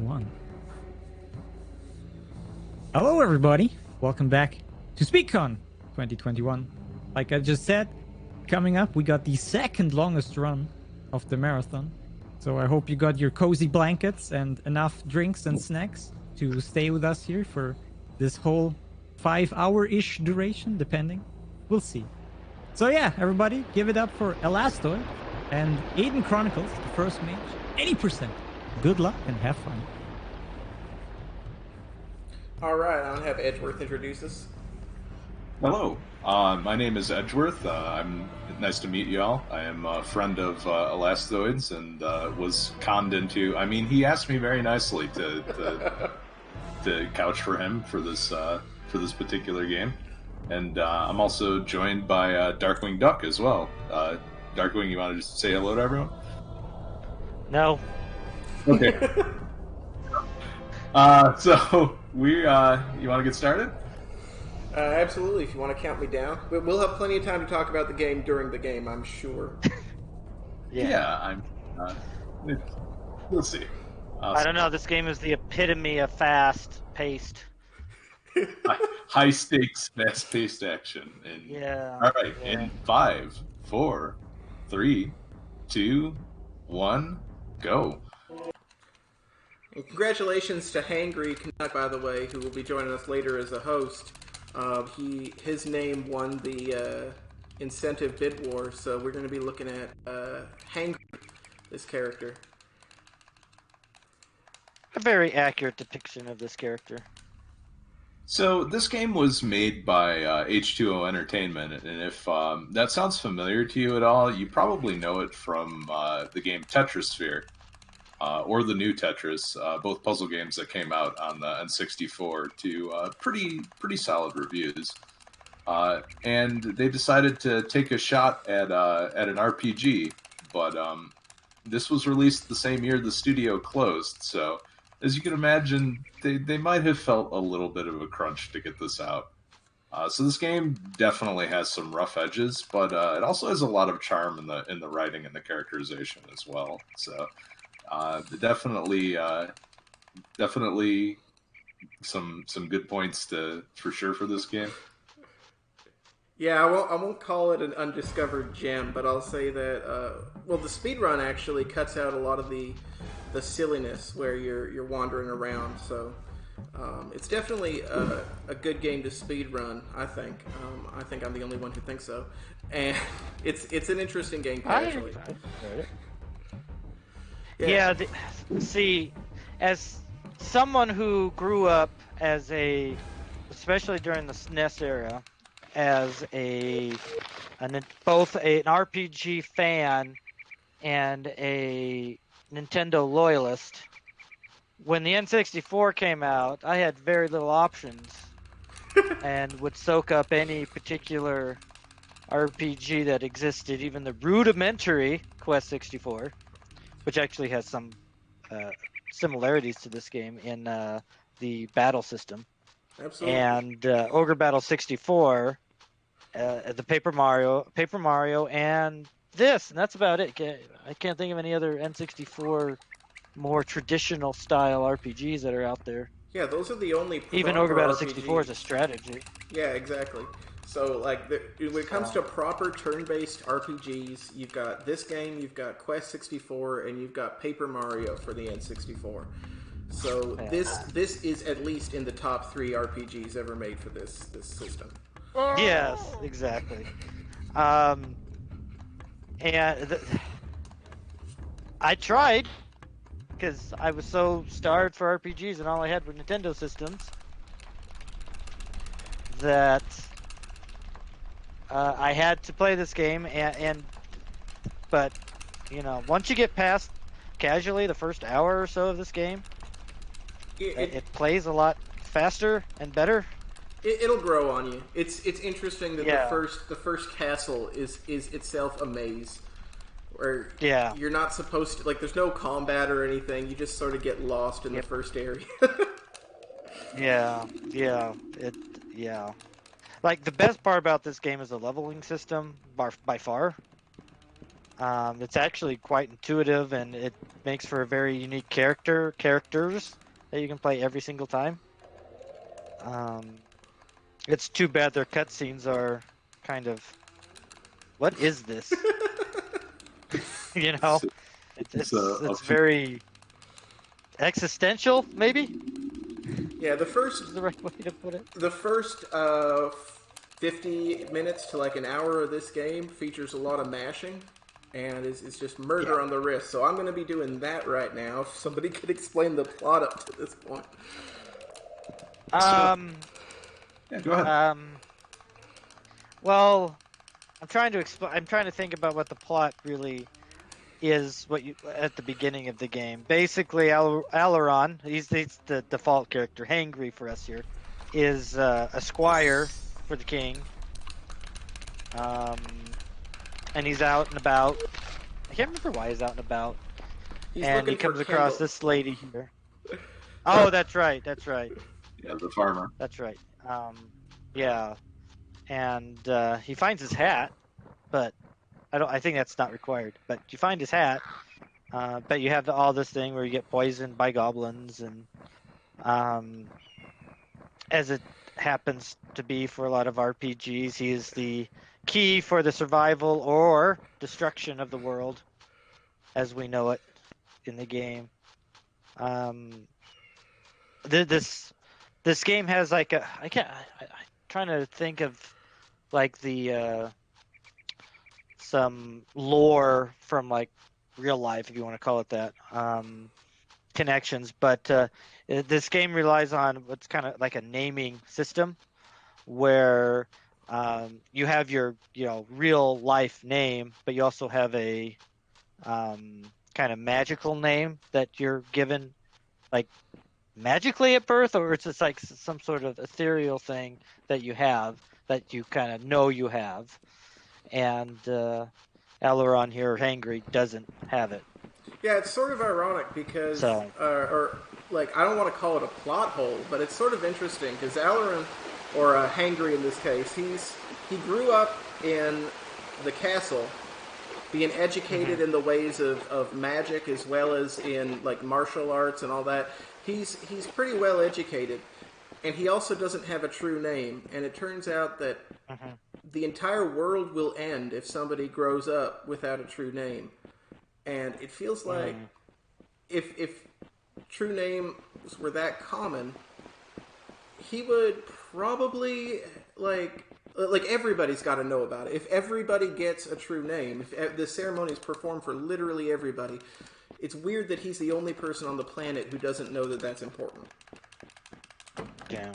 2021. Hello, everybody. Welcome back to SpeedCon 2021. Like I just said, coming up, we got the second longest run of the marathon. So I hope you got your cozy blankets and enough drinks and snacks to stay with us here for this whole 5-hour-ish duration, depending. We'll see. So yeah, everybody, give it up for Elastoid and Aidyn Chronicles, the first mage. 80%. Good luck and have fun. Alright, I'm going to have Edgeworth introduce us. Hello, my name is Edgeworth. Nice to meet you all. I am a friend of Elastoid's and was conned into. I mean, he asked me very nicely to couch for him for this particular game, and I'm also joined by Darkwing Duck as well. Darkwing, you want to just say hello to everyone? No. Okay. So we, you want to get started? Absolutely, if you want to count me down. We'll have plenty of time to talk about the game during the game, I'm sure. Yeah, we'll see. I don't know, this game is the epitome of fast-paced. High stakes, fast paced action. Yeah. All right, in 5, 4, 3, 2, 1, go. And congratulations to Hangry Canuck, by the way, who will be joining us later as a host. His name won the incentive bid war, so we're going to be looking at Hangry, this character. A very accurate depiction of this character. So this game was made by H2O Entertainment, and if that sounds familiar to you at all, you probably know it from the game Tetrisphere, or the new Tetris, both puzzle games that came out on the N64 to pretty solid reviews. And they decided to take a shot at an RPG, but this was released the same year the studio closed, so as you can imagine, they might have felt a little bit of a crunch to get this out. So this game definitely has some rough edges, but it also has a lot of charm in the writing and the characterization as well. So definitely some good points for sure for this game. Yeah, I won't call it an undiscovered gem, but I'll say that the speedrun actually cuts out a lot of the silliness where you're wandering around. So it's definitely a good game to speedrun. I think. I think I'm the only one who thinks so, and it's an interesting game actually. Yeah. See, as someone who grew up especially during the SNES era, as both an RPG fan and a Nintendo loyalist, when the N64 came out, I had very little options and would soak up any particular RPG that existed, even the rudimentary Quest 64, which actually has some similarities to this game in the battle system. Absolutely. And Ogre Battle 64, the Paper Mario, and this, and that's about it. I can't think of any other N64 more traditional style RPGs that are out there. Yeah, those are the only even Ogre Battle RPGs. 64 is a strategy. Yeah, exactly. So, like, when it comes to proper turn-based RPGs, you've got this game, you've got Quest 64, and you've got Paper Mario for the N64. So this is at least in the top 3 RPGs ever made for this system. Yes, exactly. I tried, because I was so starved for RPGs and all I had were Nintendo systems, that I had to play this game, but you know, once you get past casually the first hour or so of this game, it plays a lot faster and better. It'll grow on you. It's interesting that the first castle is itself a maze, where you're not supposed to, like, there's no combat or anything. You just sort of get lost in the first area. Yeah. Like, the best part about this game is the leveling system by far. It's actually quite intuitive, and it makes for a very unique characters that you can play every single time. It's too bad their cutscenes are kind of, what is this? You know, it's It's it's a it's very existential, maybe Yeah, is the right way to put it. the first 50 minutes to like an hour of this game features a lot of mashing, and is just murder Yeah. on the wrist. So I'm going to be doing that right now. If somebody could explain the plot up to this point. Um, Yeah, go ahead. well, I'm trying to explain. I'm trying to think about what the plot really is. What you at the beginning of the game. Basically, Aileron, he's the default character. Hangry for us here, is a squire for the king. And he's out and about. I can't remember why he's out and about. He's And he looking for comes across Kendall. this lady here. Oh, that's right. Yeah, the farmer. That's right. Yeah, and he finds his hat, but I think that's not required. But you find his hat, but you have all this thing where you get poisoned by goblins, and as it happens to be for a lot of RPGs, he is the key for the survival or destruction of the world as we know it in the game. This game has like a I'm trying to think of like the some lore from like real life, if you want to call it that, connections. But this game relies on what's kind of like a naming system where you have your real life name, but you also have a kind of magical name that you're given like magically at birth, or it's just like some sort of ethereal thing that you have that you kind of know you have. And Aileron here, Hangry, doesn't have it. Yeah, it's sort of ironic because, So, or like, I don't want to call it a plot hole, but it's sort of interesting because Alarin, or Hangry in this case, he grew up in the castle, being educated in the ways of magic as well as in like martial arts and all that. He's pretty well educated, and he also doesn't have a true name. And it turns out that the entire world will end if somebody grows up without a true name. And it feels like if true names were that common, he would probably like everybody's got to know about it. If everybody gets a true name, if the ceremony is performed for literally everybody, it's weird that he's the only person on the planet who doesn't know that that's important. yeah,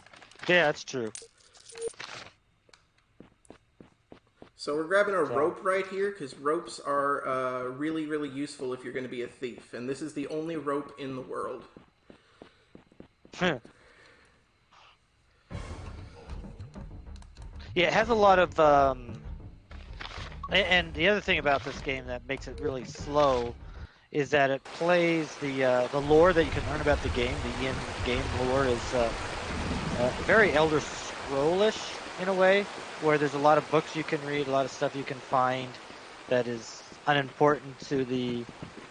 that's true. So we're grabbing a rope right here because ropes are really, really useful if you're going to be a thief. And this is the only rope in the world. Yeah, it has a lot of and the other thing about this game that makes it really slow is that it plays the lore that you can learn about the game. The in-game lore is very Elder Scrollish in a way, where there's a lot of books you can read, a lot of stuff you can find that is unimportant to the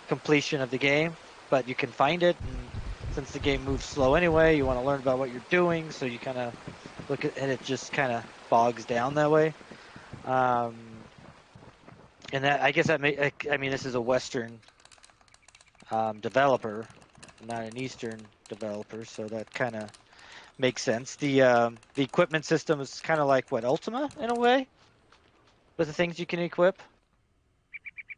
completion of the game, but you can find it. And since the game moves slow anyway, you want to learn about what you're doing, so you kind of look at, and it just kind of bogs down that way. And that, I guess that I mean, this is a Western developer, not an Eastern developer, so that kind of makes sense. The equipment system is kind of like what, Ultima in a way, with the things you can equip.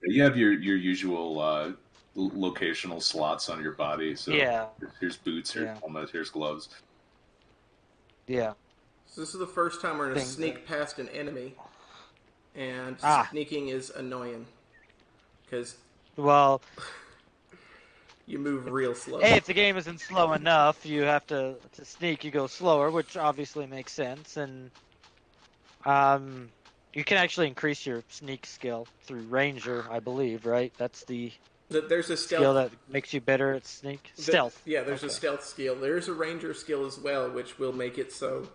You have your usual locational slots on your body. So Yeah. here's boots, here's helmet, here's gloves. Yeah. So this is the first time we're going to sneak past an enemy. And sneaking is annoying. Because you move real slow. Hey, if the game isn't slow enough, you have to sneak, you go slower, which obviously makes sense. And you can actually increase your sneak skill through Ranger, I believe, right? That's there's a stealth skill that makes you better at sneak. Stealth. Yeah, there's a stealth skill. There's a Ranger skill as well, which will make it so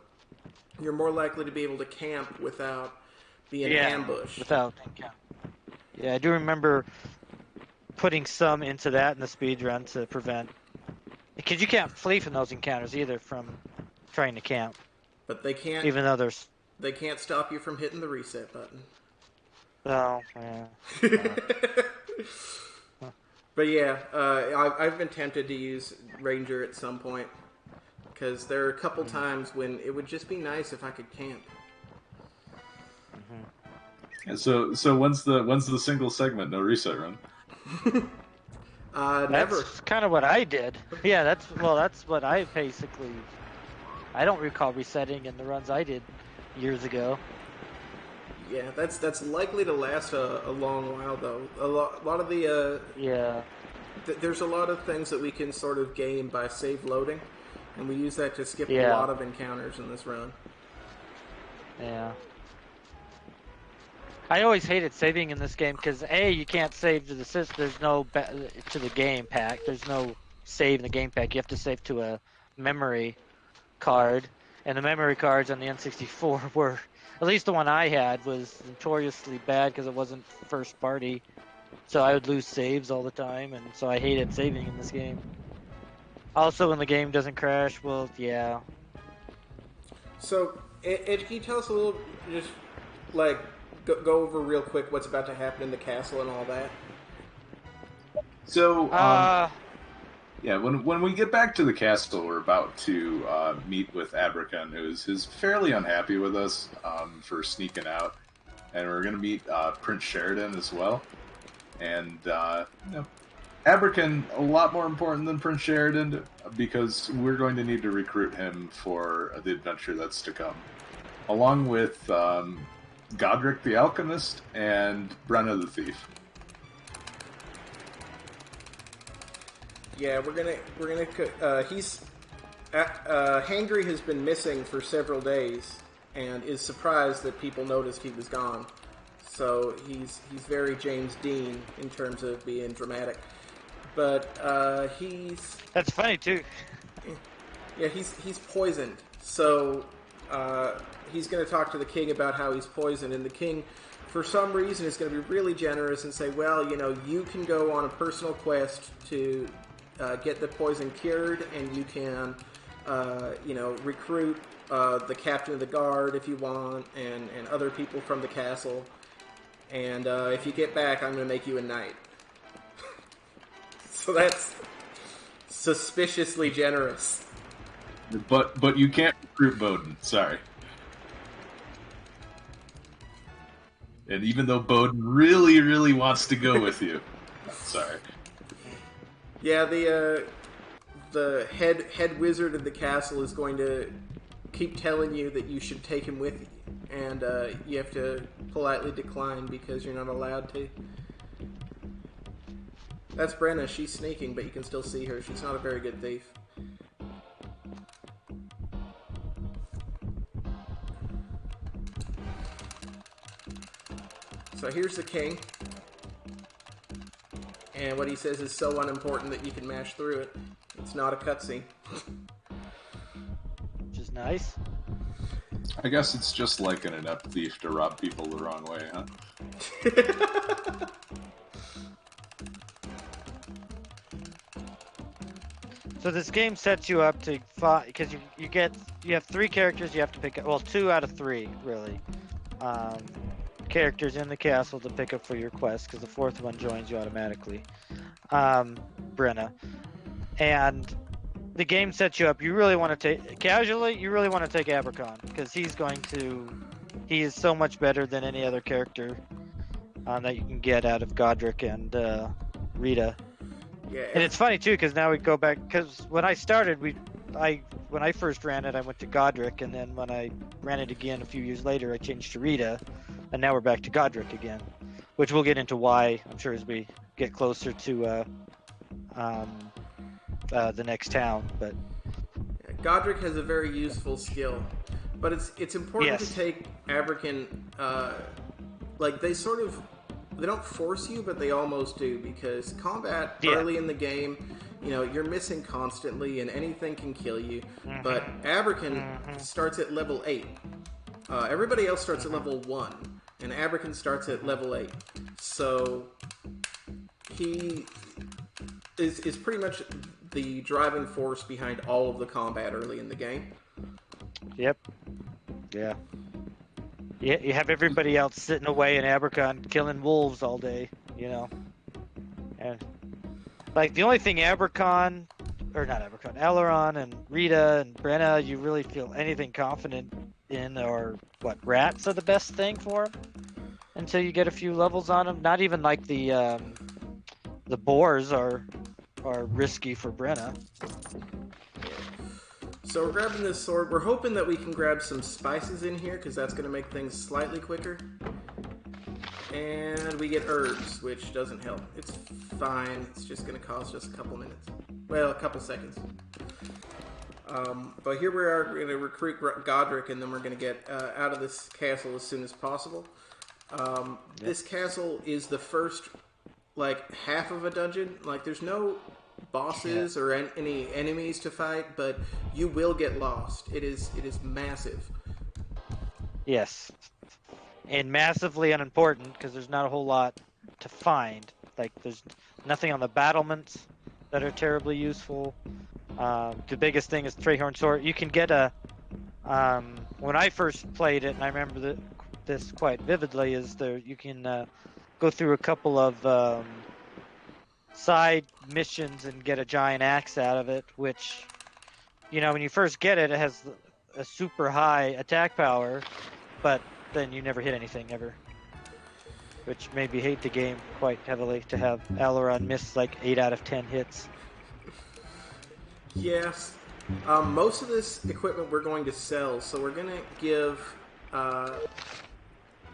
you're more likely to be able to camp without being ambushed. Without camp. Yeah, I do remember putting some into that in the speed run to prevent, because you can't flee from those encounters either from trying to camp, But they can't. even though there's. They can't stop you from hitting the reset button. Oh, yeah. But yeah, I've been tempted to use Ranger at some point because there are a couple times when it would just be nice if I could camp. And so when's the single segment no reset run? Never. That's kind of what I did. Yeah, that's what I basically. I don't recall resetting in the runs I did years ago. Yeah, that's likely to last a long while though. A lot of the Yeah. There's a lot of things that we can sort of gain by save loading, and we use that to skip a Yeah. lot of encounters in this run. Yeah. I always hated saving in this game because you can't save to the system. There's no to the game pack. There's no save in the game pack. You have to save to a memory card, and the memory cards on the N64 were, at least the one I had, was notoriously bad because it wasn't first party. So I would lose saves all the time, and so I hated saving in this game. Also, when the game doesn't crash, well, yeah. So, Ed, can you tell us a little, just like go over real quick what's about to happen in the castle and all that? So yeah, when we get back to the castle, we're about to meet with Abrakan, who's fairly unhappy with us for sneaking out, and we're going to meet Prince Sheridan as well. And Abrakan, a lot more important than Prince Sheridan, because we're going to need to recruit him for the adventure that's to come, along with Godric the Alchemist and Brenna the Thief. Yeah, we're gonna. Hangry has been missing for several days, and is surprised that people noticed he was gone. So he's very James Dean in terms of being dramatic, but That's funny too. Yeah, he's poisoned. So he's going to talk to the king about how he's poisoned, and the king, for some reason, is going to be really generous and say, well, you can go on a personal quest to get the poison cured, and you can, recruit the captain of the guard if you want, and other people from the castle. And if you get back, I'm going to make you a knight. So that's suspiciously generous. But you can't recruit Bowden. Sorry. And even though Bowden really, really wants to go with you, sorry. Yeah, the head wizard of the castle is going to keep telling you that you should take him with you, and you have to politely decline because you're not allowed to. That's Brenna. She's sneaking, but you can still see her. She's not a very good thief. So here's the king. And what he says is so unimportant that you can mash through it. It's not a cutscene. Which is nice. I guess it's just like an inept thief to rob people the wrong way, huh? So this game sets you up to because you have 3 characters you have to pick up. Well, 2 out of 3 really. Characters in the castle to pick up for your quest, because the 4th one joins you automatically. Brenna. And the game sets you up. You really want to take casually. You really want to take Abrakan because he is so much better than any other character that you can get out of Godric and Rita. Yeah, And it's funny too because now we go back, because when I started, when I first ran it, I went to Godric, and then when I ran it again a few years later, I changed to Rita, and now we're back to Godric again, which we'll get into why, I'm sure, as we get closer to the next town. But Godric has a very useful skill, but it's important Yes. to take Abrakan. Like they don't force you, but they almost do, because combat early in the game, you're missing constantly, and anything can kill you. But Abrakan starts at level 8. Everybody else starts at level 1. and Abrakan starts at level 8. So he is pretty much the driving force behind all of the combat early in the game. Yep. Yeah. Yeah, you have everybody else sitting away in Abercon killing wolves all day, you know. And like the only thing Abercon, or not Abercon, Aileron and Rita and Brenna, you really feel anything confident in, or what, rats are the best thing for them until you get a few levels on them. Not even like the boars are risky for Brenna. So we're grabbing this sword. We're hoping that we can grab some spices in here, because that's going to make things slightly quicker. And we get herbs, which doesn't help. It's fine. It's just going to cost us a couple minutes. Well, a couple seconds. But here we are going to recruit Godric, and then we're going to get out of this castle as soon as possible. This castle is the first, like, half of a dungeon. Like, there's no bosses or any enemies to fight, but you will get lost. It is massive. Yes. And massively unimportant, because there's not a whole lot to find. Like, there's nothing on the battlements that are terribly useful. The biggest thing is Trehorn Sword. You can get a... when I first played it, and I remember this quite vividly, is you can go through a couple of side missions and get a giant axe out of it, which, you know, when you first get it, it has a super high attack power, but then you never hit anything ever, which made me hate the game quite heavily to have Aileron miss like 8 out of 10 hits. Yes. Most of this equipment we're going to sell, so we're going to give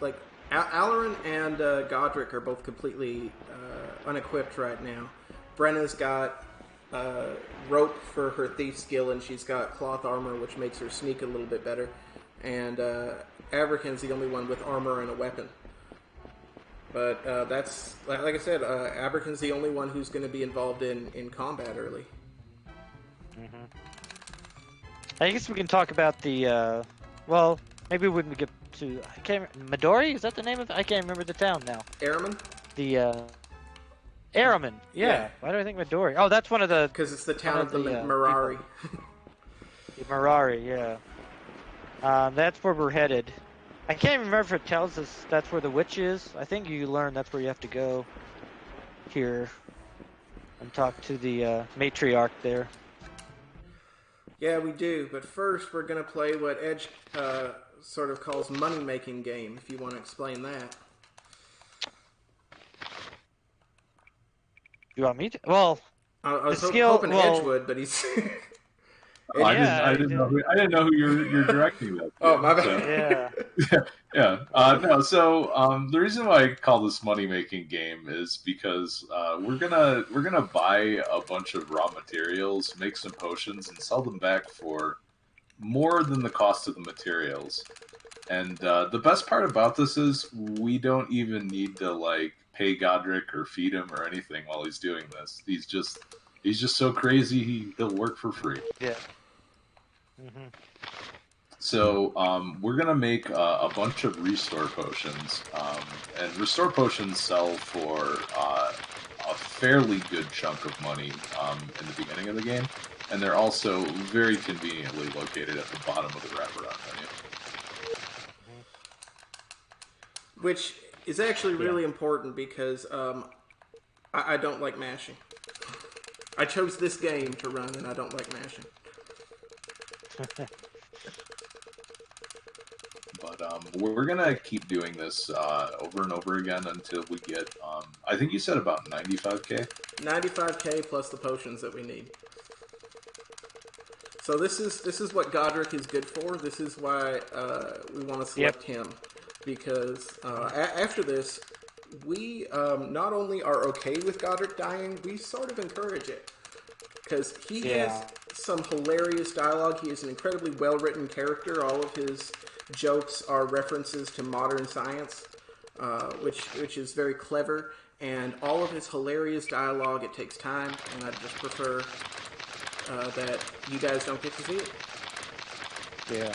like Aileron and Godric are both completely unequipped right now. Brenna's got rope for her thief skill, and she's got cloth armor, which makes her sneak a little bit better. And Abrakan's the only one with armor and a weapon. But that's, like I said, Abrakan's the only one who's going to be involved in combat early. Mm-hmm. I guess we can talk about the, well, maybe when we get to, Midori? Is that the name of it? I can't remember the town now. Araman? The, Araman, yeah. Why do I think Midori? Oh, that's one of the... Because it's the town of the Mirari. Mirari, yeah. That's where we're headed. I can't remember if it tells us that's where the witch is. I think you learn that's where you have to go here and talk to the matriarch there. Yeah, we do. But first, we're going to play what Edge sort of calls money-making game, if you want to explain that. You want me to? Well, I was hoping Edge would, but he's... I didn't know who you're directing that. Oh, my bad. So. No. So the reason why I call this money making game is because we're gonna buy a bunch of raw materials, make some potions, and sell them back for more than the cost of the materials. And the best part about this is we don't even need to like pay Godric or feed him or anything while he's doing this. He's just so crazy he'll work for free. Yeah. Mm-hmm. So we're gonna make a bunch of restore potions, and restore potions sell for a fairly good chunk of money in the beginning of the game, and they're also very conveniently located at the bottom of the wraparound menu. Which is actually really important because I don't like mashing. I chose this game to run, and I don't like mashing. But we're gonna keep doing this over and over again until we get, I think you said about 95k? 95k plus the potions that we need. So this is what Godric is good for. This is why we want to select him. Because after this, we not only are okay with Godric dying, we sort of encourage it. Because he has some hilarious dialogue. He is an incredibly well-written character. All of his jokes are references to modern science, which is very clever. And all of his hilarious dialogue, it takes time, and I just prefer that you guys don't get to see it. Yeah.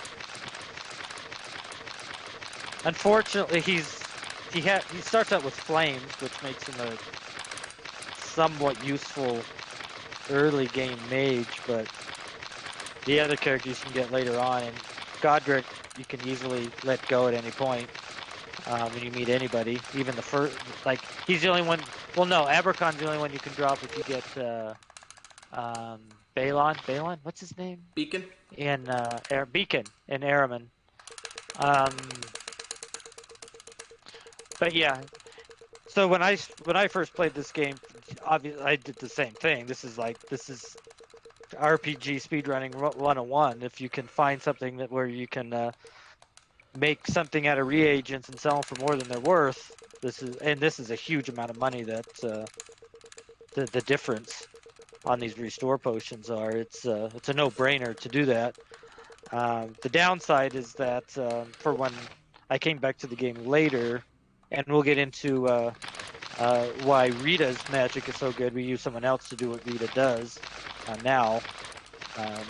Unfortunately, he's he starts out with flames, which makes him a somewhat useful early game mage, but the other characters you can get later on, and Godric you can easily let go at any point when you meet anybody. Even the first, like he's the only one. Well, no, Abercon's the only one you can drop if you get Balon. Balon, what's his name? Beacon. In Beacon in Araman. But yeah, so when I first played this game, obviously I did the same thing. This is RPG speedrunning 101. If you can find something where you can make something out of reagents and sell them for more than they're worth, this is a huge amount of money that the difference on these restore potions are. It's a no-brainer to do that. The downside is that for when I came back to the game later, and we'll get into why Rita's magic is so good. We use someone else to do what Rita does now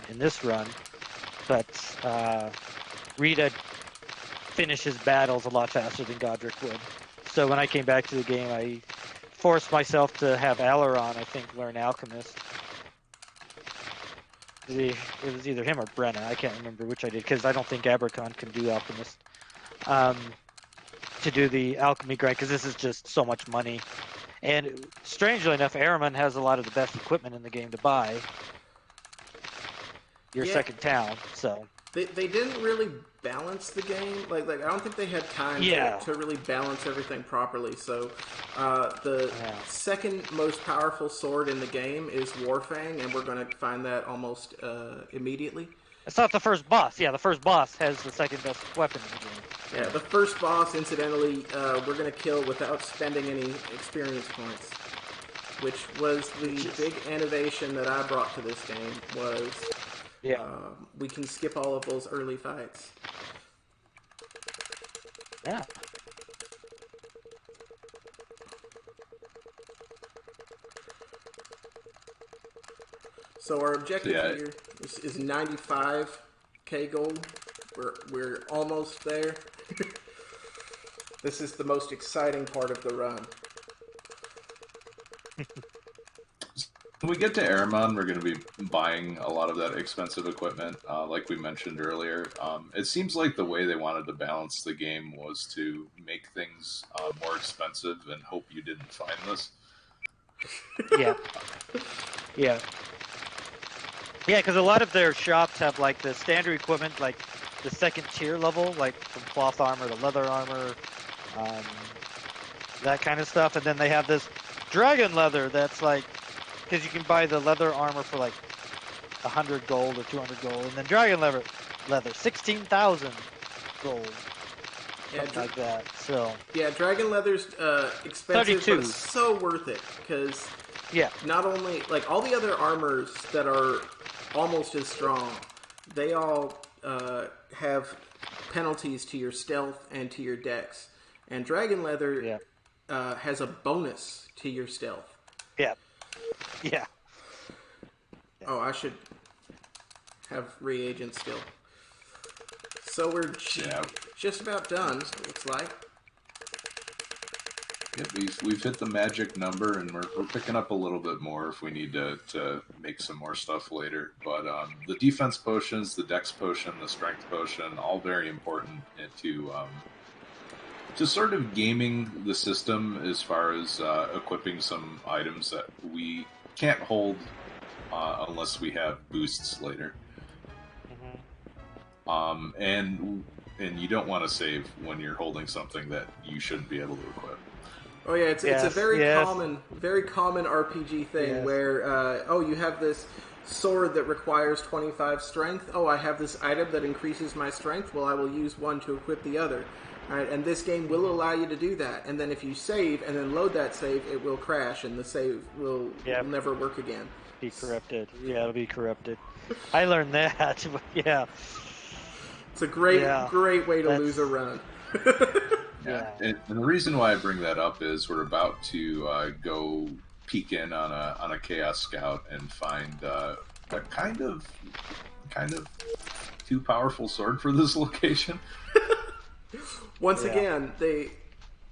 in this run, but Rita finishes battles a lot faster than Godric would. So when I came back to the game, I forced myself to have Alaron, I think, learn Alchemist. It was either him or Brenna. I can't remember which I did, because I don't think Abercon can do Alchemist. To do the alchemy grind, because this is just so much money. And strangely enough, Araman has a lot of the best equipment in the game to buy. Your second town, so. They didn't really balance the game. Like I don't think they had time to really balance everything properly. So the second most powerful sword in the game is Warfang, and we're going to find that almost immediately. It's not the first boss. Yeah, the first boss has the second best weapon in the game. Yeah, the first boss, incidentally, we're going to kill without spending any experience points, which was the big innovation that I brought to this game. Was we can skip all of those early fights. Yeah. So our objective here is 95k gold. We're almost there. This is the most exciting part of the run. When we get to Aramon, we're going to be buying a lot of that expensive equipment, like we mentioned earlier. It seems like the way they wanted to balance the game was to make things more expensive and hope you didn't find this. Yeah. Yeah. Yeah, because a lot of their shops have like the standard equipment, like the second tier level, like from cloth armor to leather armor, that kind of stuff. And then they have this dragon leather that's like, because you can buy the leather armor for like 100 gold or 200 gold, and then dragon leather 16,000 gold, something like that. So yeah, dragon leather's expensive, 32. but it's so worth it because not only like all the other armors that are almost as strong, they all have penalties to your stealth and to your dex, and dragon leather has a bonus to your stealth. Yeah. Oh, I should have reagents still. So we're just about done, looks like. Yeah, we've hit the magic number, and we're picking up a little bit more if we need to make some more stuff later. But the defense potions, the dex potion, the strength potion, all very important to sort of gaming the system as far as equipping some items that we can't hold unless we have boosts later. And you don't want to save when you're holding something that you shouldn't be able to equip. Oh yeah, it's a very common RPG thing where you have this sword that requires 25 strength. Oh, I have this item that increases my strength. Well, I will use one to equip the other. All right, and this game will allow you to do that. And then if you save and then load that save, it will crash, and the save will never work again. Be corrupted. Yeah, it'll be corrupted. I learned that. Yeah. It's a great way to lose a run. And the reason why I bring that up is we're about to go peek in on a Chaos Scout and find a kind of too powerful sword for this location. Once again,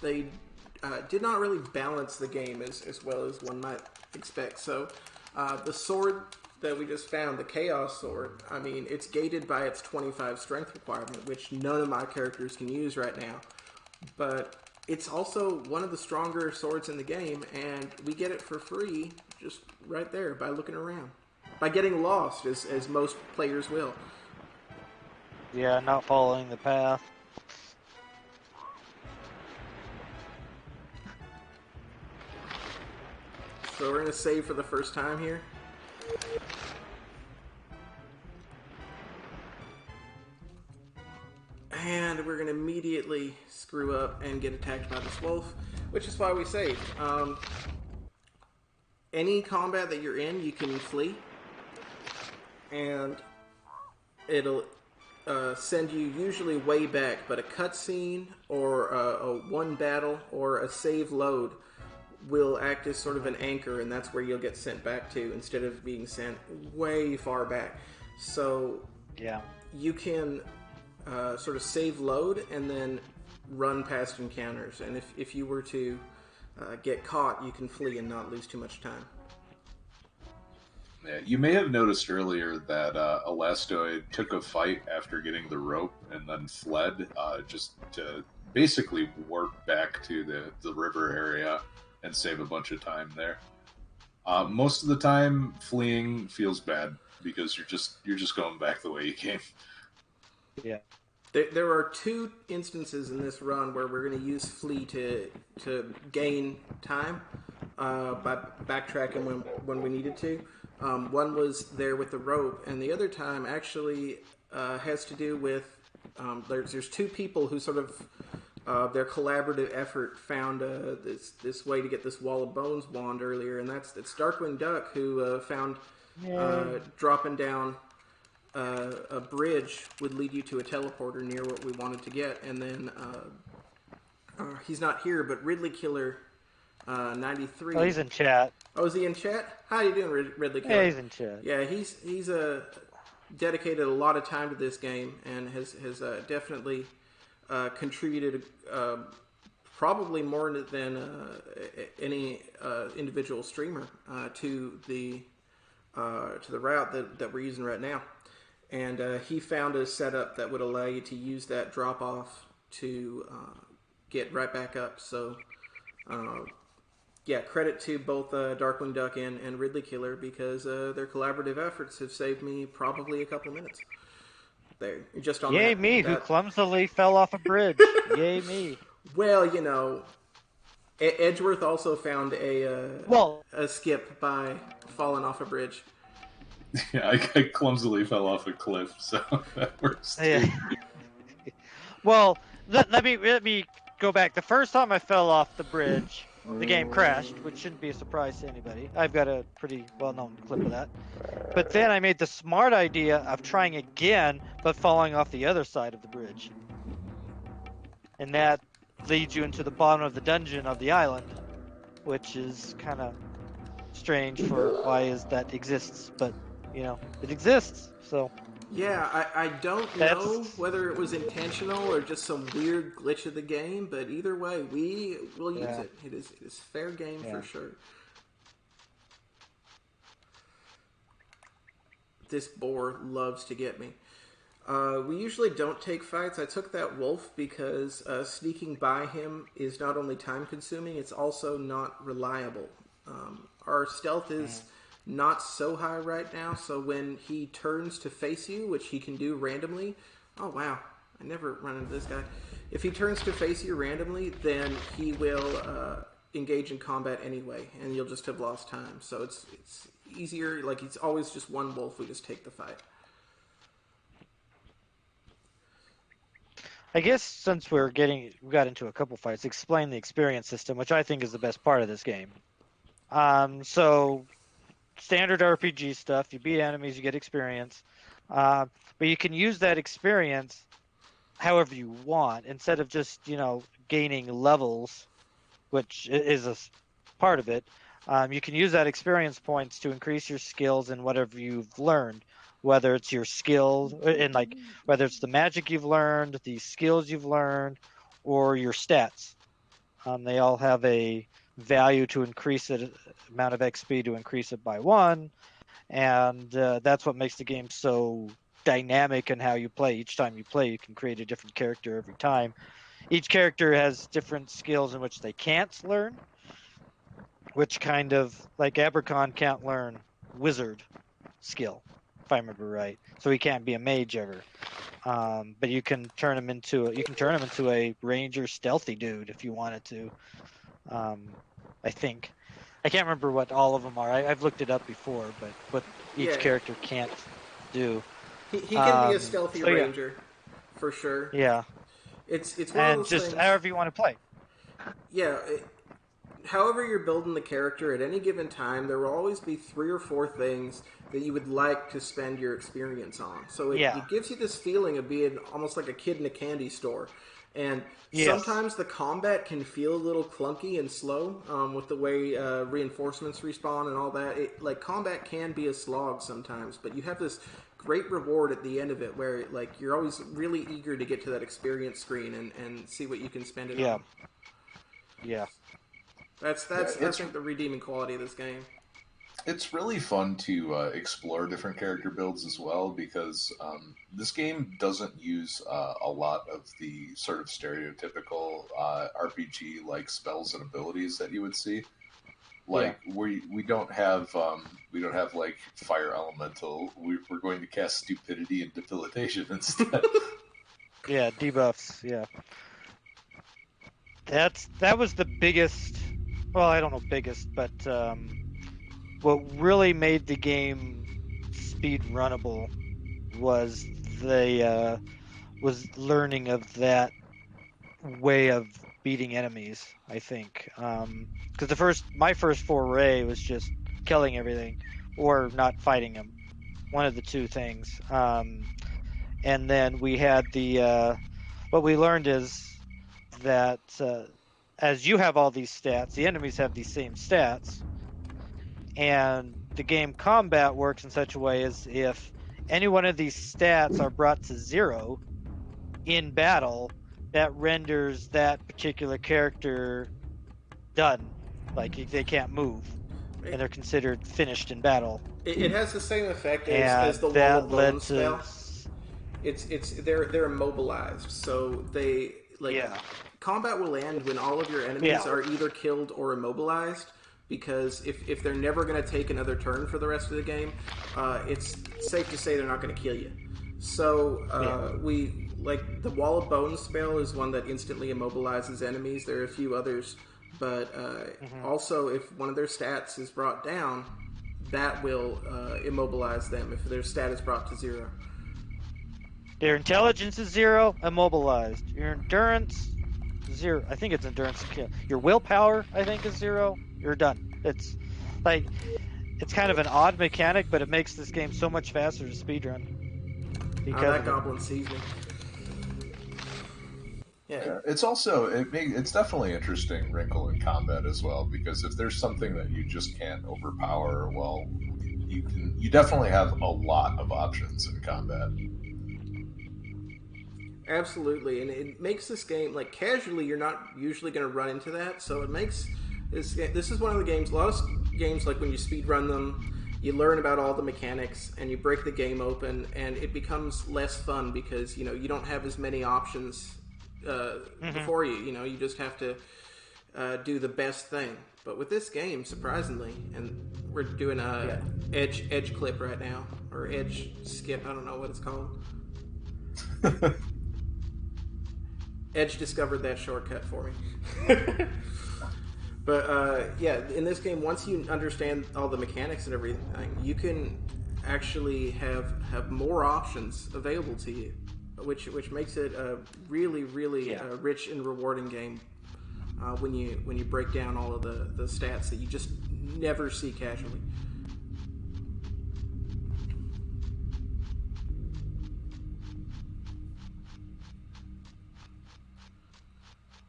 did not really balance the game as well as one might expect. So the sword that we just found, the Chaos Sword, I mean, it's gated by its 25 strength requirement, which none of my characters can use right now. But it's also one of the stronger swords in the game, and we get it for free just right there by looking around. By getting lost, as most players will. Yeah, not following the path. So we're going to save for the first time here. And we're going to immediately screw up and get attacked by this wolf, which is why we saved. Any combat that you're in, you can flee. And it'll send you usually way back, but a cutscene or a one battle or a save load will act as sort of an anchor, and that's where you'll get sent back to instead of being sent way far back. So yeah, you can sort of save load and then run past encounters, and if you were to get caught, you can flee and not lose too much time. Yeah, you may have noticed earlier that Elastoid took a fight after getting the rope and then fled just to basically warp back to the river area and save a bunch of time there. Most of the time, fleeing feels bad because you're just going back the way you came. Yeah. There are two instances in this run where we're going to use flee to gain time by backtracking when we needed to. One was there with the rope, and the other time actually has to do with there's two people who sort of their collaborative effort found this way to get this Wall of Bones wand earlier, and that's Darkwing Duck who found dropping down a bridge would lead you to a teleporter near what we wanted to get, and then he's not here, but Ridley Killer 93. Oh, he's in chat. Oh, is he in chat? How you doing, Ridley Killer? Yeah, he's in chat. Yeah, he's dedicated a lot of time to this game and has definitely contributed probably more than any individual streamer to the route that we're using right now. And he found a setup that would allow you to use that drop off to get right back up. So yeah, credit to both Darkwing Duck and Ridley Killer, because their collaborative efforts have saved me probably a couple minutes. There, just on Yay that, me, who clumsily fell off a bridge. Yay me. Well, you know, Edgeworth also found a skip by falling off a bridge. Yeah, I clumsily fell off a cliff, so that works too. Yeah. Well, let me go back. The first time I fell off the bridge, the game crashed, which shouldn't be a surprise to anybody. I've got a pretty well-known clip of that. But then I made the smart idea of trying again, but falling off the other side of the bridge. And that leads you into the bottom of the dungeon of the island, which is kind of strange for why that exists, but you know, it exists, so. Yeah, I don't know whether it was intentional or just some weird glitch of the game, but either way, we will use it. It is fair game for sure. This boar loves to get me. We usually don't take fights. I took that wolf because sneaking by him is not only time consuming, it's also not reliable. Our stealth is not so high right now, so when he turns to face you, which he can do randomly, oh wow, I never run into this guy. If he turns to face you randomly, then he will engage in combat anyway, and you'll just have lost time. So it's easier, like it's always just one wolf, we just take the fight. I guess since we got into a couple fights, explain the experience system, which I think is the best part of this game. So standard RPG stuff, you beat enemies, you get experience, but you can use that experience however you want instead of just gaining levels, which is a part of it. You can use that experience points to increase your skills in whatever you've learned, whether it's your skills and whether it's the magic you've learned, the skills you've learned, or your stats. They all have a value to increase it, amount of XP to increase it by 1, and that's what makes the game so dynamic in how you play. Each time you play, you can create a different character every time. Each character has different skills in which they can't learn, which kind of, like Abercon can't learn wizard skill, if I remember right. So he can't be a mage ever. But you can turn him into a ranger stealthy dude if you wanted to. I think. I can't remember what all of them are. I've looked it up before, but what each character can't do. He can be a stealthy ranger, for sure. Yeah. It's one and of those just things, however you want to play. Yeah. However you're building the character at any given time, there will always be 3 or 4 things that you would like to spend your experience on. So it gives you this feeling of being almost like a kid in a candy store. And sometimes the combat can feel a little clunky and slow with the way reinforcements respawn and all that. Combat can be a slog sometimes, but you have this great reward at the end of it where you're always really eager to get to that experience screen and see what you can spend it on. Yeah. That's I think the redeeming quality of this game. It's really fun to explore different character builds as well, because this game doesn't use a lot of the sort of stereotypical RPG like spells and abilities that you would see. We don't have like fire elemental. We're going to cast stupidity and debilitation instead. Yeah, debuffs. Yeah, that was the biggest. Well, I don't know biggest, but what really made the game speed runnable was learning of that way of beating enemies. I think because my first foray was just killing everything or not fighting them, one of the two things. And then we had what we learned is that as you have all these stats, the enemies have these same stats. And the game combat works in such a way as if any one of these stats are brought to 0 in battle, that renders that particular character done. Like they can't move, and they're considered finished in battle. It has the same effect as the Wall of Bones spell. They're immobilized, so they combat will end when all of your enemies are either killed or immobilized. Because if they're never going to take another turn for the rest of the game, it's safe to say they're not going to kill you. So the Wall of Bones spell is one that instantly immobilizes enemies. There are a few others, but also if one of their stats is brought down, that will immobilize them if their stat is brought to 0. Their intelligence is 0, immobilized. Your endurance, 0. I think it's endurance. Your willpower, I think, is 0. You're done. It's kind of an odd mechanic, but it makes this game so much faster to speedrun. That goblin sees me. Yeah, it's definitely an interesting wrinkle in combat as well, because if there's something that you just can't overpower, well, you definitely have a lot of options in combat. Absolutely, and it makes this game casually. You're not usually going to run into that, so it makes this is one of the games. A lot of games, when you speed run them, you learn about all the mechanics and you break the game open, and it becomes less fun because you don't have as many options before you. You just have to do the best thing. But with this game, surprisingly, and we're doing a edge clip right now, or edge skip. I don't know what it's called. Edge discovered that shortcut for me. But in this game, once you understand all the mechanics and everything, you can actually have more options available to you, which makes it a really, really rich and rewarding game when you break down all of the stats that you just never see casually.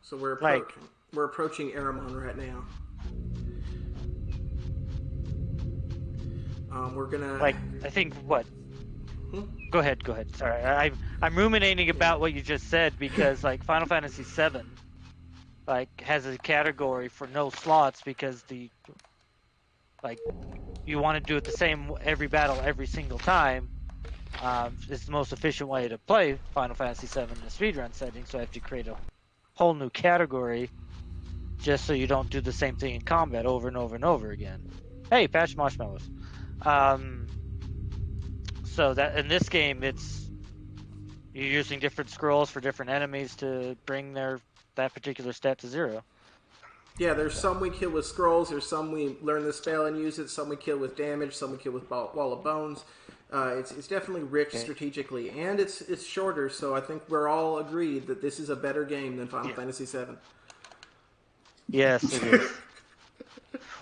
So we're approaching Aramon right now. We're gonna I think what. Go ahead. Sorry, I'm ruminating about what you just said because Final Fantasy VII, like has a category for no slots because you want to do it the same every battle every single time. It's the most efficient way to play Final Fantasy VII in a speedrun setting, so I have to create a whole new category just so you don't do the same thing in combat over and over and over again. Hey, patch marshmallows. So that in this game, you're using different scrolls for different enemies to bring that particular stat to 0. Yeah, there's some we kill with scrolls, there's some we learn the spell and use it, some we kill with damage, some we kill with wall of bones. It's definitely rich strategically, and it's shorter, so I think we're all agreed that this is a better game than Final Fantasy VII. Yes, it is.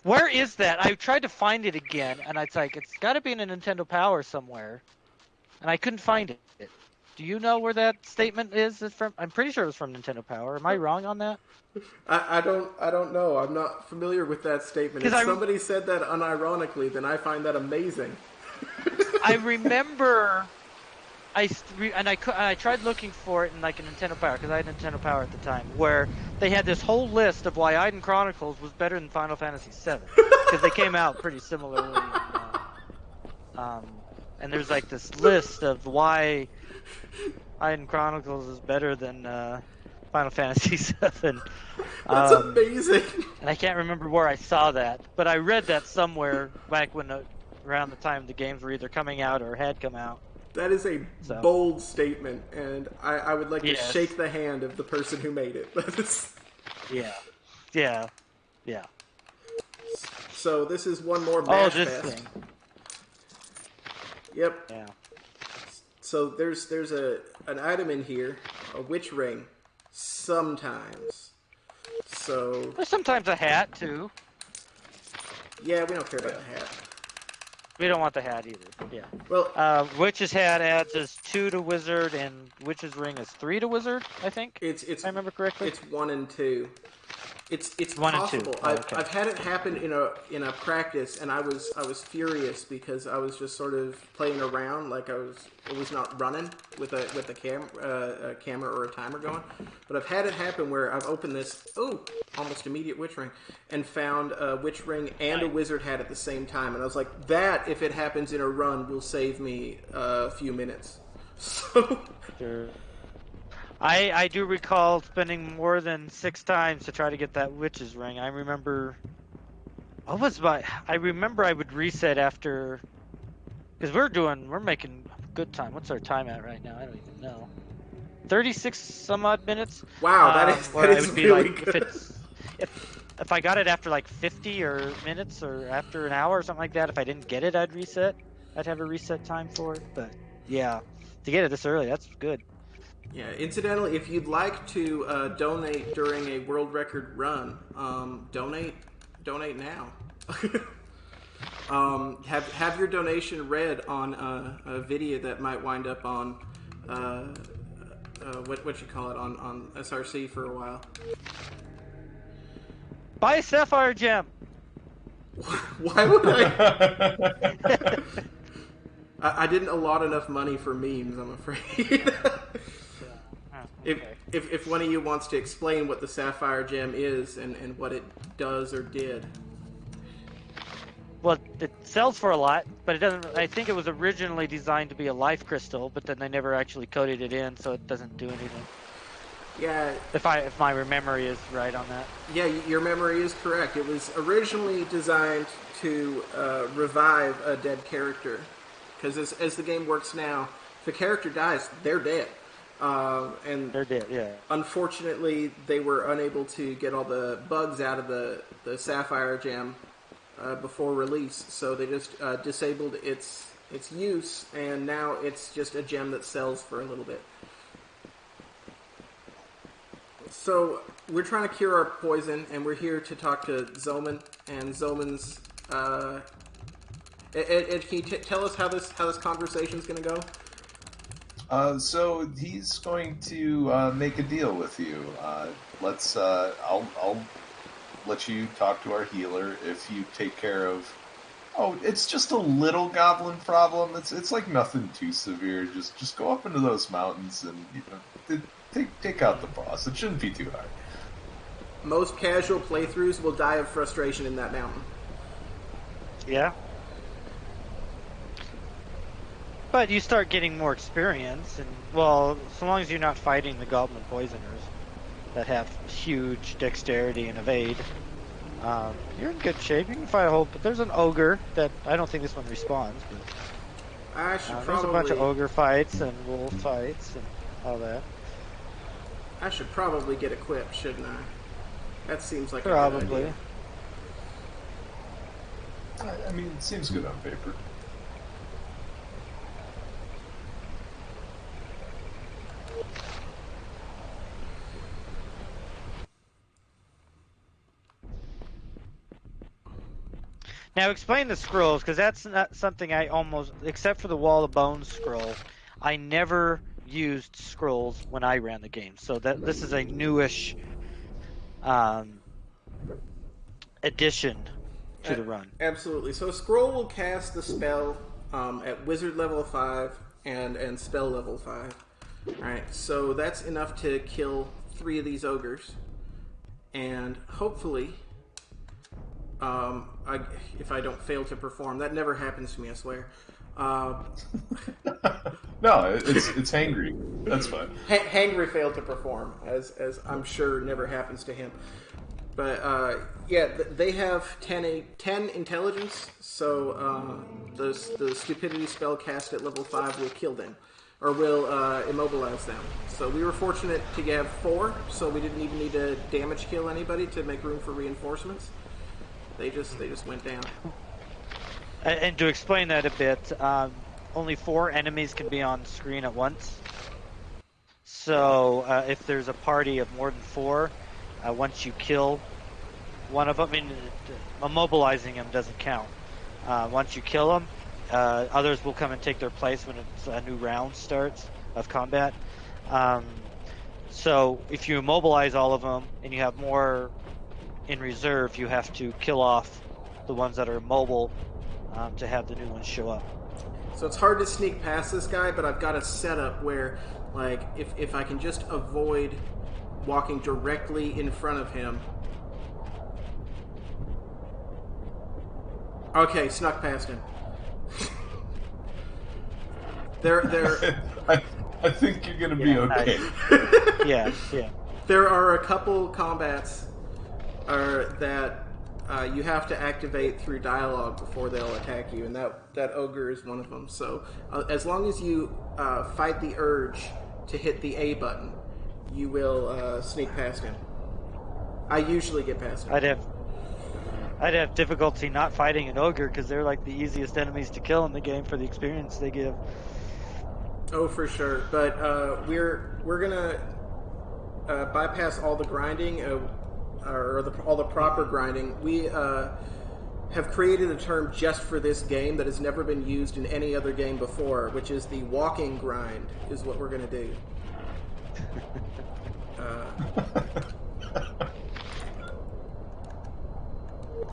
Where is that? I tried to find it again, and it's got to be in a Nintendo Power somewhere, and I couldn't find it. Do you know where that statement is from? I'm pretty sure it was from Nintendo Power. Am I wrong on that? I don't know. I'm not familiar with that statement. If somebody said that unironically, then I find that amazing. I remember, I tried looking for it in like a Nintendo Power because I had Nintendo Power at the time, where they had this whole list of why Aidyn Chronicles was better than Final Fantasy VII because they came out pretty similarly. And there's like this list of why Aidyn Chronicles is better than Final Fantasy VII. That's amazing. And I can't remember where I saw that, but I read that somewhere back around the time the games were either coming out or had come out. That is a bold statement, and I would like to shake the hand of the person who made it. Yeah. So this is one more Mash this Fest. thing. Yep. Yeah. So there's an item in here, a witch ring, sometimes. So There's sometimes a hat too. yeah, we don't care about the hat. We don't want the hat either. Yeah. Well, Witch's hat adds is 2 to wizard, and Witch's ring is 3 to wizard. I think. If I remember correctly. It's 1 and 2. It's 1 possible. and 2. I've had it happen in a practice, and I was furious because I was just sort of playing around, like it was not running with a camera or a timer going. But I've had it happen where I've opened this almost immediate witch ring and found a witch ring and a wizard hat at the same time, and I was like, that if it happens in a run will save me a few minutes. So. Sure. I do recall spending more than 6 times to try to get that witch's ring. I remember. I remember I would reset after, because we're making good time. What's our time at right now? I don't even know. 36 some odd minutes. Wow, that is really good. If I got it after like 50 or minutes or after an hour or something like that, if I didn't get it, I'd reset. I'd have a reset time for it. But yeah, to get it this early, that's good. Yeah, incidentally, if you'd like to donate during a world record run, donate now. Have your donation read on a video that might wind up on what you call it on SRC for a while. Buy a Sapphire Gem. Why would I? I didn't allot enough money for memes, I'm afraid. If one of you wants to explain what the Sapphire Gem is and what it does or did. Well, it sells for a lot, but it doesn't. I think it was originally designed to be a life crystal, but then they never actually coated it in, so it doesn't do anything. Yeah. If my memory is right on that. Yeah, your memory is correct. It was originally designed to revive a dead character, because as the game works now, if a character dies, they're dead. And they're dead, yeah. Unfortunately, they were unable to get all the bugs out of the Sapphire Gem before release, so they just disabled its use, and now it's just a gem that sells for a little bit. So we're trying to cure our poison, and we're here to talk to Zoman, and Zoman's. Ed, can you tell us how this conversation's going to go? So he's going to make a deal with you. I'll let you talk to our healer if you take care of. Oh, it's just a little goblin problem. It's like nothing too severe. Just go up into those mountains and take out the boss. It shouldn't be too hard. most casual playthroughs will die of frustration in that mountain. Yeah. But you start getting more experience, and well, so long as you're not fighting the goblin poisoners that have huge dexterity and evade, you're in good shape. You can fight a whole. But there's an ogre that I don't think this one respawns, but I should there's probably a bunch of ogre fights and wolf fights and all that. I should probably get equipped, shouldn't I? That seems like a good Probably. idea. I mean, it seems good on paper. Now explain the scrolls, because that's not something I almost, except for the Wall of Bones scroll, I never used scrolls when I ran the game. So that this is a newish addition to the run. Absolutely. So Scroll will cast the spell at Wizard level 5 and Spell level 5. Alright, so that's enough to kill 3 of these ogres. And hopefully, if I don't fail to perform, that never happens to me, I swear. No, it's hangry. That's fine. Hangry failed to perform, as I'm sure never happens to him. But yeah, they have 10 intelligence, so the stupidity spell cast at level 5 will kill them, or will immobilize them. So we were fortunate to have 4, so we didn't even need to damage kill anybody to make room for reinforcements. They just went down. And to explain that a bit, only 4 enemies can be on screen at once. So if there's a party of more than 4, once you kill one of them, I mean, immobilizing them doesn't count. Once you kill them, others will come and take their place when a new round starts of combat. So if you immobilize all of them and you have more in reserve, you have to kill off the ones that are mobile to have the new ones show up. So it's hard to sneak past this guy, but I've got a setup where, like, if I can just avoid walking directly in front of him. Okay, snuck past him. They're I think you're gonna be okay. Yeah. There are a couple combats that you have to activate through dialogue before they'll attack you, and that ogre is one of them. So as long as you fight the urge to hit the A button, you will sneak past him. I usually get past him. I'd have difficulty not fighting an ogre because they're like the easiest enemies to kill in the game for the experience they give. Oh, for sure. But we're gonna bypass all the grinding, all the proper grinding. We have created a term just for this game that has never been used in any other game before, which is the walking grind. Is what we're gonna do.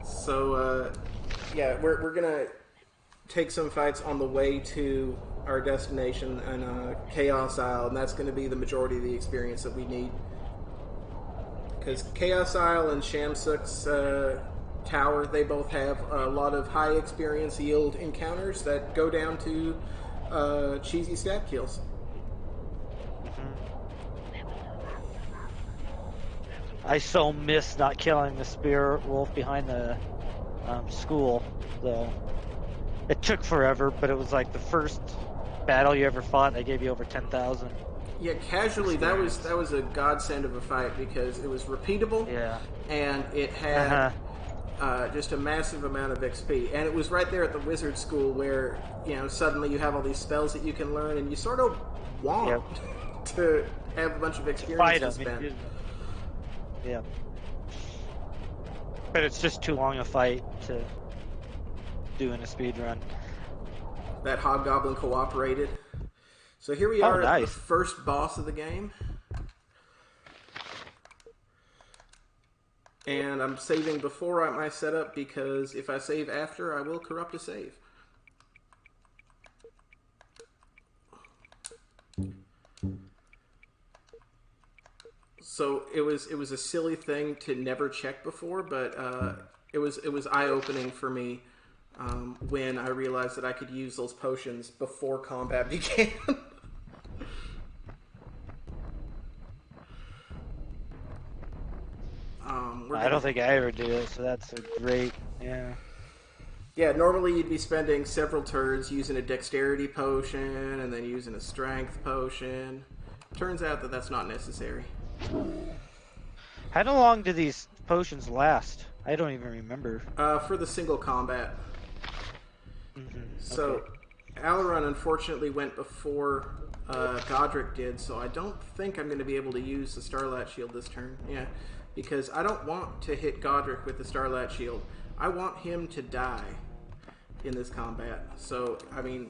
So yeah, we're gonna take some fights on the way to our destination in Chaos Isle, and that's going to be the majority of the experience that we need. Because Chaos Isle and Shamsuk's tower, they both have a lot of high experience yield encounters that go down to cheesy stat kills. I so miss not killing the spear wolf behind the school, though. It took forever, but it was like the first battle you ever fought. They gave you over 10,000. Yeah, casually that was a godsend of a fight because it was repeatable. Yeah. And it had just a massive amount of XP, and it was right there at the wizard school where suddenly you have all these spells that you can learn, and you sort of want to have a bunch of experience to spend. Yeah. But it's just too long a fight to do in a speed run. That hobgoblin cooperated. So here we are at the Nice. first boss of the game. And I'm saving before my setup because if I save after, I will corrupt a save. So it was a silly thing to never check before, but it was eye opening for me when I realized that I could use those potions before combat began. I don't think I ever did it, so that's a great, yeah. Yeah, normally you'd be spending several turns using a dexterity potion and then using a strength potion. Turns out that that's not necessary. How long do these potions last? I don't even remember. For the single combat. Mm-hmm. So, Okay. Alaron unfortunately went before Godric did, so I don't think I'm going to be able to use the Starlight Shield this turn. Yeah, because I don't want to hit Godric with the Starlight Shield. I want him to die in this combat. So, I mean,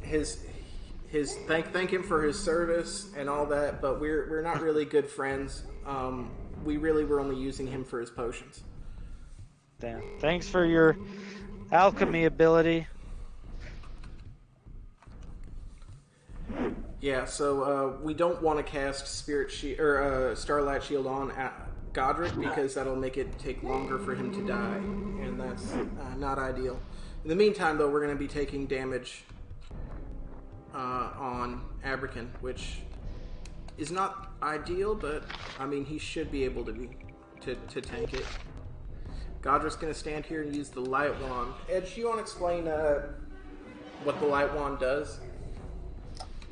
his thank him for his service and all that, but we're not really good friends. We really were only using him for his potions. Damn. Thanks for your alchemy ability. Yeah, so we don't want to cast Spirit Shield or Starlight Shield on Godric because that'll make it take longer for him to die, and that's not ideal. In the meantime, though, we're going to be taking damage on Abrakan, which is not ideal, but I mean he should be able to tank it. Godric's going to stand here and use the Light Wand. Edge, you want to explain what the Light Wand does?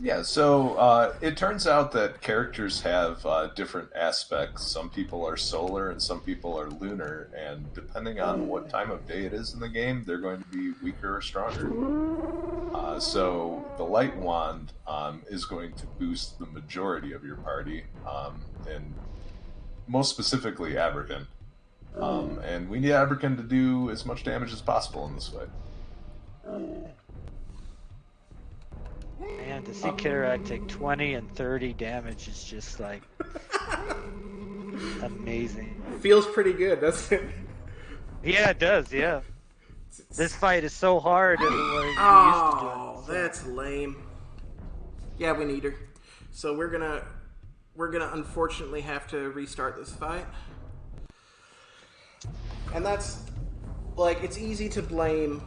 Yeah, so it turns out that characters have different aspects. Some people are solar and some people are lunar, and depending on what time of day it is in the game, they're going to be weaker or stronger. So the Light Wand is going to boost the majority of your party, and most specifically Abrakan. And we need Abrakan to do as much damage as possible in this fight. Man, to see Kitarak take 20 and 30 damage is just like amazing. Feels pretty good, doesn't it? Yeah, it does, yeah. This fight is so hard than what you used to Oh, do. that's lame. Yeah, we need her. So we're gonna unfortunately have to restart this fight. And that's like it's easy to blame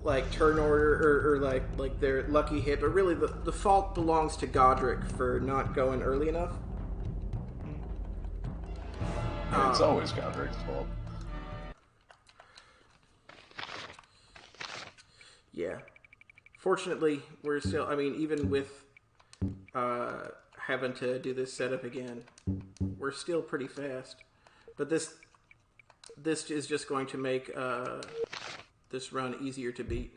like turn order or like their lucky hit, but really the fault belongs to Godric for not going early enough. It's always Godric's fault. Yeah. Fortunately, we're still, I mean, even with having to do this setup again, we're still pretty fast. But this is just going to make this run easier to beat.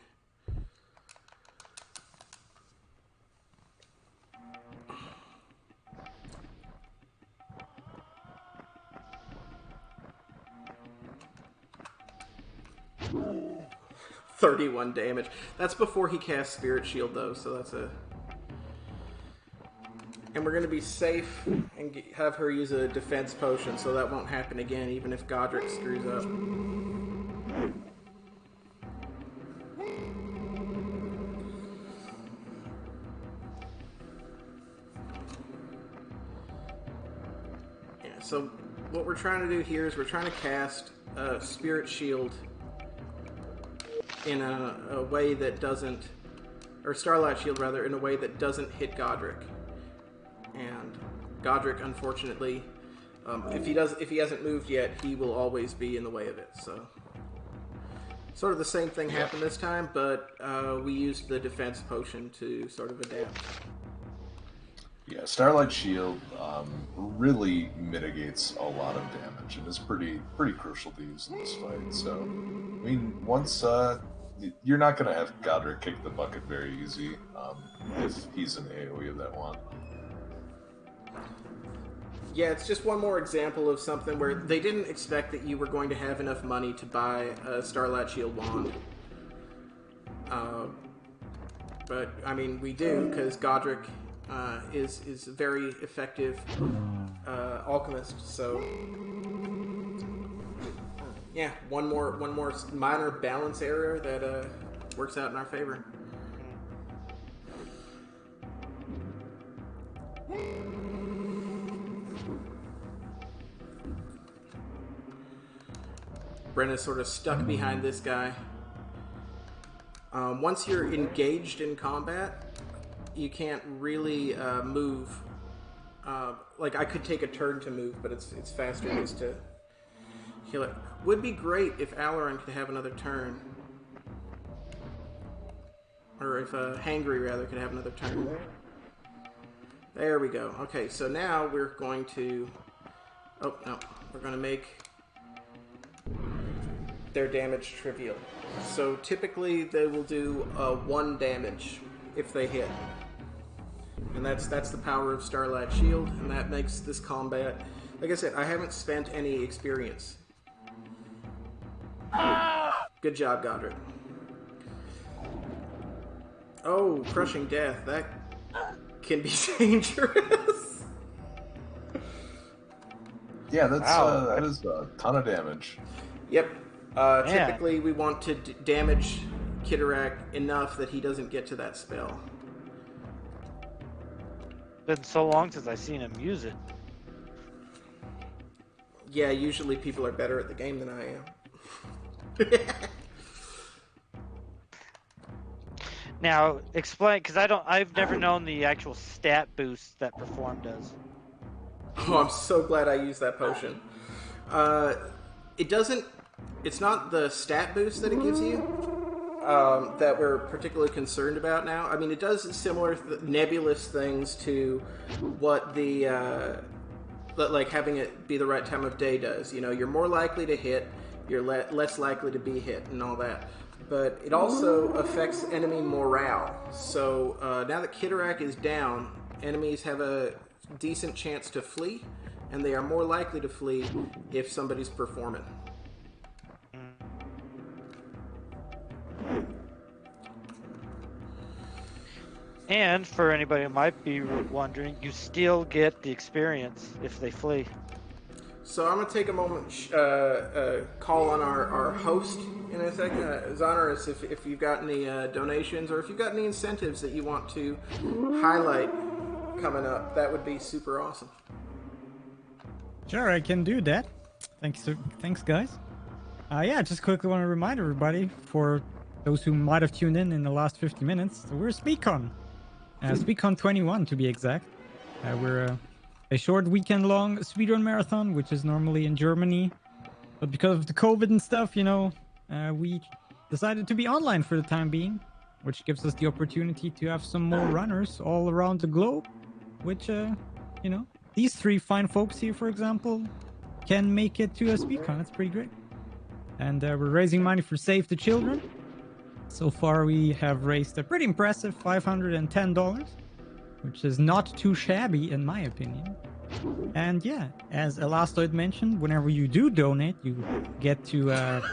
$31 damage. That's before he casts Spirit Shield, though, so that's a... And we're going to be safe and have her use a defense potion, so that won't happen again, even if Godric screws up. Yeah, so what we're trying to do here is we're trying to cast Spirit Shield in a way that doesn't, or Starlight Shield rather, in a way that doesn't hit Godric. And Godric, unfortunately, if he hasn't moved yet, he will always be in the way of it. So, sort of the same thing happened this time, but we used the defense potion to sort of adapt. Yeah, Starlight Shield really mitigates a lot of damage and is pretty crucial to use in this fight. So, I mean, once you're not going to have Godric kick the bucket very easy if he's in the AoE of that wand. Yeah, it's just one more example of something where they didn't expect that you were going to have enough money to buy a Starlight Shield wand. But, I mean, we do, because Godric is a very effective alchemist, so... yeah, one more minor balance error that works out in our favor. Brenna's sort of stuck behind this guy. Once you're engaged in combat, you can't really move. Like, I could take a turn to move, but it's faster just to kill it. Would be great if Alarin could have another turn. Or if Hangry, rather, could have another turn. There we go. Okay, so now we're going to... Oh, no. We're going to make their damage trivial. So typically they will do 1 damage if they hit. And that's the power of Starlight Shield, and that makes this combat... Like I said, I haven't spent any experience. Good job, Godric. Oh, Crushing Death. That can be dangerous. Yeah, that is a ton of damage. Yep. Typically, we want to damage Kidorak enough that he doesn't get to that spell. Been so long since I've seen him use it. Yeah, usually people are better at the game than I am. Now, explain, because I've never known the actual stat boost that Perform does. Oh, I'm so glad I used that potion. It's not the stat boost that it gives you that we're particularly concerned about now. I mean, it does similar nebulous things to what the like having it be the right time of day does. You know, you're more likely to hit, you're less likely to be hit, and all that. But it also affects enemy morale. So now that Kidorak is down, enemies have a decent chance to flee, and they are more likely to flee if somebody's performing. And for anybody who might be wondering, you still get the experience if they flee. So I'm going to take a moment, call on our host in a second. Zonorous, if you've got any donations or if you've got any incentives that you want to highlight coming up, that would be super awesome. Sure, I can do that. Thanks, guys. Yeah, just quickly want to remind everybody, for those who might have tuned in the last 50 minutes, we're SpeedCon. SpeedCon 21 to be exact. We're a short weekend-long speedrun marathon, which is normally in Germany. But because of the COVID and stuff, you know, we decided to be online for the time being, which gives us the opportunity to have some more runners all around the globe, which, you know, these 3 fine folks here, for example, can make it to a SpeedCon. That's pretty great. And we're raising money for Save the Children. So far, we have raised a pretty impressive $510, which is not too shabby in my opinion. And yeah, as Elastoid mentioned, whenever you do donate, you get to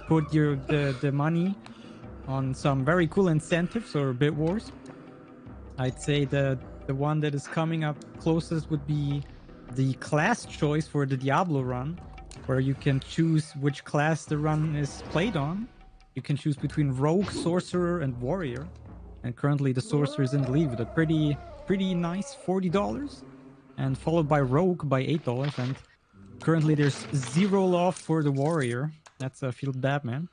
put the money on some very cool incentives or bid wars. I'd say the one that is coming up closest would be the class choice for the Diablo run, where you can choose which class the run is played on. You can choose between Rogue, Sorcerer, and Warrior. And currently the Sorcerer is in the lead with a pretty nice $40. And followed by Rogue by $8. And currently there's 0 love for the Warrior. That's a feel bad, man.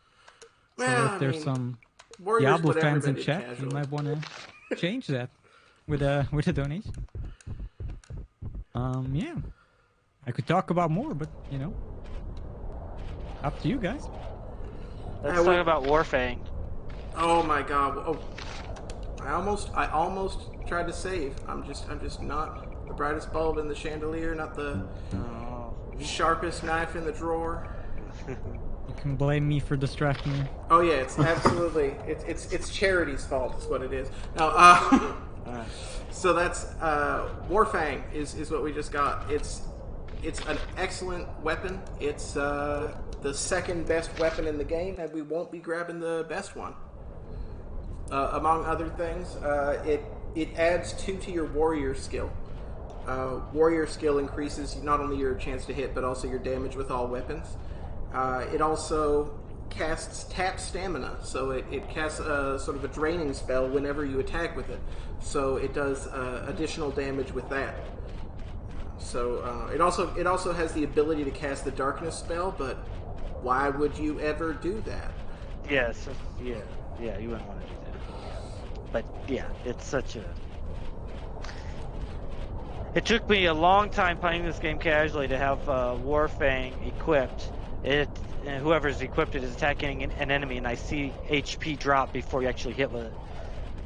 So if there's some Diablo fans in chat, you might want to change that with a donation. Yeah. I could talk about more, but, you know, up to you guys. Let's talk about Warfang. Oh my god. Oh, I almost tried to save. I'm just not the brightest bulb in the chandelier, not the sharpest knife in the drawer. You can blame me for distracting you. Oh yeah, it's absolutely it's Charity's fault. Is what it is. No, so that's Warfang is what we just got. It's an excellent weapon. It's the second best weapon in the game, and we won't be grabbing the best one. Among other things, it adds 2 to your warrior skill. Warrior skill increases not only your chance to hit, but also your damage with all weapons. It also casts tap stamina, so it casts sort of a draining spell whenever you attack with it. So it does additional damage with that. So it also has the ability to cast the darkness spell, but why would you ever do that? Yes, yeah, you wouldn't want to do that. But yeah, it's such a. It took me a long time playing this game casually to have Warfang equipped. Whoever's equipped it is attacking an enemy, and I see HP drop before you actually hit with it,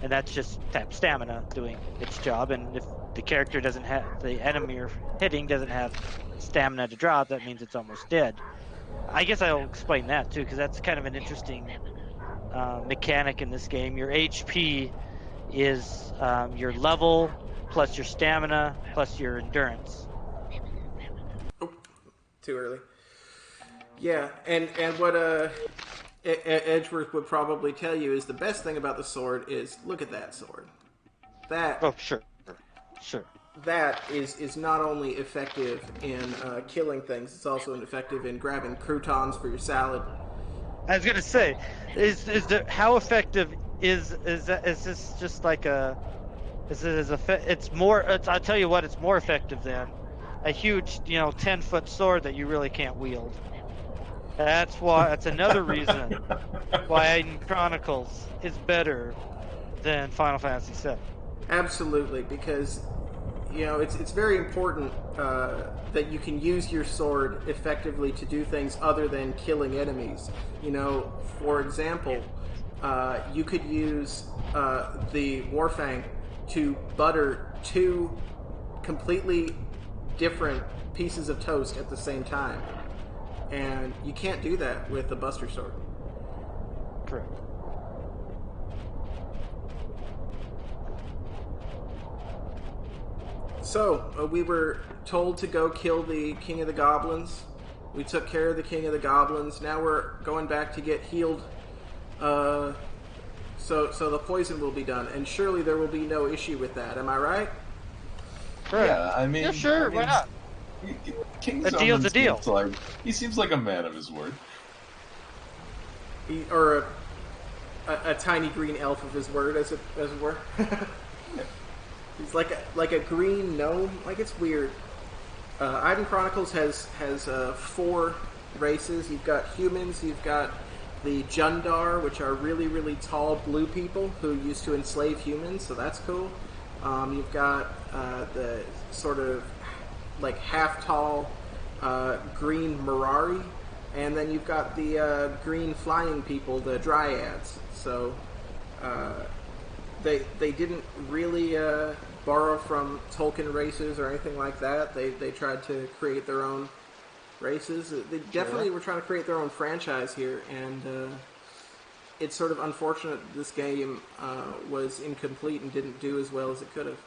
and that's just stamina doing its job. And if the character doesn't have the enemy you're hitting doesn't have stamina to drop, that means it's almost dead. I guess I'll explain that too, because that's kind of an interesting mechanic in this game. Your HP is your level plus your stamina plus your endurance. Oh, too early. Yeah, and what Edgeworth would probably tell you is the best thing about the sword is look at that sword. That sure. That is not only effective in killing things, it's also effective in grabbing croutons for your salad. I was gonna say, how effective is this? Just like it's more. I'll tell you what, it's more effective than a huge 10-foot sword that you really can't wield. That's another reason why Aidyn Chronicles is better than Final Fantasy VII. Absolutely, because it's very important that you can use your sword effectively to do things other than killing enemies. For example, you could use the Warfang to butter two completely different pieces of toast at the same time. And you can't do that with the Buster Sword. Correct. So, we were told to go kill the King of the Goblins. We took care of the King of the Goblins. Now we're going back to get healed. So the poison will be done. And surely there will be no issue with that. Am I right? Correct. Yeah, I mean... Yeah, sure, why not? King A deal's a deal. He seems like a man of his word. Or a tiny green elf of his word, as it were. He's like a green gnome. Like, it's weird. Aidyn Chronicles has 4 races. You've got humans. You've got the Jundar, which are really, really tall blue people who used to enslave humans. So that's cool. You've got the sort of like half tall green Mirari, and then you've got the green flying people, the Dryads. So they didn't really borrow from Tolkien races or anything like that. They tried to create their own races. They definitely were trying to create their own franchise here, and it's sort of unfortunate that this game was incomplete and didn't do as well as it could have.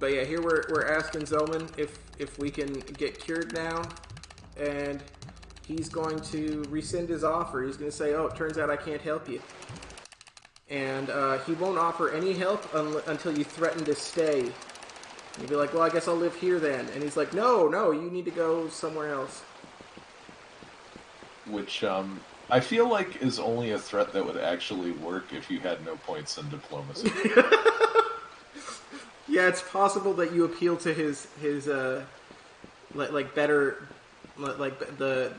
But yeah, here we're asking Zoman if we can get cured now, and he's going to rescind his offer. He's going to say, "Oh, it turns out I can't help you," and he won't offer any help until you threaten to stay. And you'll be like, "Well, I guess I'll live here then," and he's like, "No, you need to go somewhere else." Which I feel like is only a threat that would actually work if you had no points in diplomacy. Yeah, it's possible that you appeal to his better, like the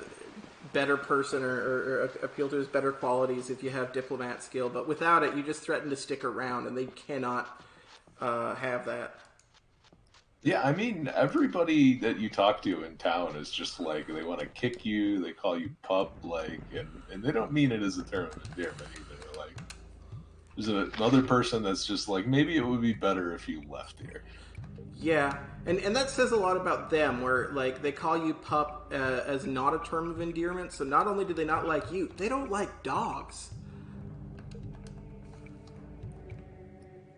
better person, or appeal to his better qualities if you have diplomat skill. But without it, you just threaten to stick around, and they cannot have that. Yeah, I mean, everybody that you talk to in town is just like, they want to kick you, they call you pup, like, and they don't mean it as a term of endearment either. Like, there's another person that's just like, maybe it would be better if you left here. Yeah, and that says a lot about them, where, like, they call you pup as not a term of endearment, so not only do they not like you, they don't like dogs.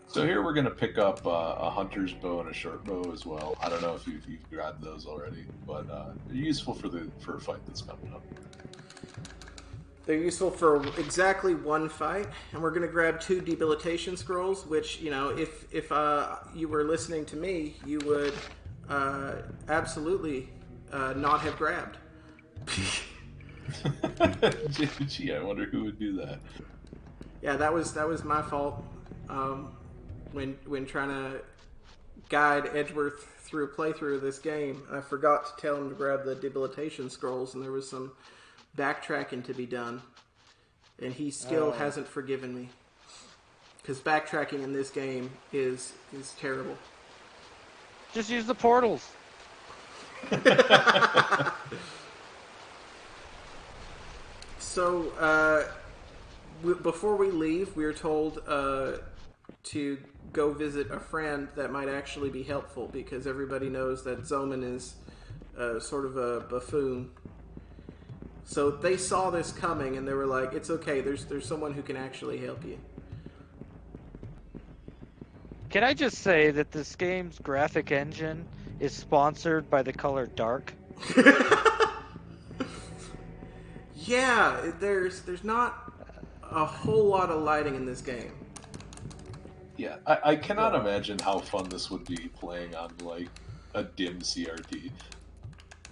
So here we're going to pick up a hunter's bow and a short bow as well. I don't know if you've grabbed those already, but they're useful for a fight that's coming up. They're useful for exactly one fight, and we're going to grab 2 debilitation scrolls, which, if you were listening to me, you would absolutely not have grabbed. Gee, I wonder who would do that. Yeah, that was my fault. When trying to guide Edgeworth through a playthrough of this game. I forgot to tell him to grab the debilitation scrolls, and there was some backtracking to be done. And he still hasn't forgiven me. Because backtracking in this game is terrible. Just use the portals. So, before we leave, we were told to go visit a friend that might actually be helpful, because everybody knows that Zoman is sort of a buffoon. So they saw this coming, and they were like, it's okay, there's someone who can actually help you. Can I just say that this game's graphic engine is sponsored by the color dark? Yeah, there's not a whole lot of lighting in this game. Yeah, I cannot imagine how fun this would be playing on like a dim CRT.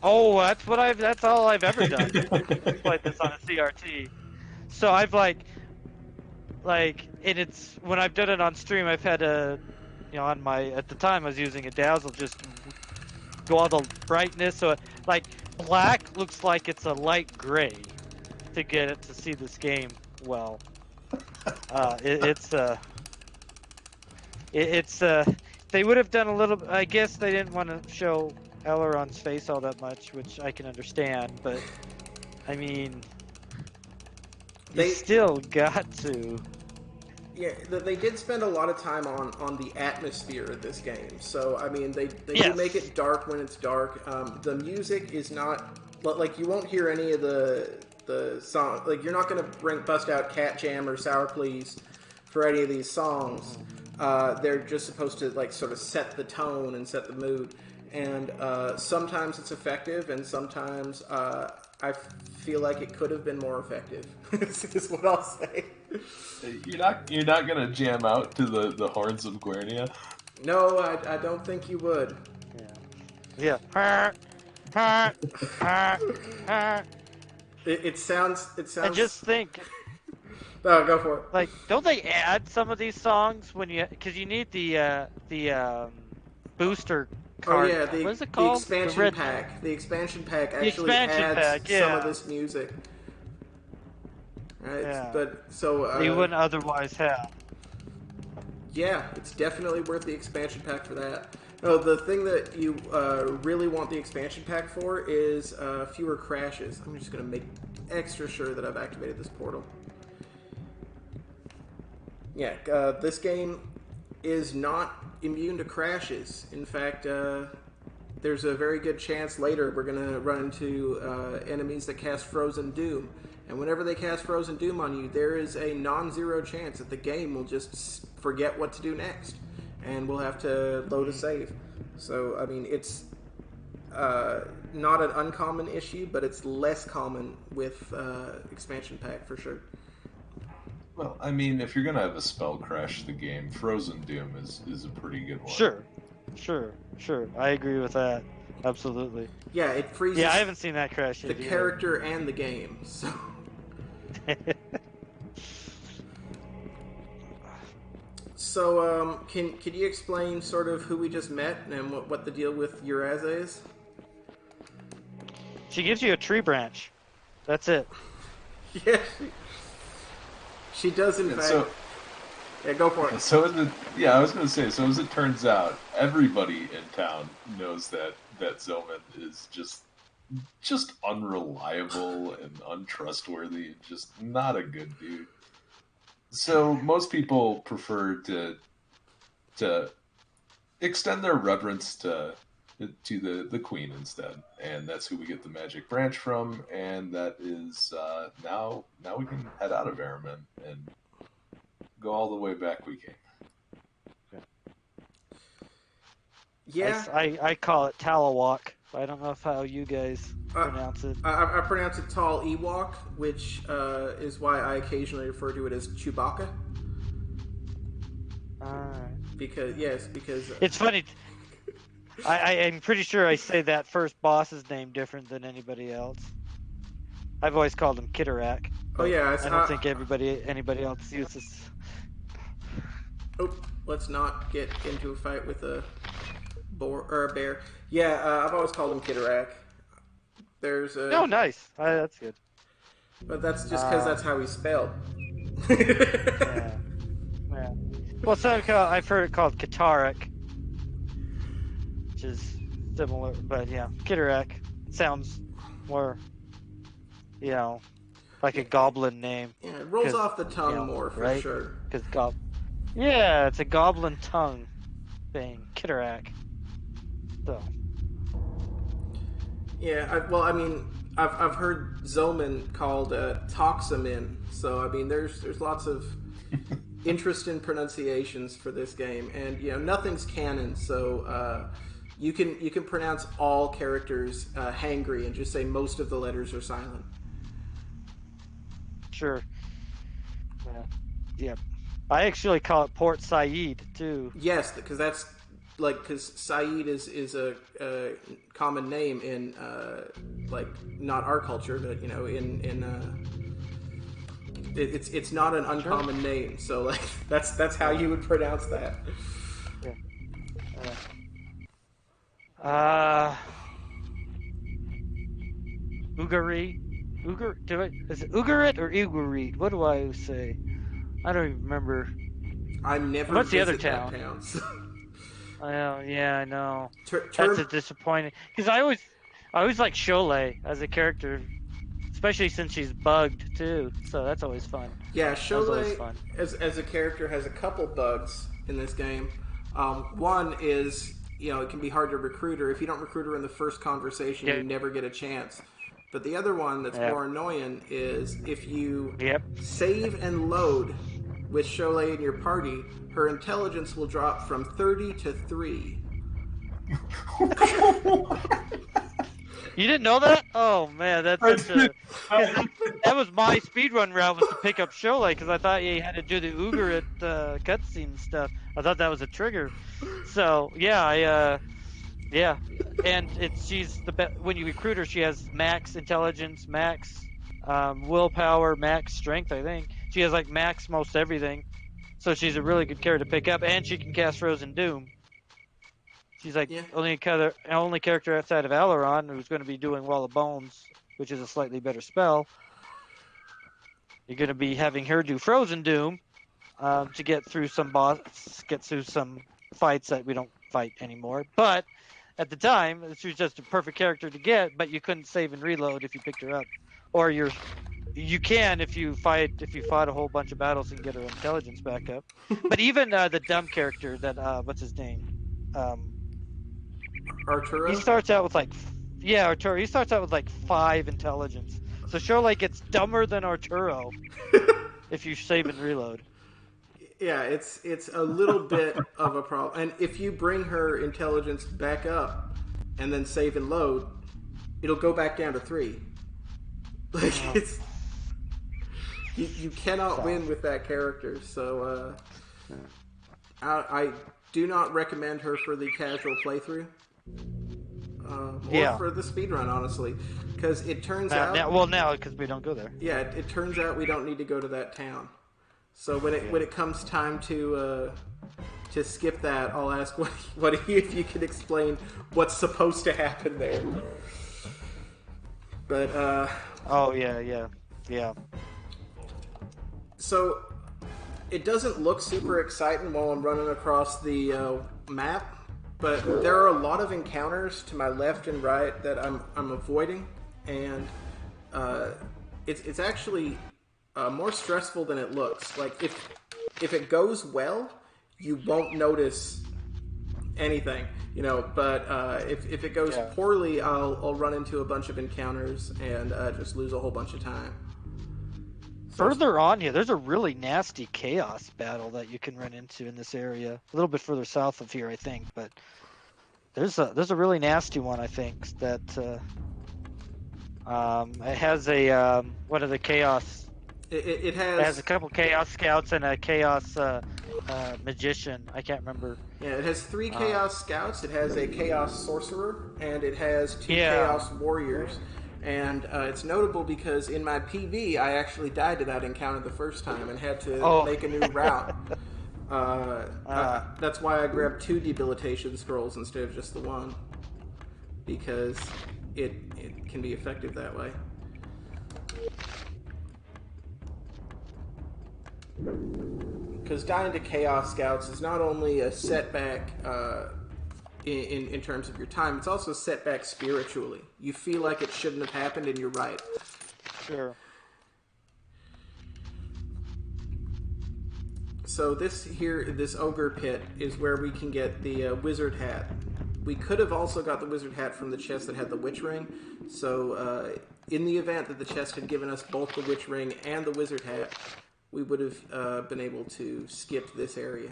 Oh, that's all I've ever done. Played this on a CRT. So I've and it's when I've done it on stream, I've had at the time I was using a dazzle, just go all the brightness, so black looks like it's a light gray to get it to see this game well. They would have done a little. I guess they didn't want to show Elrond's face all that much, which I can understand. But I mean, they still got to. Yeah, they did spend a lot of time on the atmosphere of this game. So I mean, they Yes. do make it dark when it's dark. The music is not like you won't hear any of the song. Like you're not going to bust out Cat Jam or Sour Please for any of these songs. They're just supposed to sort of set the tone and set the mood. And sometimes it's effective, and sometimes I feel like it could have been more effective. Is what I'll say. You're not gonna jam out to the horns of Guernia? No, I don't think you would. Yeah. It sounds. I just think. Oh, go for it. Don't they add some of these songs because you need the booster card? Oh yeah, what is it called? The expansion pack. The expansion pack actually adds some of this music. Right, Yeah. but so you wouldn't otherwise have. Yeah, it's definitely worth the expansion pack for that. No, the thing that you really want the expansion pack for is fewer crashes. I'm just going to make extra sure that I've activated this portal. Yeah, this game is not immune to crashes. In fact, there's a very good chance later we're going to run into enemies that cast Frozen Doom. And whenever they cast Frozen Doom on you, there is a non-zero chance that the game will just forget what to do next. And we'll have to load a save. So, I mean, it's not an uncommon issue, but it's less common with expansion pack for sure. Well, I mean, if you're gonna have a spell crash the game, Frozen Doom is a pretty good one. Sure. I agree with that. Absolutely. Yeah, it freezes. Yeah, I haven't seen that crash yet. The character and the game. So. So, can you explain sort of who we just met and what the deal with Uraza is? She gives you a tree branch. That's it. Yeah, she does in fact. So, yeah, go for it. So I was going to say, so as it turns out, everybody in town knows that Zoman is just unreliable and untrustworthy, just not a good dude. So most people prefer to extend their reverence to the queen instead, and that's who we get the magic branch from, and that is now we can head out of Araman and go all the way back we came. Yeah, I call it Talawalk. I don't know how you guys pronounce it. I pronounce it Tall Ewok, which is why I occasionally refer to it as Chewbacca. Alright. Because It's funny. I'm pretty sure I say that first boss's name different than anybody else. I've always called him Kitterak. Oh yeah, I don't think anybody else uses. Oh, let's not get into a fight with a Bear. Yeah, I've always called him Kidorak. There's a. Oh, nice. That's good. But that's just because that's how he's spelled. Yeah. Yeah. Well, I've heard it called Katarak, which is similar, but yeah, Kidorak sounds more, like a goblin name. Yeah, it rolls off the tongue more for right? sure. Because yeah, it's a goblin tongue thing, Kidorak. So. Yeah, I've heard Zoman called Toxamin, so I mean, there's lots of interest in pronunciations for this game, and nothing's canon, so you can pronounce all characters hangry and just say most of the letters are silent. Sure. Yeah. I actually call it Port Said too. Yes, because that's because Said is a common name in not our culture, but it's not an uncommon name. So that's how you would pronounce that. Ugarit. Is it Ugarit or Ugarit? What do I say? I don't even remember. I'm never. What's the other visit that town? So. I know. Yeah, I know. That's a disappointing. Because I always like Sholay as a character, especially since she's bugged too. So that's always fun. Yeah, Sholay as a character has a couple bugs in this game. One is it can be hard to recruit her. If you don't recruit her in the first conversation, you never get a chance. But the other one that's more annoying is if you save and load with Sholay in your party, her intelligence will drop from 30 to 3. You didn't know that? Oh man, that was my speedrun route, was to pick up Sholay, because I thought you had to do the Ugarit cutscene stuff. I thought that was a trigger. So and she's the best. When you recruit her, she has max intelligence, max willpower, max strength. I think she has max most everything. So she's a really good character to pick up, and she can cast Frozen Doom. She's only character outside of Alaron who's going to be doing Wall of Bones, which is a slightly better spell. You're going to be having her do Frozen Doom to get through some fights that we don't fight anymore. But at the time, she was just a perfect character to get, but you couldn't save and reload if you picked her up, or you can if you fought a whole bunch of battles and get her intelligence back up. But even the dumb character that what's his name? Arturo? He starts out with Arturo. He starts out with 5 intelligence. So Sholay gets dumber than Arturo if you save and reload. Yeah, it's a little bit of a problem. And if you bring her intelligence back up and then save and load, it'll go back down to 3. It's you cannot win with that character. So I do not recommend her for the casual playthrough. Or for the speedrun, honestly, because it turns out now because we don't go there. Yeah, it turns out we don't need to go to that town. So when it comes time to skip that, I'll ask if you can explain what's supposed to happen there. But yeah. So it doesn't look super exciting while I'm running across the map. But there are a lot of encounters to my left and right that I'm avoiding, and it's actually more stressful than it looks. If it goes well, you won't notice anything, But if it goes poorly, I'll run into a bunch of encounters and just lose a whole bunch of time. Further on here, there's a really nasty chaos battle that you can run into in this area. A little bit further south of here, I think, but there's a really nasty one, I think, that it has a what are the chaos? It has. It has a couple chaos scouts and a chaos magician. I can't remember. Yeah, it has 3 chaos scouts. It has a chaos sorcerer, and it has 2 chaos warriors. And it's notable because in my PV, I actually died to that encounter the first time and had to make a new route. That's why I grabbed 2 debilitation scrolls instead of just the 1, because it can be effective that way. Because dying to Chaos Scouts is not only a setback in terms of your time, it's also a setback spiritually. You feel like it shouldn't have happened, and you're right. Sure. So this ogre pit is where we can get the wizard hat. We could have also got the wizard hat from the chest that had the witch ring. So in the event that the chest had given us both the witch ring and the wizard hat, we would have been able to skip this area.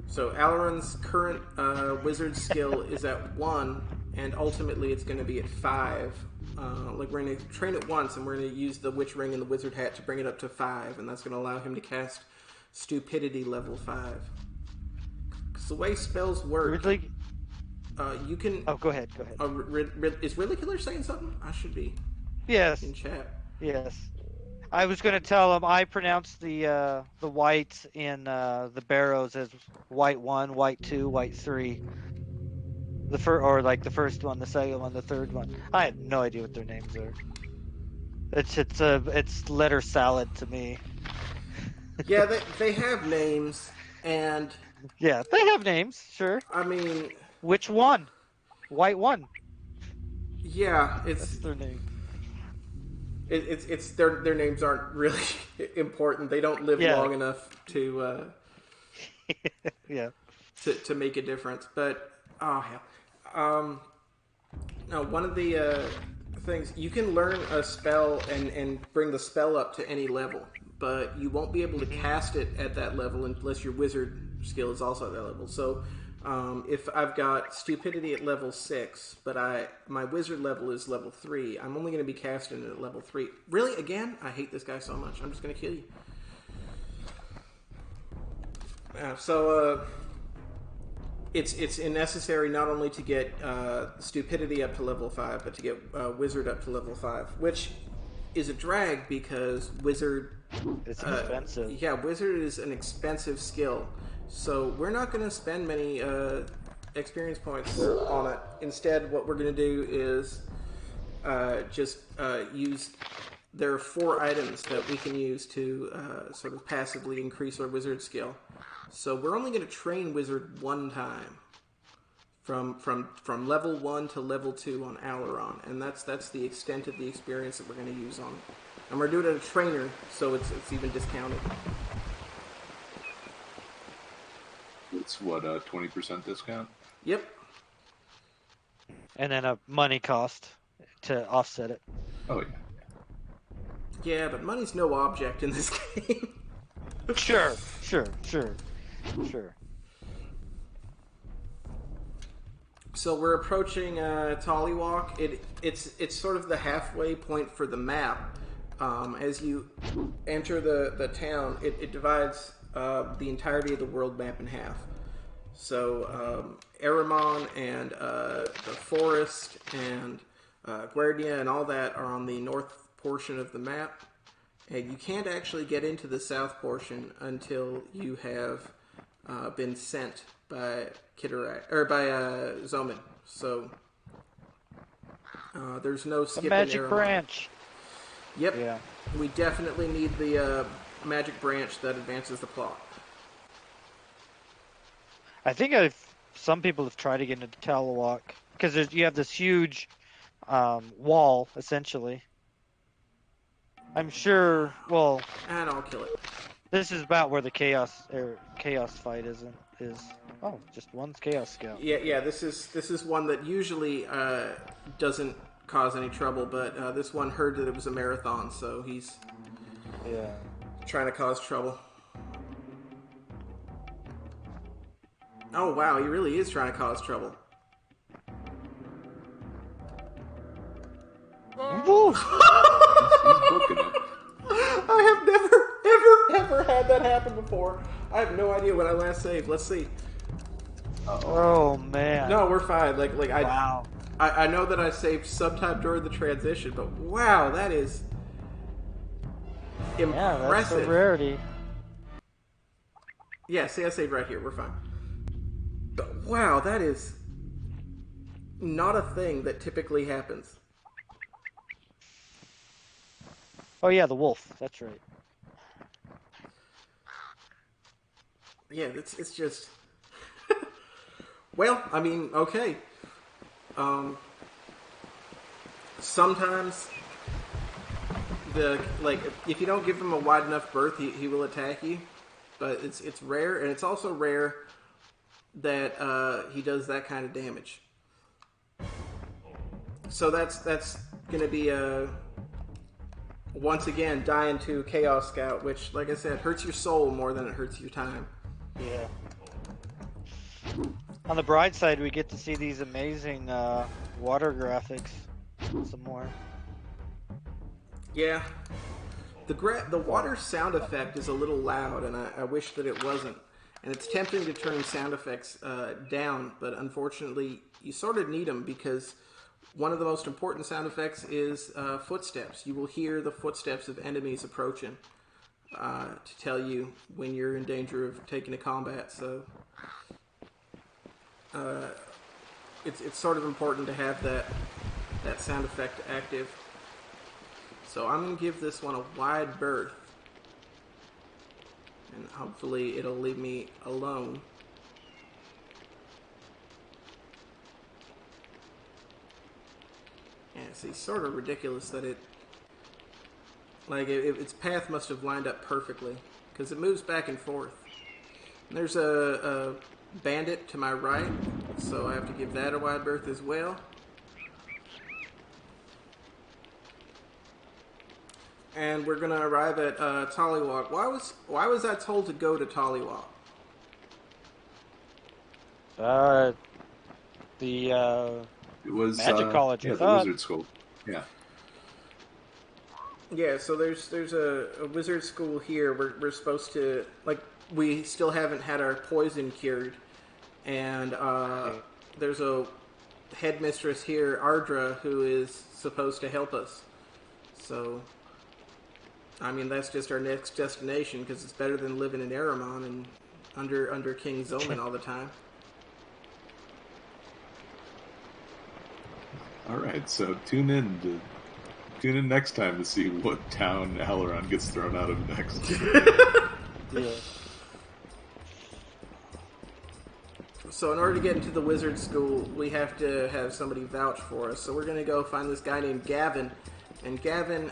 So Alaron's current wizard skill is at 1, and ultimately it's going to be at 5. Like we're going to train it once, and we're going to use the witch ring and the wizard hat to bring it up to 5, and that's going to allow him to cast stupidity level 5. Because the way spells work, you can. Oh, go ahead. Is Ridley Killer saying something? I should be. Yes. In chat. Yes. I was going to tell him I pronounced the whites in the barrows as white 1, white 2, white 3. The first one, the second one, the third one. I have no idea what their names are. It's letter salad to me. Yeah, they have names, and yeah, they have names. Sure. I mean, which one? White 1. Yeah, that's their name. It's their names aren't really important. They don't live long enough to to make a difference. But oh hell. No, one of the things, you can learn a spell and bring the spell up to any level, but you won't be able to cast it at that level unless your wizard skill is also at that level. So if I've got stupidity at level 6, but my wizard level is level 3, I'm only going to be casting it at level 3. Really? Again? I hate this guy so much. I'm just going to kill you. It's necessary not only to get stupidity up to level 5, but to get wizard up to level 5, which is a drag because wizard... It's expensive. Yeah, wizard is an expensive skill. So we're not going to spend many experience points on it. Instead, what we're going to do is just use... There are 4 items that we can use to sort of passively increase our wizard skill. So we're only going to train wizard 1 time, from level 1 to level 2 on Alaron, and that's the extent of the experience that we're going to use on it. And we're doing it at a trainer, so it's even discounted. It's what, a 20% discount? Yep. And then a money cost to offset it. Oh yeah. Yeah, but money's no object in this game. Sure. So we're approaching Tollywalk. It's sort of the halfway point for the map. As you enter the town, it divides the entirety of the world map in half. So Aramon and the forest and Guardia and all that are on the north portion of the map. And you can't actually get into the south portion until you have been sent by Zomid. So there's no skipping the magic Aramon. Branch. Yep. Yeah. We definitely need the magic branch that advances the plot. I think some people have tried to get into Talawalk because you have this huge wall essentially. I'm sure. Well, and I'll kill it. This is about where the chaos fight is. Oh, just one's chaos scout. Yeah. This is one that usually doesn't cause any trouble, but this one heard that it was a marathon, so he's trying to cause trouble. Oh wow, he really is trying to cause trouble. Woo! He's booking it. I have never had that happen before. I have no idea when I last saved. Let's see. Oh man. No, we're fine. Like wow. I know that I saved sometime during the transition, but wow, that is Yeah, that's a Impressive. rarity. Yeah, see, I saved right here. We're fine. But wow, that is not a thing that typically happens. Oh yeah, the wolf. That's right. Yeah, it's just. Well, I mean, okay. Sometimes if you don't give him a wide enough berth, he will attack you. But it's rare, and it's also rare that he does that kind of damage. So that's going to be once again dying to Chaos Scout, which, like I said, hurts your soul more than it hurts your time. Yeah. On the bride side, we get to see these amazing water graphics. Some more. Yeah. The water sound effect is a little loud, and I wish that it wasn't. And it's tempting to turn sound effects down, but unfortunately, you sort of need them because one of the most important sound effects is footsteps. You will hear the footsteps of enemies approaching to tell you when you're in danger of taking a combat. So it's sort of important to have that sound effect active. So I'm going to give this one a wide berth. And hopefully it'll leave me alone. Yeah, see, sort of ridiculous that its path must have lined up perfectly, because it moves back and forth. And there's a bandit to my right, so I have to give that a wide berth as well. And we're gonna arrive at Tollywog. Why was I told to go to Tollywog? It was Magic College. Yeah, the wizard school. Yeah. Yeah, so there's a wizard school here. We're supposed to, we still haven't had our poison cured, and there's a headmistress here, Ardra, who is supposed to help us. So, I mean, that's just our next destination, because it's better than living in Aramon and under King Zoman all the time. All right, so tune in next time to see what town Aileron gets thrown out of next. Yeah. So in order to get into the wizard school, we have to have somebody vouch for us. So we're going to go find this guy named Gavin. And Gavin,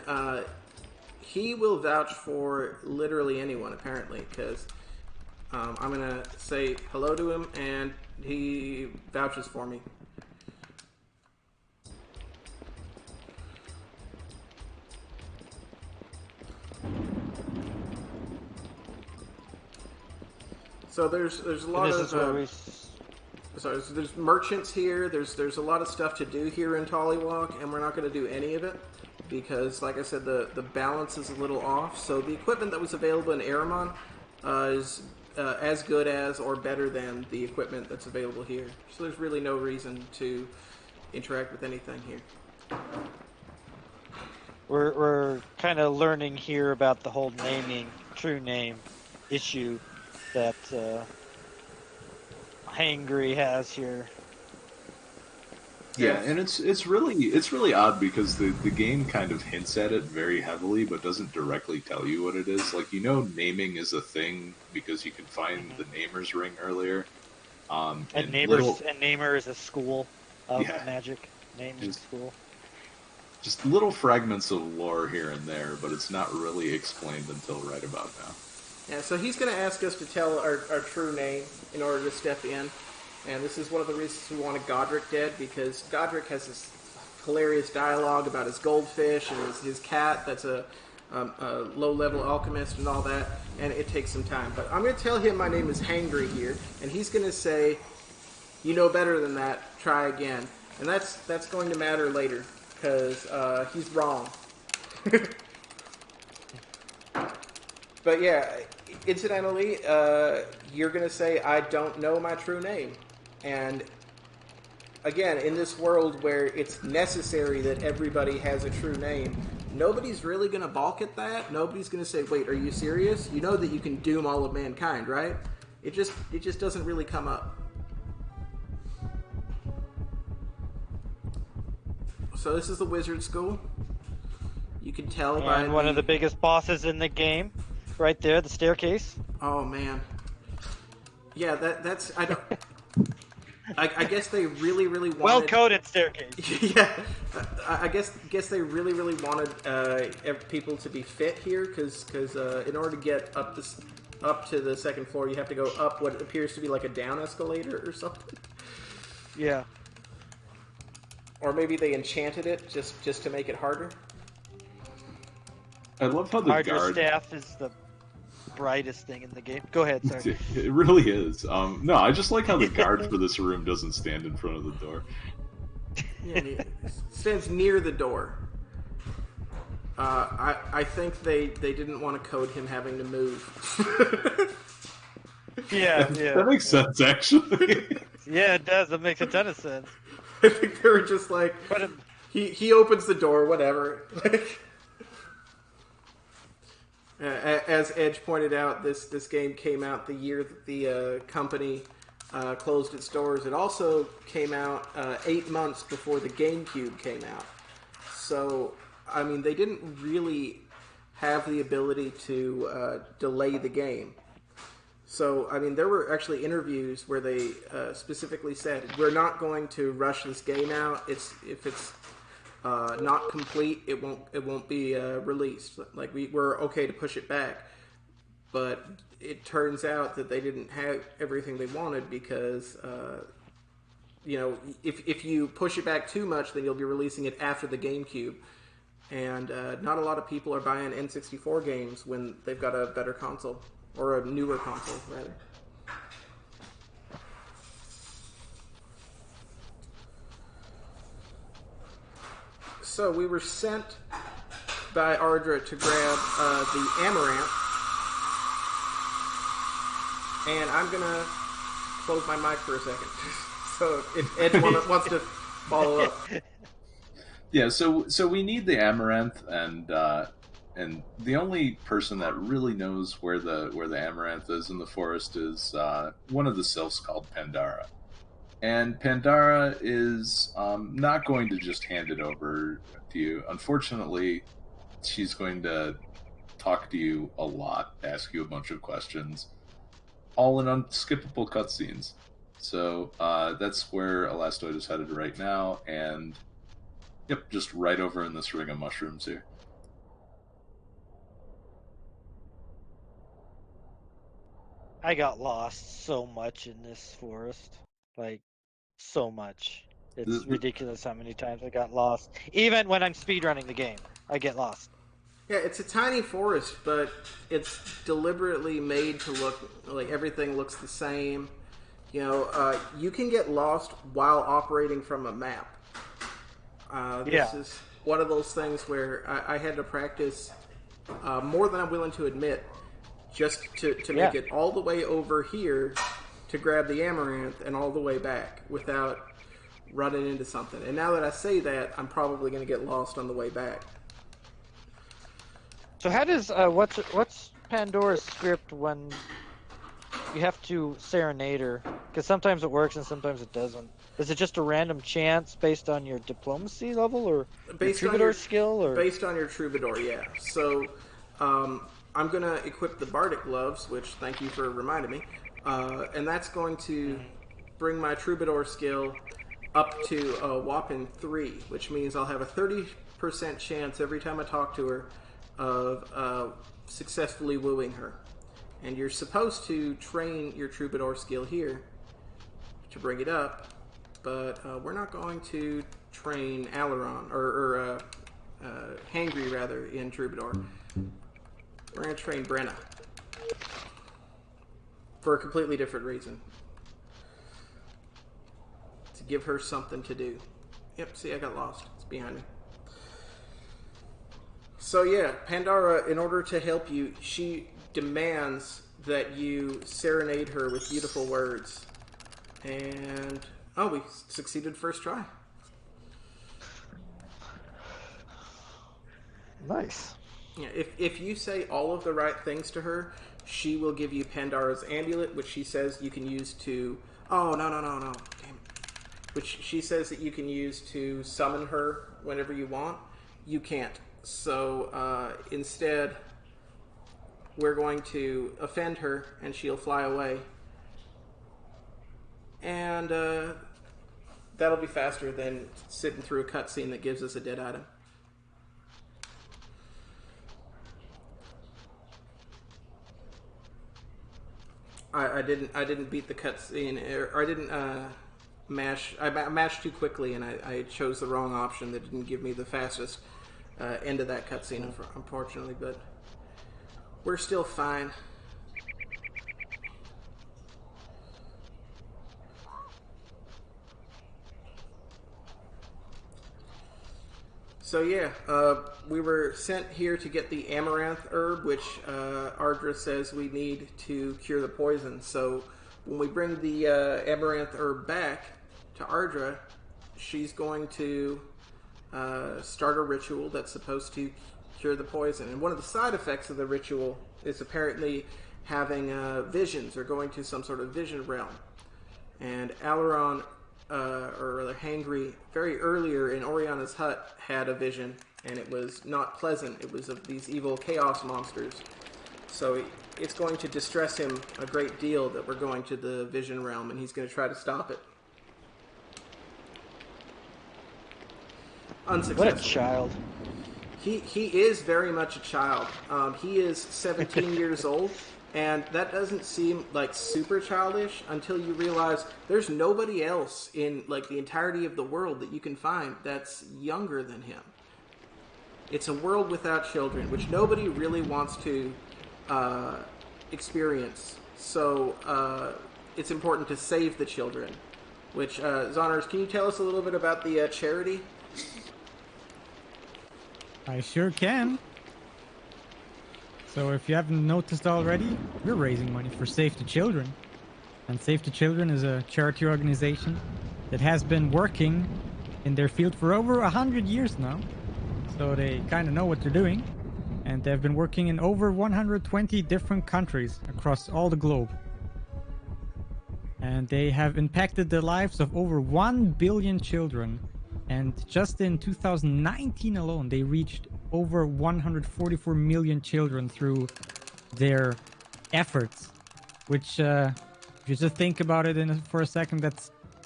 he will vouch for literally anyone, apparently, because I'm going to say hello to him, and he vouches for me. So there's a lot of so there's merchants here. There's a lot of stuff to do here in Tollywog, and we're not going to do any of it because, like I said, the balance is a little off. So the equipment that was available in Aramon is as good as or better than the equipment that's available here. So there's really no reason to interact with anything here. We're kind of learning here about the whole true name issue that Hangry has here. Yeah, and it's really odd because the game kind of hints at it very heavily, but doesn't directly tell you what it is. Like, naming is a thing because you can find the Namer's Ring earlier. And Namer is a school of magic. Naming school. Just little fragments of lore here and there, but it's not really explained until right about now. Yeah, so he's going to ask us to tell our true name in order to step in. And this is one of the reasons we wanted Godric dead, because Godric has this hilarious dialogue about his goldfish and his cat that's a low-level alchemist and all that, and it takes some time. But I'm going to tell him my name is Hangry here, and he's going to say, "You know better than that, try again." And that's going to matter later, because he's wrong. But yeah, incidentally, you're going to say, "I don't know my true name." And again, in this world where it's necessary that everybody has a true name, nobody's really going to balk at that. Nobody's going to say, wait, are you serious? You know that you can doom all of mankind, right? It just doesn't really come up. So this is the wizard school. You can tell by one of the biggest bosses in the game, right there, the staircase. Oh man. Yeah, that's I don't. I guess they really wanted. Well coded staircase. Yeah, I guess they really wanted people to be fit here because in order to get up to the second floor, you have to go up what appears to be like a down escalator or something. Yeah. Or maybe they enchanted it just to make it harder. I love how the Hydra guard. staff is the brightest thing in the game. Go ahead, sorry. It really is. No, I just like how the guard for this room doesn't stand in front of the door. Yeah, it stands near the door. I think they didn't want to code him having to move. Yeah. That makes sense, actually. Yeah, it does. That makes a ton of sense. I think they were just like, But he opens the door, whatever. As Edge pointed out, this game came out the year that the company closed its doors. It also came out 8 months before the GameCube came out. So, I mean, they didn't really have the ability to delay the game. So, I mean, there were actually interviews where they specifically said, we're not going to rush this game out. If it's not complete, it won't be released. Like we're okay to push it back, but it turns out that they didn't have everything they wanted because if you push it back too much, then you'll be releasing it after the GameCube, and not a lot of people are buying N64 games when they've got a better console or a newer console rather. So we were sent by Ardra to grab the Amaranth, and I'm gonna close my mic for a second. So if Ed wants to follow up. Yeah, so we need the Amaranth, and the only person that really knows where the Amaranth is in the forest is one of the sylphs called Pandara. And Pandara is not going to just hand it over to you. Unfortunately, she's going to talk to you a lot, ask you a bunch of questions, all in unskippable cutscenes. So that's where Elastoid is headed right now, and yep, just right over in this ring of mushrooms here. I got lost so much in this forest. Like, so much. It's ridiculous how many times I got lost. Even when I'm speedrunning the game, I get lost. Yeah, it's a tiny forest, but it's deliberately made to look like everything looks the same. You know, you can get lost while operating from a map. This is one of those things where I had to practice more than I'm willing to admit just to make it all the way over here to grab the Amaranth and all the way back without running into something. And now that I say that, I'm probably going to get lost on the way back. So how does what's Pandora's script when you have to serenade her? Because sometimes it works and sometimes it doesn't. Is it just a random chance based on your diplomacy level or your troubadour skill? Or based on your troubadour, yeah. So I'm going to equip the Bardic Gloves, which thank you for reminding me. And that's going to bring my troubadour skill up to a whopping 3, which means I'll have a 30% chance every time I talk to her of successfully wooing her. And you're supposed to train your troubadour skill here to bring it up, but we're not going to train Aileron, or Hangry rather, in troubadour. We're going to train Brenna for a completely different reason. To give her something to do. Yep, see, I got lost. It's behind me. So yeah, Pandara, in order to help you, she demands that you serenade her with beautiful words. And, oh, we succeeded first try. Nice. Yeah, if you say all of the right things to her, she will give you Pandara's amulet, which she says you can use to... Oh, no. Damn it. Which she says that you can use to summon her whenever you want. You can't. So instead, we're going to offend her, and she'll fly away. And that'll be faster than sitting through a cutscene that gives us a dead item. I didn't beat the cutscene, or I didn't mash. I mashed too quickly, and I chose the wrong option that didn't give me the fastest end of that cutscene, unfortunately. But we're still fine. So yeah, we were sent here to get the amaranth herb, which Ardra says we need to cure the poison. So when we bring the amaranth herb back to Ardra, she's going to start a ritual that's supposed to cure the poison. And one of the side effects of the ritual is apparently having visions, or going to some sort of vision realm. And Alaron, or rather Hangry, very earlier in Oriana's hut had a vision, and it was not pleasant. It was of these evil chaos monsters. So it's going to distress him a great deal that we're going to the vision realm, and he's going to try to stop it. Unsuccessful. What a child. He is very much a child. He is 17 years old, and that doesn't seem like super childish until you realize there's nobody else in like the entirety of the world that you can find that's younger than him. It's a world without children, which nobody really wants to experience. So it's important to save the children. Which, Zoners, can you tell us a little bit about the charity? I sure can. So if you haven't noticed already, we're raising money for Save the Children. And Save the Children is a charity organization that has been working in their field for over 100 years now. So they kind of know what they're doing. And they've been working in over 120 different countries across all the globe. And they have impacted the lives of over 1 billion children. And just in 2019 alone, they reached over 144 million children through their efforts. Which, if you just think about it for a second,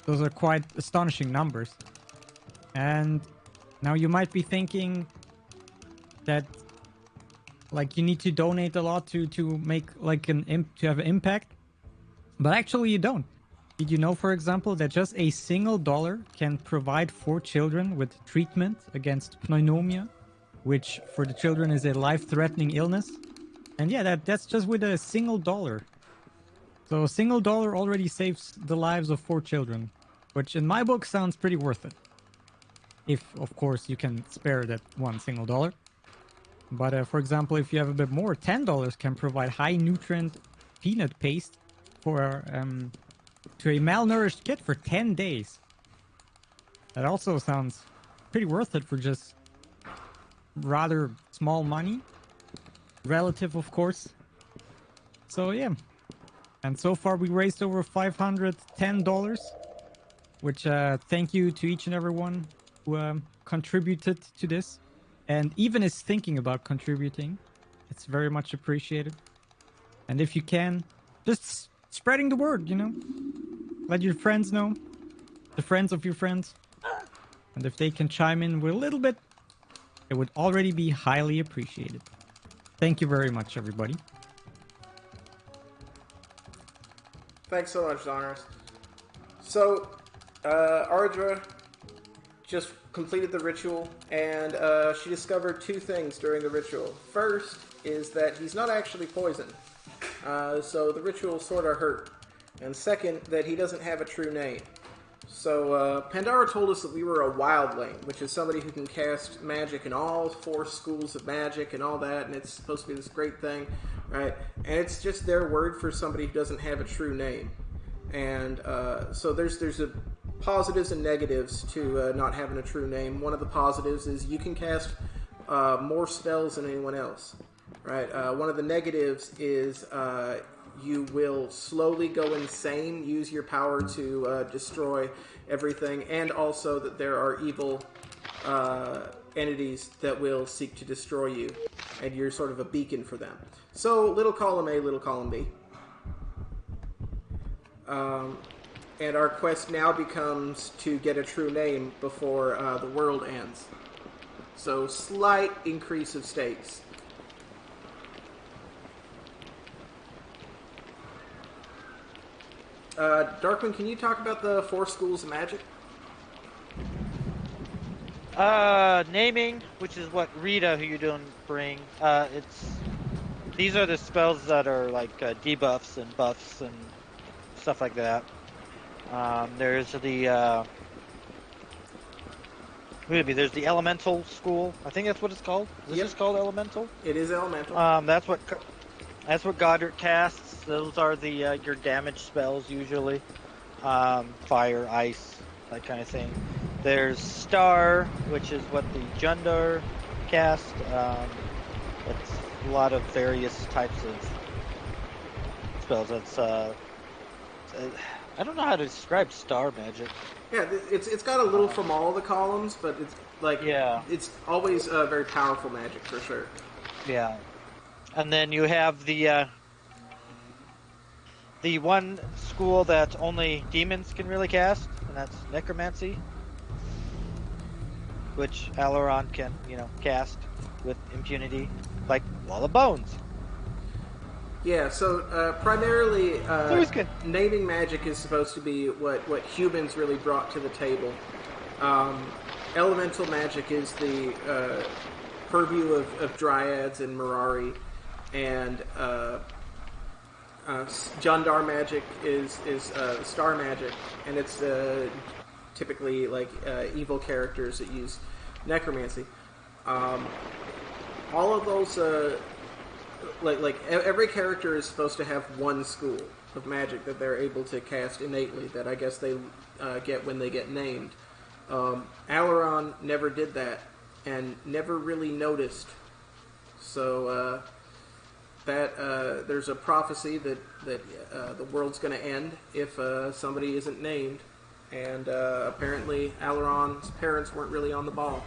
those are quite astonishing numbers. And now you might be thinking that, like, you need to donate a lot to make like to have an impact, but actually you don't. Did you know, for example, that just a single dollar can provide 4 children with treatment against pneumonia, which for the children is a life-threatening illness? And yeah, that's just with a single dollar. So a single dollar already saves the lives of 4 children, which in my book sounds pretty worth it. If, of course, you can spare that one single dollar. But for example, if you have a bit more, $10 can provide high-nutrient peanut paste for to a malnourished kid for 10 days. That also sounds pretty worth it for just rather small money. Relative, of course. So yeah. And so far we raised over $510, which thank you to each and everyone who contributed to this. And even is thinking about contributing. It's very much appreciated. And if you can, just spreading the word, you know. Let your friends know. The friends of your friends. And if they can chime in with a little bit, it would already be highly appreciated. Thank you very much, everybody. Thanks so much, Zoners. So, Ardra just completed the ritual, and she discovered 2 things during the ritual. First is that he's not actually poisoned, so the ritual sort of hurt. And second, that he doesn't have a true name. So Pandara told us that we were a wildling, which is somebody who can cast magic in all 4 schools of magic and all that, and it's supposed to be this great thing, right? And it's just their word for somebody who doesn't have a true name. And so there's a positives and negatives to not having a true name. One of the positives is you can cast more spells than anyone else, right? One of the negatives is you will slowly go insane, use your power to destroy everything, and also that there are evil entities that will seek to destroy you, and you're sort of a beacon for them. So, little column A, little column B. And our quest now becomes to get a true name before the world ends. So, slight increase of stakes. Darkwing, can you talk about the 4 schools of magic? Naming, which is what Rita, who you don't bring. These are the spells that are like debuffs and buffs and stuff like that. There's there's the elemental school. I think that's what it's called. Is this just called elemental? It is elemental. That's what Goddard casts. Those are the your damage spells usually. Fire, ice, that kind of thing. There's Star, which is what the Jundar cast. It's a lot of various types of spells. That's I don't know how to describe Star magic. Yeah, it's got a little from all the columns, but it's like it's always very powerful magic for sure. Yeah, and then you have the one school that only demons can really cast, and that's necromancy, which Alaron can cast with impunity, like Wall of Bones. Yeah, so primarily good. naming magic is supposed to be what humans really brought to the table. Elemental magic is the purview of dryads and Mirari, and Jundar magic is star magic, and it's typically like evil characters that use necromancy. All of those, like every character is supposed to have one school of magic that they're able to cast innately, that I guess they get when they get named. Alaron never did that, and never really noticed. So there's a prophecy that the world's going to end if somebody isn't named, and apparently Alaron's parents weren't really on the ball.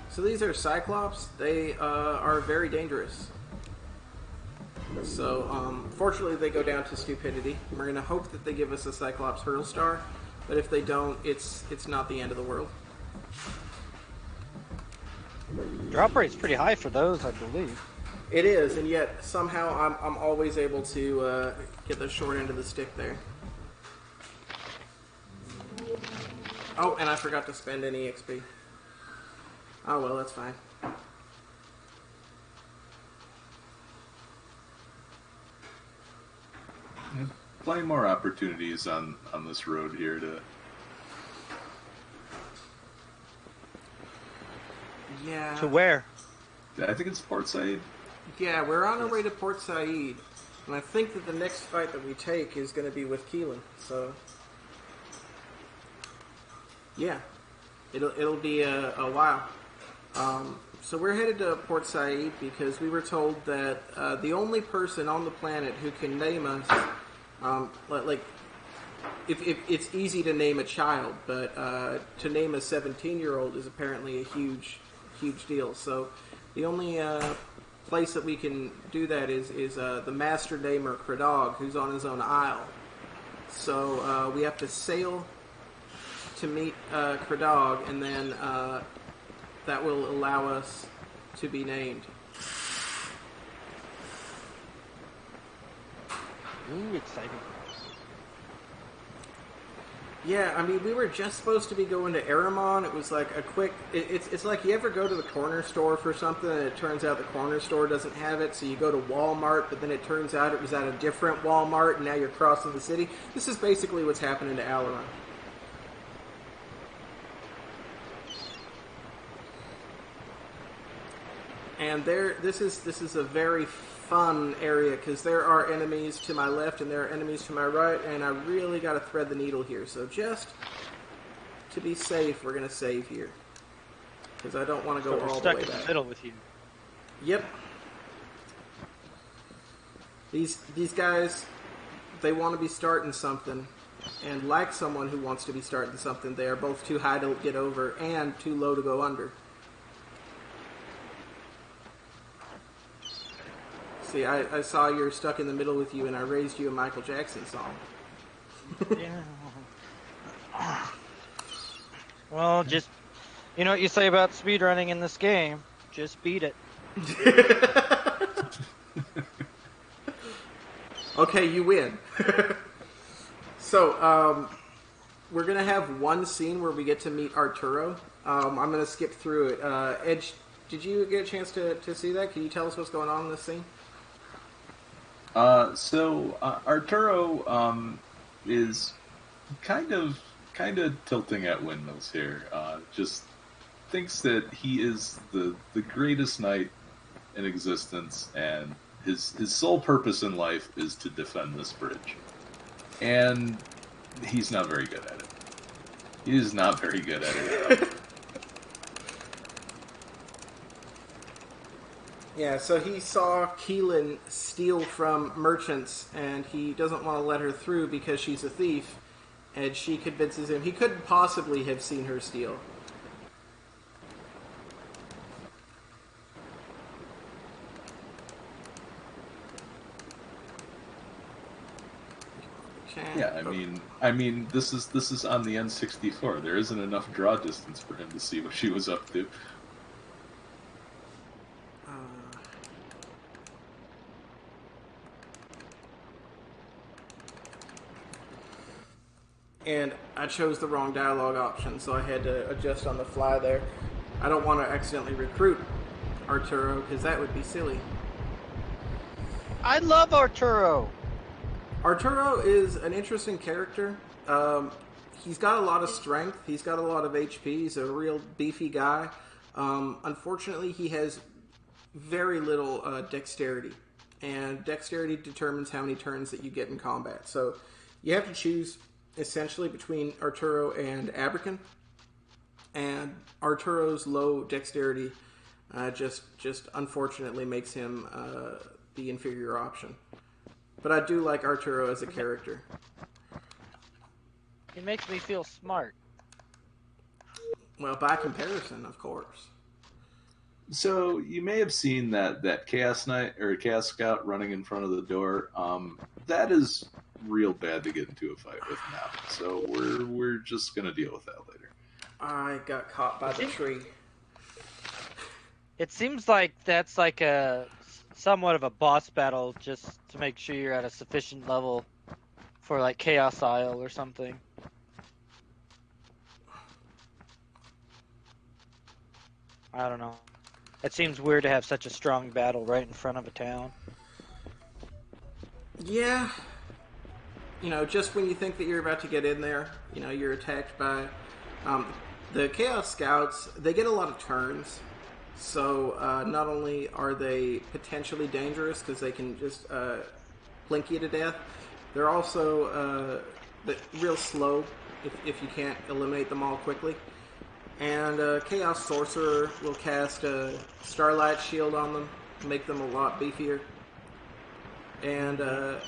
So these are Cyclops. They are very dangerous. So fortunately they go down to stupidity. We're going to hope that they give us a Cyclops Hurl Star, but if they don't, it's not the end of the world. Drop rate's pretty high for those, I believe. It is, and yet somehow I'm always able to get the short end of the stick there. Oh, and I forgot to spend any XP. Oh well, that's fine. Plenty more opportunities on this road here to... Yeah. To where? I think it's Port Said. Yeah, we're on our way to Port Said, and I think that the next fight that we take is going to be with Keelan. So, yeah, it'll be a while. So we're headed to Port Said because we were told that the only person on the planet who can name us, if it's easy to name a child, but to name a 17-year-old is apparently a huge deal. So the only place that we can do that is the master namer Kradog, who's on his own isle. So we have to sail to meet Kradog, and then that will allow us to be named. Ooh, exciting. Yeah, I mean, we were just supposed to be going to Aramon. It was like a quick... It's like you ever go to the corner store for something, and it turns out the corner store doesn't have it, so you go to Walmart, but then it turns out it was at a different Walmart, and now you're crossing the city. This is basically what's happening to Alaron. And this is a very fun area because there are enemies to my left and there are enemies to my right, and I really got to thread the needle here. So just to be safe, we're going to save here because I don't want to go all the way Stuck in back. the middle with you. Yep. These guys, they want to be starting something, and like someone who wants to be starting something, they are both too high to get over and too low to go under. See, I saw you're stuck in the middle with you, and I raised you a Michael Jackson song. Yeah. Well, just, you know what you say about speedrunning in this game? Just beat it. Okay, you win. So, we're going to have one scene where we get to meet Arturo. I'm going to skip through it. Edge, did you get a chance to see that? Can you tell us what's going on in this scene? Arturo is kind of tilting at windmills here. Just thinks that he is the greatest knight in existence, and his sole purpose in life is to defend this bridge. And he's not very good at it. He is not very good at it at all. Yeah, so he saw Keelan steal from merchants, and he doesn't want to let her through because she's a thief, and she convinces him he couldn't possibly have seen her steal. Okay. Yeah, I mean, this is on the N64. There isn't enough draw distance for him to see what she was up to. And I chose the wrong dialogue option, so I had to adjust on the fly there. I don't want to accidentally recruit Arturo, because that would be silly. I love Arturo. Arturo is an interesting character. He's got a lot of strength. He's got a lot of HP. He's a real beefy guy. Unfortunately, he has very little dexterity. And dexterity determines how many turns that you get in combat. So you have to choose essentially between Arturo and Abrakan. And Arturo's low dexterity just unfortunately makes him the inferior option. But I do like Arturo as a character. He makes me feel smart. Well, by comparison, of course. So you may have seen that Chaos Knight or Chaos Scout running in front of the door. That is real bad to get into a fight with now. So we're just gonna deal with that later. I got caught by the tree. It seems like that's like a somewhat of a boss battle, just to make sure you're at a sufficient level for like Chaos Isle or something. I don't know. It seems weird to have such a strong battle right in front of a town. Yeah. You know, just when you think that you're about to get in there, you know, you're attacked by... the Chaos Scouts, they get a lot of turns. So, not only are they potentially dangerous because they can just blink you to death, they're also real slow if you can't eliminate them all quickly. And Chaos Sorcerer will cast a Starlight Shield on them, make them a lot beefier. And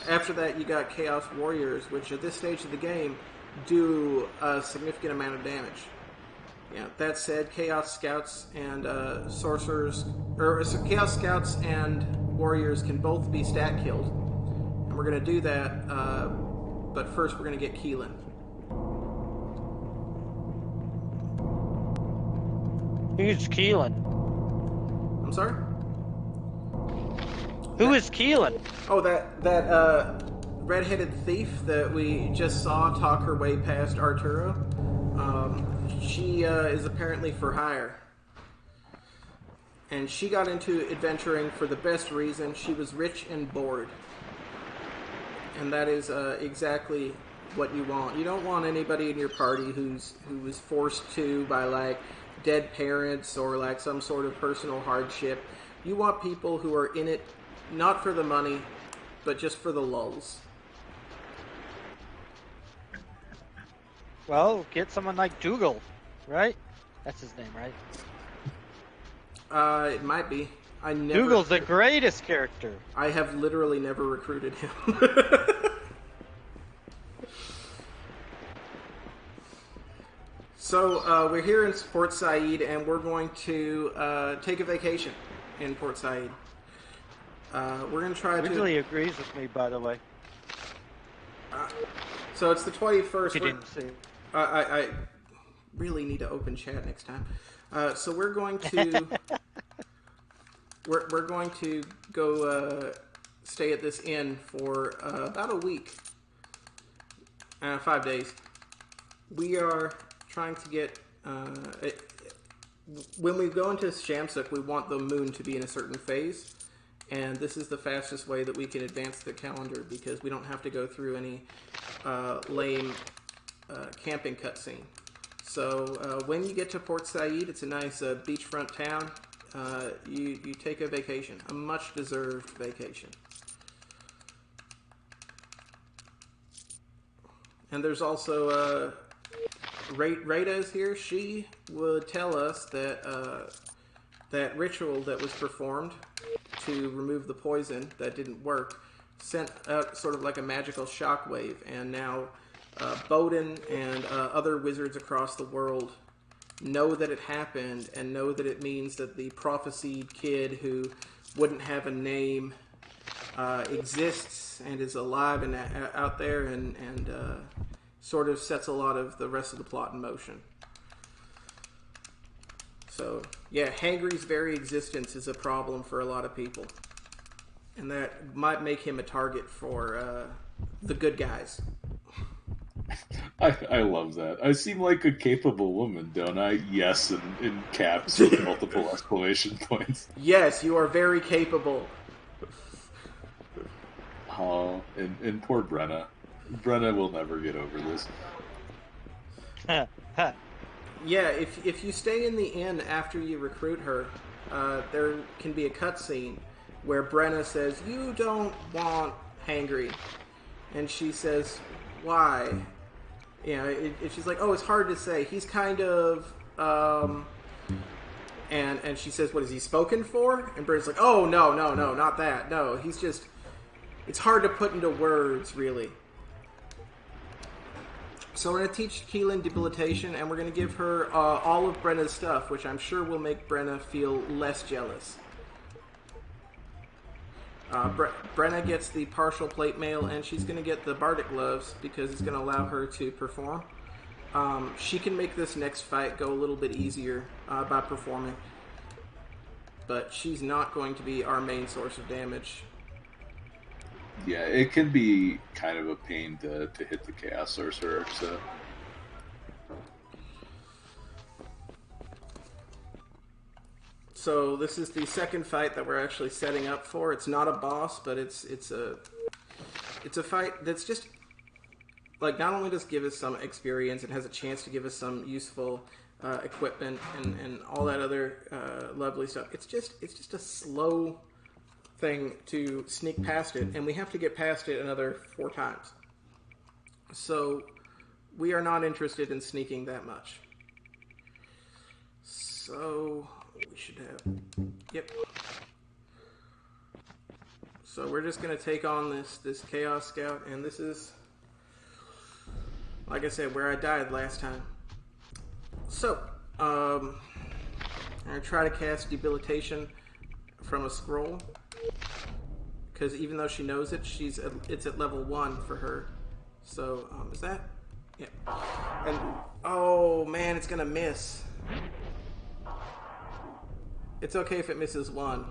after that, you got Chaos Warriors, which at this stage of the game do a significant amount of damage. Yeah. That said, Chaos Scouts and Sorcerers, or Chaos Scouts and Warriors can both be stat killed, and we're gonna do that. But first, we're gonna get Keelan. Who's Keelan? I'm sorry. Who is Keelan? Oh, that red-headed thief that we just saw talk her way past Arturo. She is apparently for hire. And she got into adventuring for the best reason. She was rich and bored. And that is exactly what you want. You don't want anybody in your party who was forced to by, like, dead parents or, like, some sort of personal hardship. You want people who are in it not for the money, but just for the lulls. Well, get someone like Dougal, right? That's his name, right? It might be. I never. Dougal's the greatest character. I have literally never recruited him. So we're here in Port Said, and we're going to take a vacation in Port Said. We're going to try Ridley agrees with me, by the way. So it's the 21st. He didn't see. I really need to open chat next time. So we're going to we're going to go stay at this inn for about a week, 5 days. We are trying to get when we go into Shamsuk, we want the moon to be in a certain phase, and this is the fastest way that we can advance the calendar because we don't have to go through any lame camping cutscene. So when you get to Port Said, it's a nice beachfront town. You take a vacation, a much-deserved vacation. And there's also Rada is here. She would tell us that that ritual that was performed to remove the poison that didn't work sent out sort of like a magical shockwave, and now Bowden and other wizards across the world know that it happened and know that it means that the prophesied kid who wouldn't have a name exists and is alive and out there and sort of sets a lot of the rest of the plot in motion. So, yeah, Hangry's very existence is a problem for a lot of people. And that might make him a target for the good guys. I love that. I seem like a capable woman, don't I? Yes, in caps with multiple exclamation points. Yes, you are very capable. Oh, and poor Brenna. Brenna will never get over this. Yeah, if you stay in the inn after you recruit her, there can be a cutscene where Brenna says, "You don't want Hangry," and she says, "Why?" You know, if she's like, "Oh, it's hard to say. He's kind of," and she says, "What is he spoken for?" And Brenna's like, "Oh, no, not that. No, he's just. It's hard to put into words, really." So we're going to teach Keelan debilitation, and we're going to give her all of Brenna's stuff, which I'm sure will make Brenna feel less jealous. Brenna gets the partial plate mail, and she's going to get the bardic gloves because it's going to allow her to perform. She can make this next fight go a little bit easier by performing, but she's not going to be our main source of damage. Yeah, it can be kind of a pain to hit the Chaos Sorcerer, so... So this is the second fight that we're actually setting up for. It's not a boss, but it's a fight that's just like not only does it give us some experience, it has a chance to give us some useful equipment and all that other lovely stuff. It's just a slow thing to sneak past it, and we have to get past it another 4 times. So we are not interested in sneaking that much. So we should have... Yep. So we're just going to take on this Chaos Scout, and this is, like I said, where I died last time. So, I'm going to try to cast Debilitation from a scroll, because even though she knows it, it's at level 1 for her. So, is that? Yeah. And, oh man, it's going to miss. It's okay if it misses 1.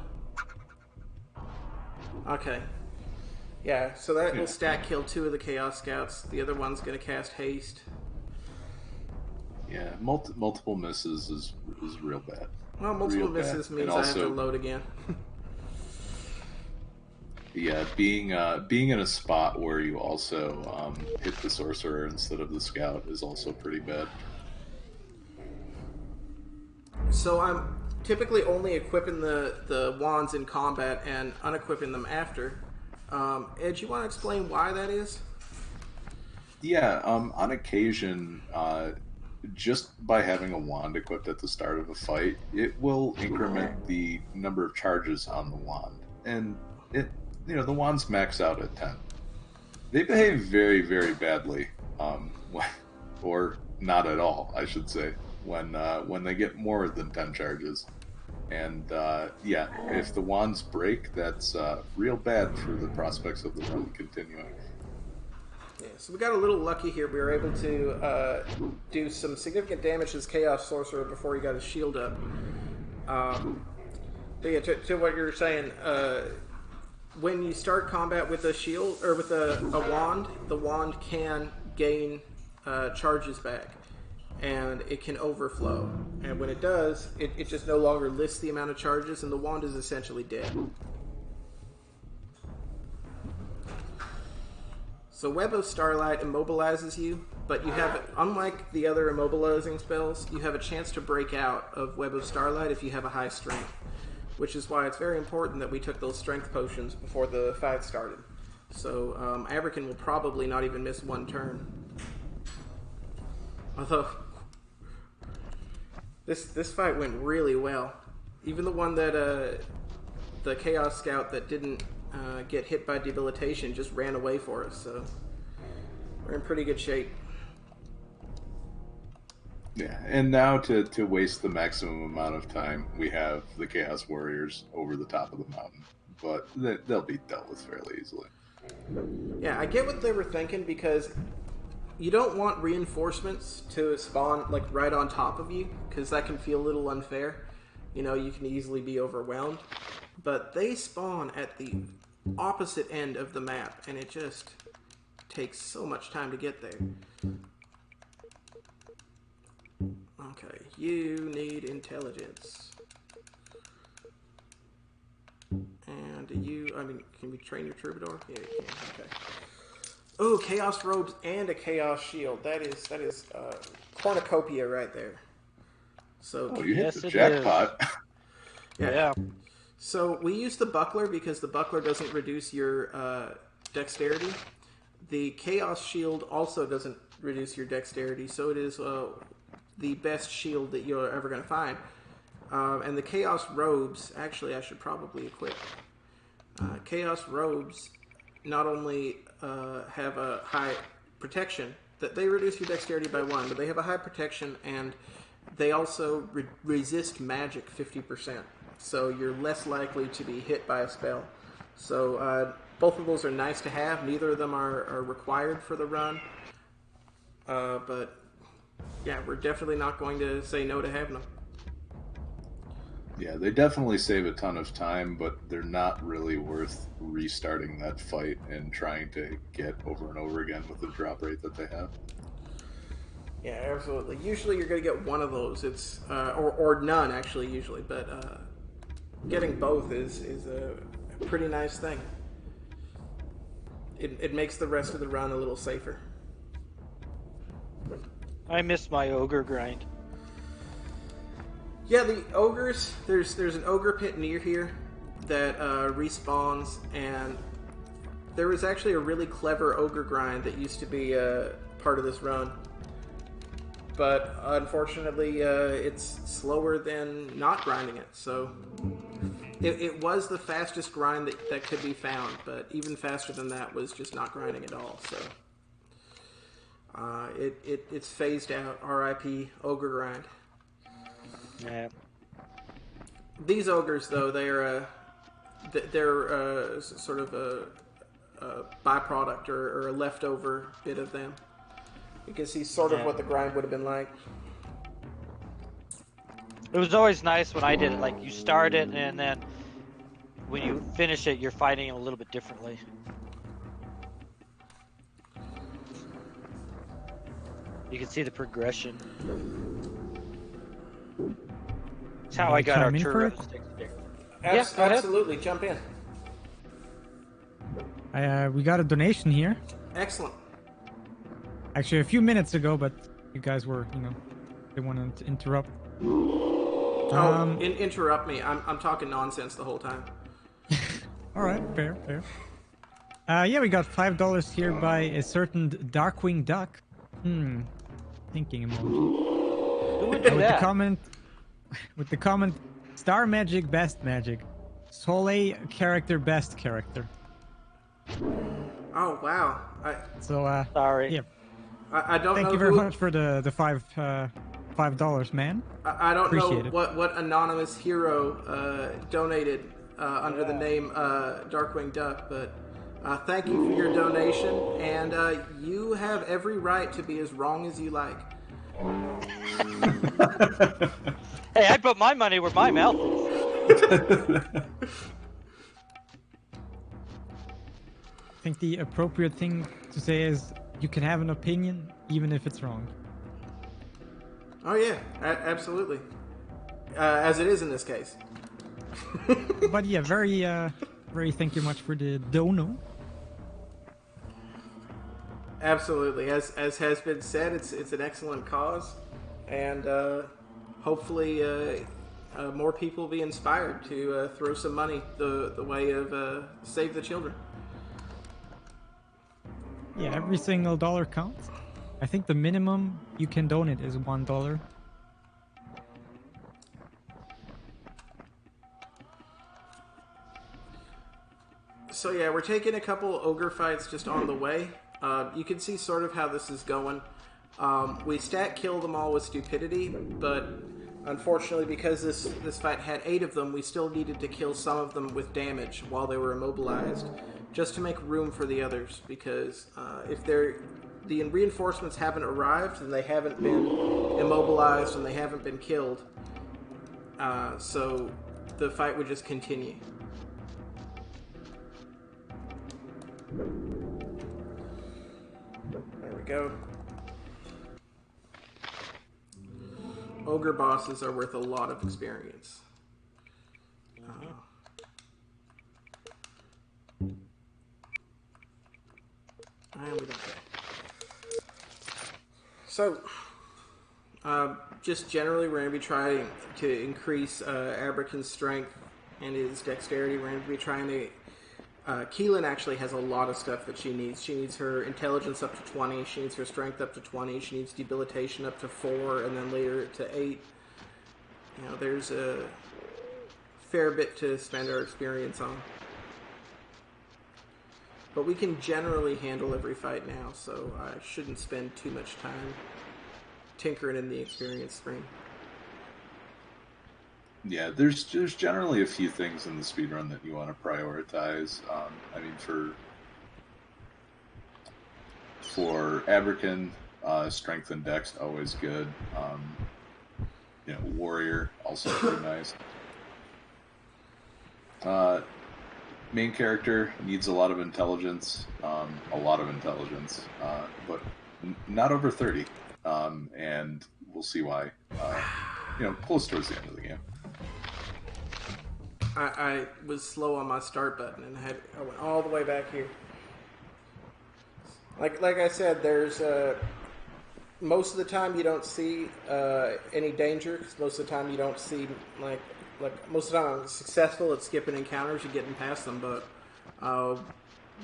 Okay. Yeah, so that will stack kill 2 of the Chaos Scouts. The other one's going to cast Haste. Yeah, multiple misses is real bad. Well, multiple misses means I have to load again. Yeah, being in a spot where you also hit the Sorcerer instead of the Scout is also pretty bad. So I'm typically only equipping the wands in combat and unequipping them after. Ed, you want to explain why that is? Yeah, on occasion, just by having a wand equipped at the start of a fight, it will increment the number of charges on the wand, and the wands max out at 10. They behave very, very badly, or not at all, I should say, when they get more than 10 charges. And yeah, if the wands break, that's real bad for the prospects of the run continuing. Yeah, so we got a little lucky here. We were able to do some significant damage to this Chaos Sorcerer before he got his shield up. But yeah, to what you're saying, when you start combat with a shield or with a wand, the wand can gain charges back, and it can overflow. And when it does, it just no longer lists the amount of charges, and the wand is essentially dead. So Web of Starlight immobilizes you, but you have, unlike the other immobilizing spells, you have a chance to break out of Web of Starlight if you have a high strength, which is why it's very important that we took those strength potions before the fight started. So Abrakan will probably not even miss one turn. Although, this fight went really well. Even the one that, the Chaos Scout that didn't get hit by debilitation just ran away for us, so we're in pretty good shape. Yeah, and now to waste the maximum amount of time, we have the Chaos Warriors over the top of the mountain, but they'll be dealt with fairly easily. Yeah, I get what they were thinking, because you don't want reinforcements to spawn like right on top of you, because that can feel a little unfair. You know, you can easily be overwhelmed. But they spawn at the opposite end of the map, and it just takes so much time to get there. Okay, you need intelligence. And can we train your troubadour? Yeah, you can, okay. Oh, Chaos Robes and a Chaos Shield. That is cornucopia right there. So you hit the jackpot. Yeah. So we use the buckler because the buckler doesn't reduce your dexterity. The Chaos Shield also doesn't reduce your dexterity, so it is the best shield that you're ever going to find. And the Chaos Robes, actually I should probably equip. Chaos Robes not only have a high protection, that they reduce your dexterity by 1, but they have a high protection, and they also resist magic 50%. So you're less likely to be hit by a spell. So both of those are nice to have. Neither of them are required for the run. But yeah, we're definitely not going to say no to having them. Yeah, they definitely save a ton of time, but they're not really worth restarting that fight and trying to get over and over again with the drop rate that they have. Yeah, absolutely. Usually you're going to get one of those. It's or none, actually, usually. But getting both is a pretty nice thing. It makes the rest of the run a little safer. I miss my ogre grind. Yeah, the ogres, there's an ogre pit near here that respawns, and there was actually a really clever ogre grind that used to be part of this run. But unfortunately, it's slower than not grinding it, so it was the fastest grind that could be found, but even faster than that was just not grinding at all, so it's phased out. RIP ogre grind. Yeah. These ogres, though, they're sort of a byproduct or a leftover bit of them. You can see sort of what the grind would have been like. It was always nice when I did it. Like, you start it, and then when you finish it, you're fighting it a little bit differently. You can see the progression. That's how I got our turret. Absolutely, jump in. We got a donation here. Excellent. Actually, a few minutes ago, but you guys were, they wanted to interrupt. Interrupt me. I'm talking nonsense the whole time. All right, fair. Yeah, we got $5 here by a certain Darkwing Duck. Thinking emoji. Who would do With that? the comment, Star Magic, Best Magic. Soleil character, best character. Oh wow. Sorry. Yeah. I don't know. Thank you very much for the $5, man. I don't Appreciate know it. what anonymous hero donated under the name Darkwing Duck, but thank you for your donation, and you have every right to be as wrong as you like. Hey, I put my money where my mouth is. I think the appropriate thing to say is you can have an opinion even if it's wrong. Oh yeah, absolutely. As it is in this case. But yeah, very thank you much for the dono. Absolutely, as has been said, it's an excellent cause, and hopefully more people will be inspired to throw some money the way of Save the Children. Yeah, every single dollar counts. I think the minimum you can donate is $1. So yeah, we're taking a couple ogre fights just on the way. You can see sort of how this is going. We stat killed them all with stupidity, but unfortunately because this fight had 8 of them, we still needed to kill some of them with damage while they were immobilized, just to make room for the others, because if the reinforcements haven't arrived, then they haven't been immobilized and they haven't been killed, so the fight would just continue. There we go. Ogre bosses are worth a lot of experience. And we don't care. So, just generally, we're going to be trying to increase Abrakan's strength and his dexterity. We're going to be trying to... Keelan actually has a lot of stuff that she needs. She needs her intelligence up to 20. She needs her strength up to 20. She needs debilitation up to 4, and then later to 8. You know, there's a fair bit to spend our experience on. But we can generally handle every fight now, so I shouldn't spend too much time tinkering in the experience screen. Yeah, there's generally a few things in the speedrun that you want to prioritize. I mean, for Abrakan, strength and dex always good. Warrior also pretty nice. Main character needs a lot of intelligence, but not over 30, and we'll see why. Close towards the end of the game. I was slow on my start button and I went all the way back here. Like I said, there's most of the time you don't see any danger, because most of the time you don't see like most of the time I'm successful at skipping encounters and getting past them, but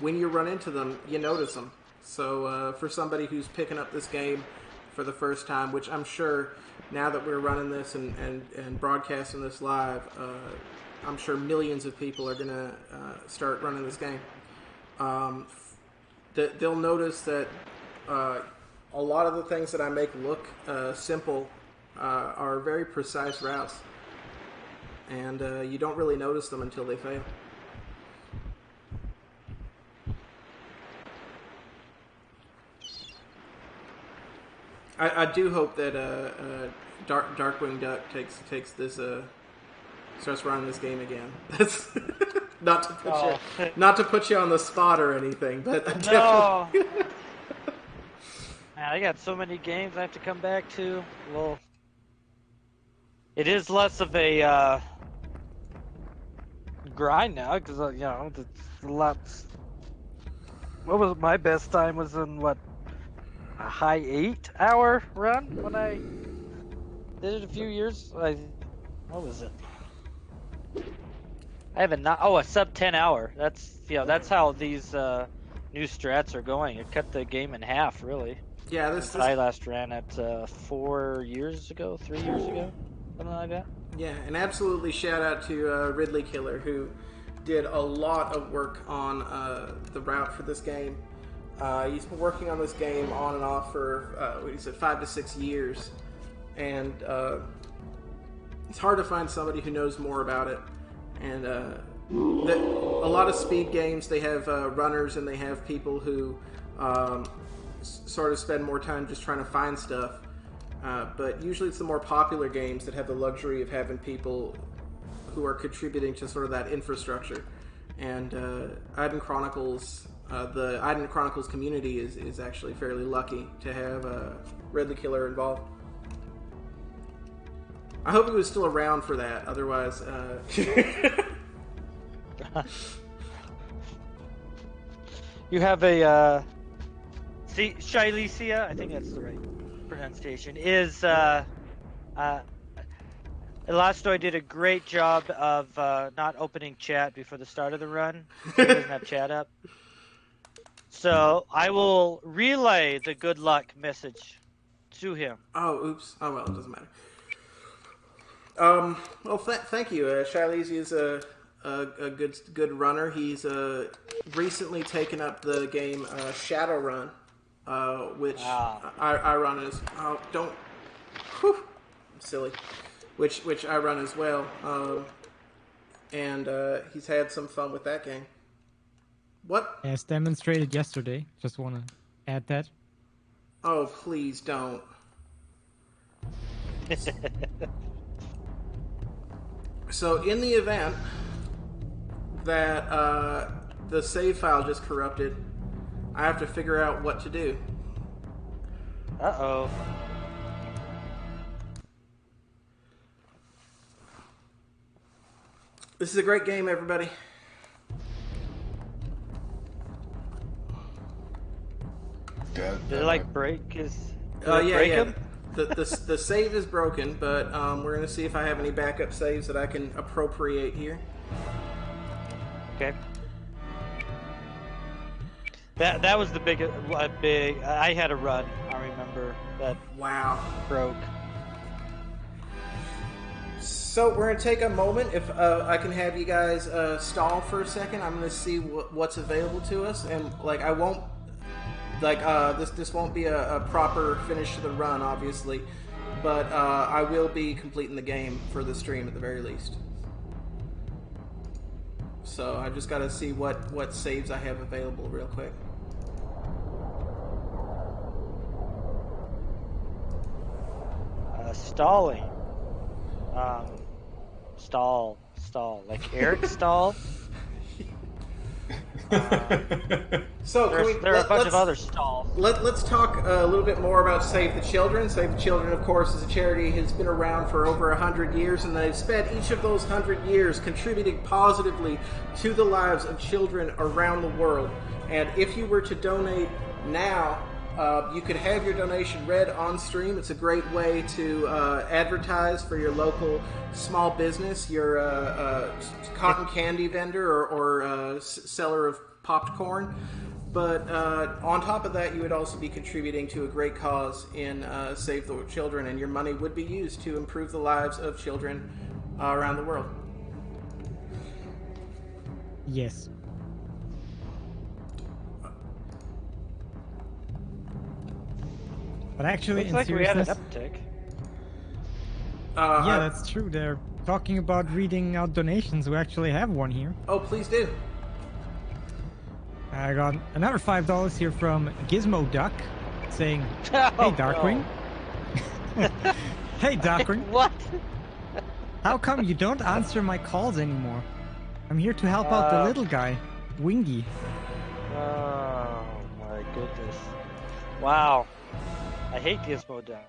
when you run into them, you notice them. So for somebody who's picking up this game for the first time, which I'm sure now that we're running this and broadcasting this live, I'm sure millions of people are going to start running this game. They'll notice that a lot of the things that I make look simple are very precise routes. And you don't really notice them until they fail. I do hope that Darkwing Duck takes this starts running this game again. That's not to put you on the spot or anything, but No. Man, I got so many games I have to come back to. Well, it is less of a grind now, because it's a lot. What was my best time? Was in a high 8-hour run when I did it a few years. what was it? I haven't not. Oh, a sub 10 hour. That's how these new strats are going. It cut the game in half, really. Yeah, Since I last ran it 4 years ago, 3 years ago, something like that. yeah, and absolutely shout out to Ridley Killer, who did a lot of work on the route for this game. He's been working on this game on and off for what he said 5 to 6 years, and it's hard to find somebody who knows more about it. And a lot of speed games, they have runners and they have people who sort of spend more time just trying to find stuff. But usually it's the more popular games that have the luxury of having people who are contributing to sort of that infrastructure. And Aidyn Chronicles, the Aidyn Chronicles community is actually fairly lucky to have Ridley Killer involved. I hope he was still around for that. Otherwise, You have a Shilicia, I think that's the right pronunciation. Elastoid did a great job of not opening chat before the start of the run. He doesn't have chat up. So I will relay the good luck message to him. oh, oops. Oh, well, it doesn't matter. Well, thank you. Shilezi is a good runner. He's recently taken up the game Shadowrun, which I run as. Oh, don't. Whew, I'm silly. Which I run as well. And he's had some fun with that game. What? As demonstrated yesterday. Just want to add that. Oh, please don't. So, in the event that the save file just corrupted, I have to figure out what to do. Uh-oh. This is a great game, everybody. Did Did it like break his? Yeah. The save is broken, but we're going to see if I have any backup saves that I can appropriate here. Okay. That was the big. I had a run. I remember that. Wow. Broke. So we're going to take a moment. If I can have you guys stall for a second, I'm going to see what's available to us, and I won't. This won't be a proper finish to the run, obviously, but I will be completing the game for the stream at the very least. So I just got to see what saves I have available real quick. Stalling. Stall. Like Eric Stall. So there are a bunch of other stalls. Let's talk a little bit more about Save the Children. Save the Children, of course, is a charity has been around for over 100 years, and they've spent each of those 100 years contributing positively to the lives of children around the world. And if you were to donate now, you could have your donation read on stream. It's a great way to advertise for your local small business, your cotton candy vendor or seller of popped corn. But on top of that, you would also be contributing to a great cause in Save the Children, and your money would be used to improve the lives of children around the world. Yes. But actually, Looks in like we had an seriousness, uptick. yeah, that's true. They're talking about reading out donations. We actually have one here. Oh, please do. I got another $5 here from Gizmo Duck, saying, "Hey Darkwing, hey Darkwing, What? how come you don't answer my calls anymore? I'm here to help out the little guy, Wingy." Oh my goodness! Wow, I hate Gizmo Duck.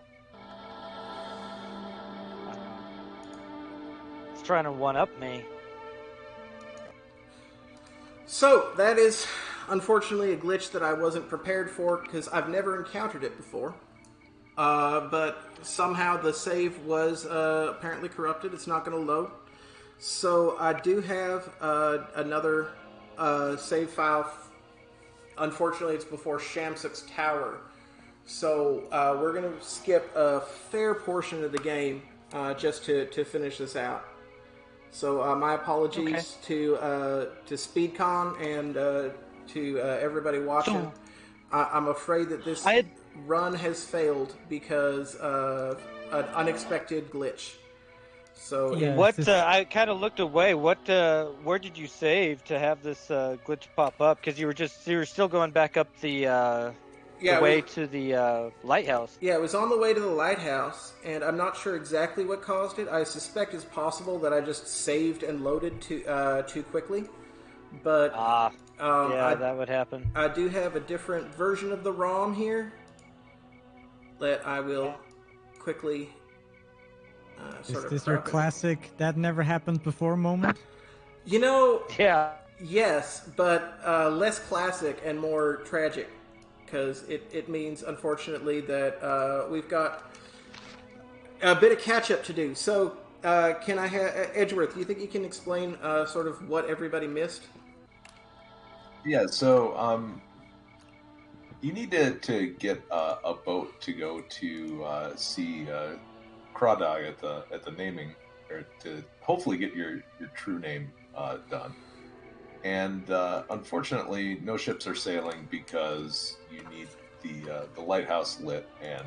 He's trying to one up me. So that is unfortunately a glitch that I wasn't prepared for because I've never encountered it before. but somehow the save was apparently corrupted. It's not going to load. So I do have another save file. Unfortunately, it's before Shamsuk's Tower. So we're going to skip a fair portion of the game just to finish this out. So my apologies to SpeedCon and to everybody watching. I'm afraid that this run has failed because of an unexpected glitch. So Yeah, What I kind of looked away. Where did you save to have this glitch pop up? Because you were still going back up the way to the lighthouse. Yeah, it was on the way to the lighthouse, and I'm not sure exactly what caused it. I suspect it's possible that I just saved and loaded too quickly. But that would happen. I do have a different version of the ROM here that I will quickly Is this your classic "that never happened before" moment? You know, Yeah. yes, but less classic and more tragic. Because it means, unfortunately, that we've got a bit of catch-up to do. So, can I have... Edgeworth, do you think you can explain sort of what everybody missed? Yeah, so you need to get a boat to go to see Crawdog at the naming, or to hopefully get your true name done. And unfortunately, no ships are sailing because you need the lighthouse lit, and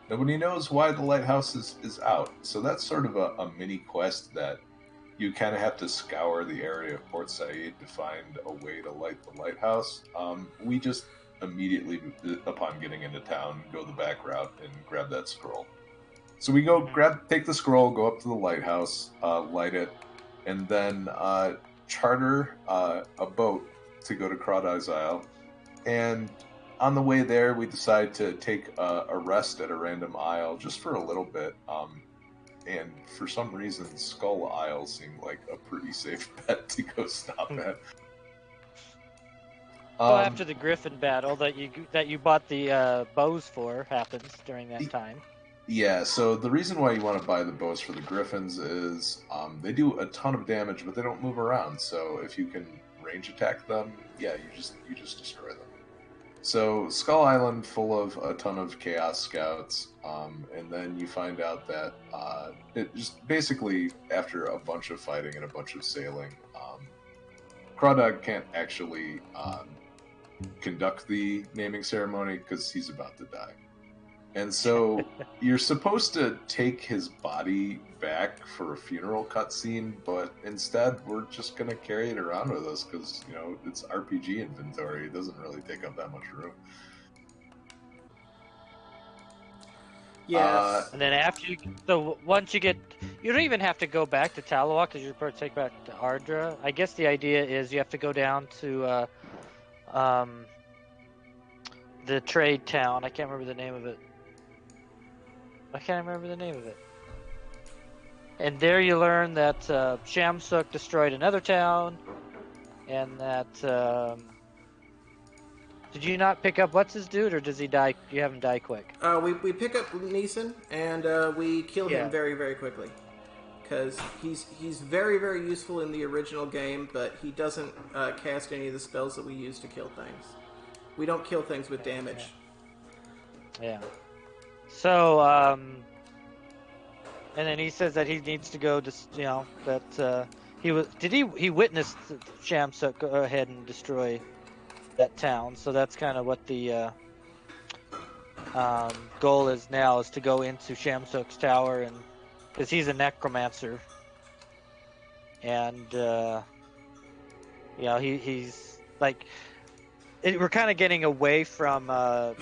nobody knows why the lighthouse is out. So that's sort of a mini quest that you kind of have to scour the area of Port Said to find a way to light the lighthouse. We just immediately, upon getting into town, go the back route and grab that scroll. So we go take the scroll, go up to the lighthouse, light it, and then charter a boat to go to Crawdog's Isle. And on the way there, we decide to take a rest at a random isle just for a little bit. And for some reason, Skull Isle seemed like a pretty safe bet to go stop at. Well, after the Griffin battle that you bought the bows for happens during that time. Yeah, so the reason why you want to buy the bows for the Griffins is they do a ton of damage, but they don't move around. So if you can range attack them, yeah, you just destroy them. So Skull Island, full of a ton of Chaos Scouts, and then you find out that it just basically, after a bunch of fighting and a bunch of sailing, Crawdog can't actually conduct the naming ceremony because he's about to die. And so you're supposed to take his body back for a funeral cutscene, but instead we're just going to carry it around with us because, it's RPG inventory. It doesn't really take up that much room. Yes. And then once you don't even have to go back to Talawa because you're supposed to take back to Ardra. I guess the idea is you have to go down to the trade town. I can't remember the name of it. And there you learn that Shamsuk destroyed another town, and that did you not pick up what's his dude, or does he die? You have him die quick. We pick up Neeson, and we kill him very, very quickly. Because he's very, very useful in the original game, but he doesn't cast any of the spells that we use to kill things. We don't kill things with damage. Yeah. So, and then he says that he needs to go to, he witnessed Shamsuk go ahead and destroy that town. So that's kind of what the goal is now, is to go into Shamsuk's tower, and because he's a necromancer, and he's like. We're kind of getting away from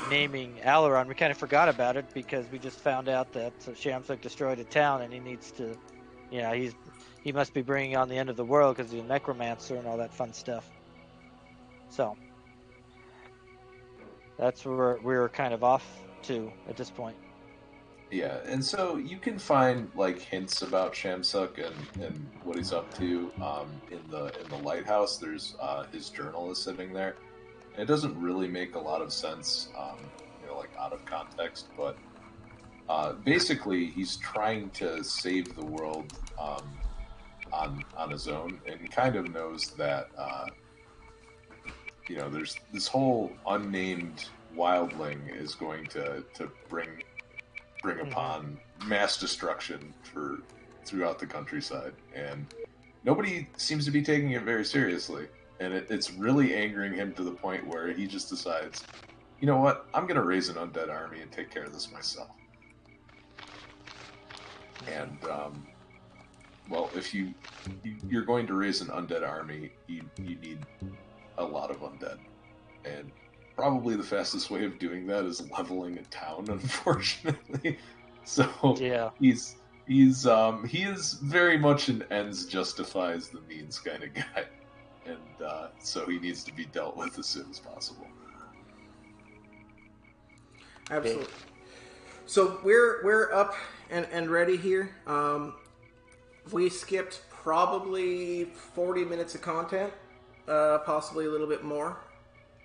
naming Alaron. We kind of forgot about it because we just found out that Shamsuk destroyed a town, and he needs to, he must be bringing on the end of the world because he's a necromancer and all that fun stuff. So that's where we're kind of off to at this point. Yeah, and so you can find hints about Shamsuk and what he's up to in the lighthouse. There's his journal is sitting there. It doesn't really make a lot of sense, out of context, but basically he's trying to save the world on his own, and kind of knows that there's this whole unnamed wildling is going to bring upon mass destruction throughout the countryside, and nobody seems to be taking it very seriously, and it's really angering him to the point where he just decides, you know what, I'm going to raise an undead army and take care of this myself. And well, if you're going to raise an undead army, you need a lot of undead, and probably the fastest way of doing that is leveling a town, unfortunately. So Yeah. he is very much an ends justifies the means kind of guy, and so he needs to be dealt with as soon as possible. Absolutely. So we're up and ready here. We skipped probably 40 minutes of content, possibly a little bit more,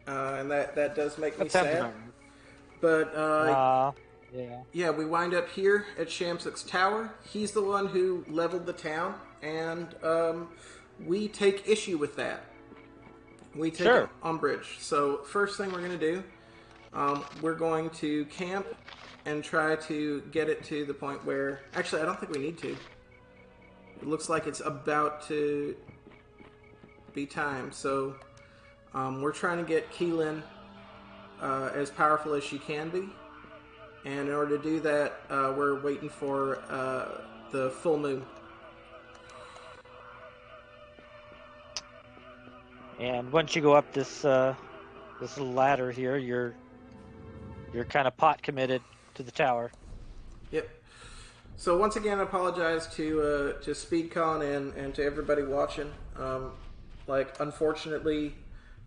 and that does make me sad. But yeah, we wind up here at Shamsuk's tower. He's the one who leveled the town, and we take issue with that. We take umbrage. So first thing we're going to do, we're going to camp and try to get it to the point where... Actually, I don't think we need to. It looks like it's about to be time. So we're trying to get Keelan as powerful as she can be. And in order to do that, we're waiting for the full moon. And once you go up this little ladder here, you're kind of pot committed to the tower. Yep. So once again, I apologize to SpeedCon and to everybody watching. Unfortunately,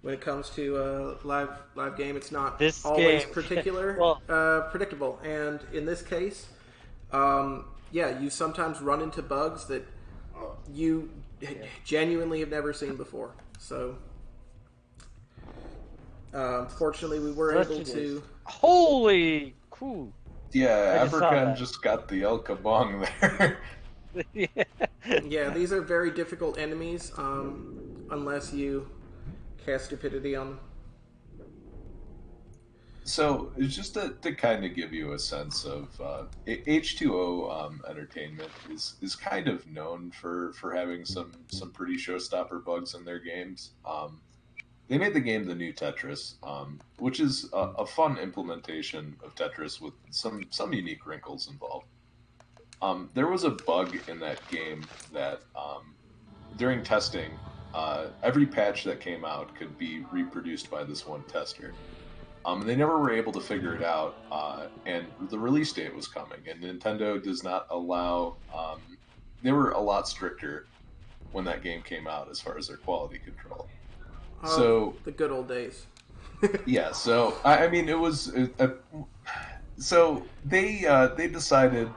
when it comes to live game, it's not This always game. predictable. And in this case, you sometimes run into bugs that you genuinely have never seen before. So, fortunately, we were able to... Holy cool! Yeah, I just saw Abercon that. just got the El Kabong there. Yeah. Yeah, these are very difficult enemies, unless you cast stupidity on them. So, it's just to kind of give you a sense of H2O Entertainment is kind of known for having some pretty showstopper bugs in their games. They made the game The New Tetris, which is a fun implementation of Tetris with some unique wrinkles involved. There was a bug in that game that during testing, every patch that came out could be reproduced by this one tester. They never were able to figure it out, and the release date was coming, and Nintendo does not allow... they were a lot stricter when that game came out as far as their quality control. So the good old days. yeah, so I mean, it was... so they decided...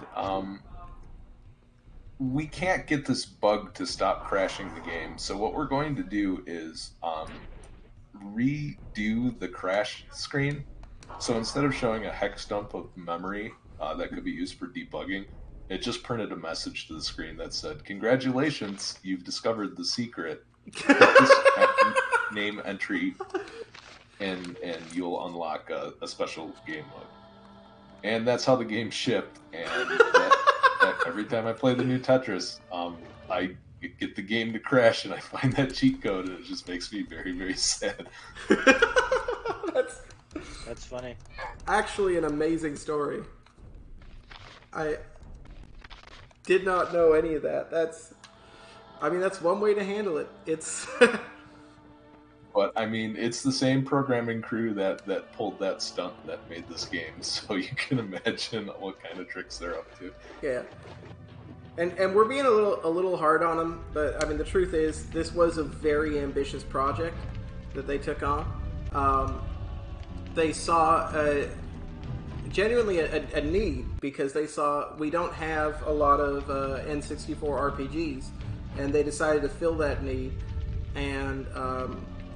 we can't get this bug to stop crashing the game, so what we're going to do is... redo the crash screen. So instead of showing a hex dump of memory that could be used for debugging, it just printed a message to the screen that said, "Congratulations, you've discovered the secret. Put this name entry and you'll unlock a special game mode." And that's how the game shipped, and every time I play the new Tetris, I get the game to crash and I find that cheat code, and it just makes me very, very sad. That's funny. Actually an amazing story. I did not know any of that. That's one way to handle it. It's But I mean, it's the same programming crew that pulled that stunt that made this game, so you can imagine what kind of tricks they're up to. yeah. And we're being a little hard on them, but I mean the truth is this was a very ambitious project that they took on. They saw genuinely a need, because they saw we don't have a lot of N64 RPGs, and they decided to fill that need, and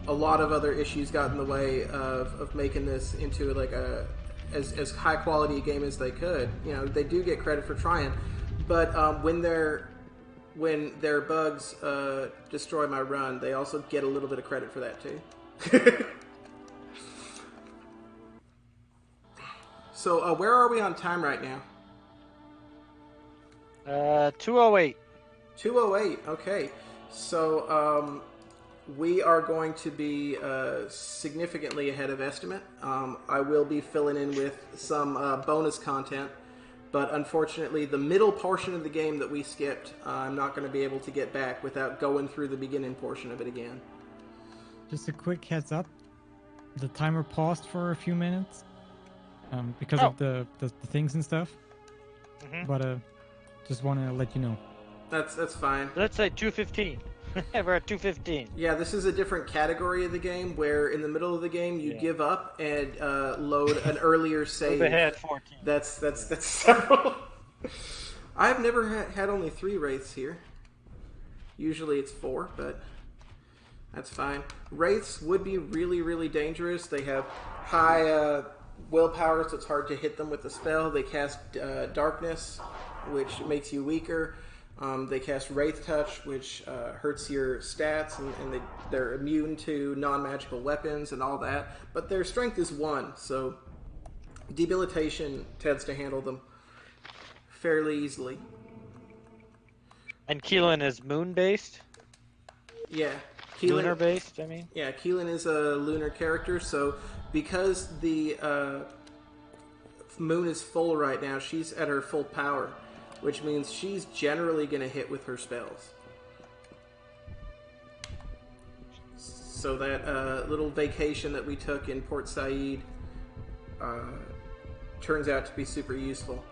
a lot of other issues got in the way of making this into like as high quality a game as they could. You know, they do get credit for trying, but when their bugs destroy my run, they also get a little bit of credit for that too. So where are we on time right now? 208. 208. Okay, so we are going to be significantly ahead of estimate. I will be filling in with some bonus content, but unfortunately the middle portion of the game that we skipped, I'm not going to be able to get back without going through the beginning portion of it again. Just a quick heads up. The timer paused for a few minutes because of the things and stuff. But just want to let you know. That's fine. Let's say 2:15. We're at 2:15. Yeah, this is a different category of the game where in the middle of the game you give up and load an earlier save. Move ahead 14. That's several. I've never had only 3 wraiths here. Usually it's 4, but that's fine. Wraiths would be really, really dangerous. They have high willpower, so it's hard to hit them with the spell. They cast darkness, which makes you weaker. They cast Wraith Touch, which hurts your stats, and they're immune to non-magical weapons and all that. But their strength is 1, so debilitation tends to handle them fairly easily. And Keelan is moon-based? Yeah. Lunar-based, I mean? Yeah, Keelan is a lunar character, so because the moon is full right now, she's at her full power, which means she's generally going to hit with her spells. So that little vacation that we took in Port Said turns out to be super useful.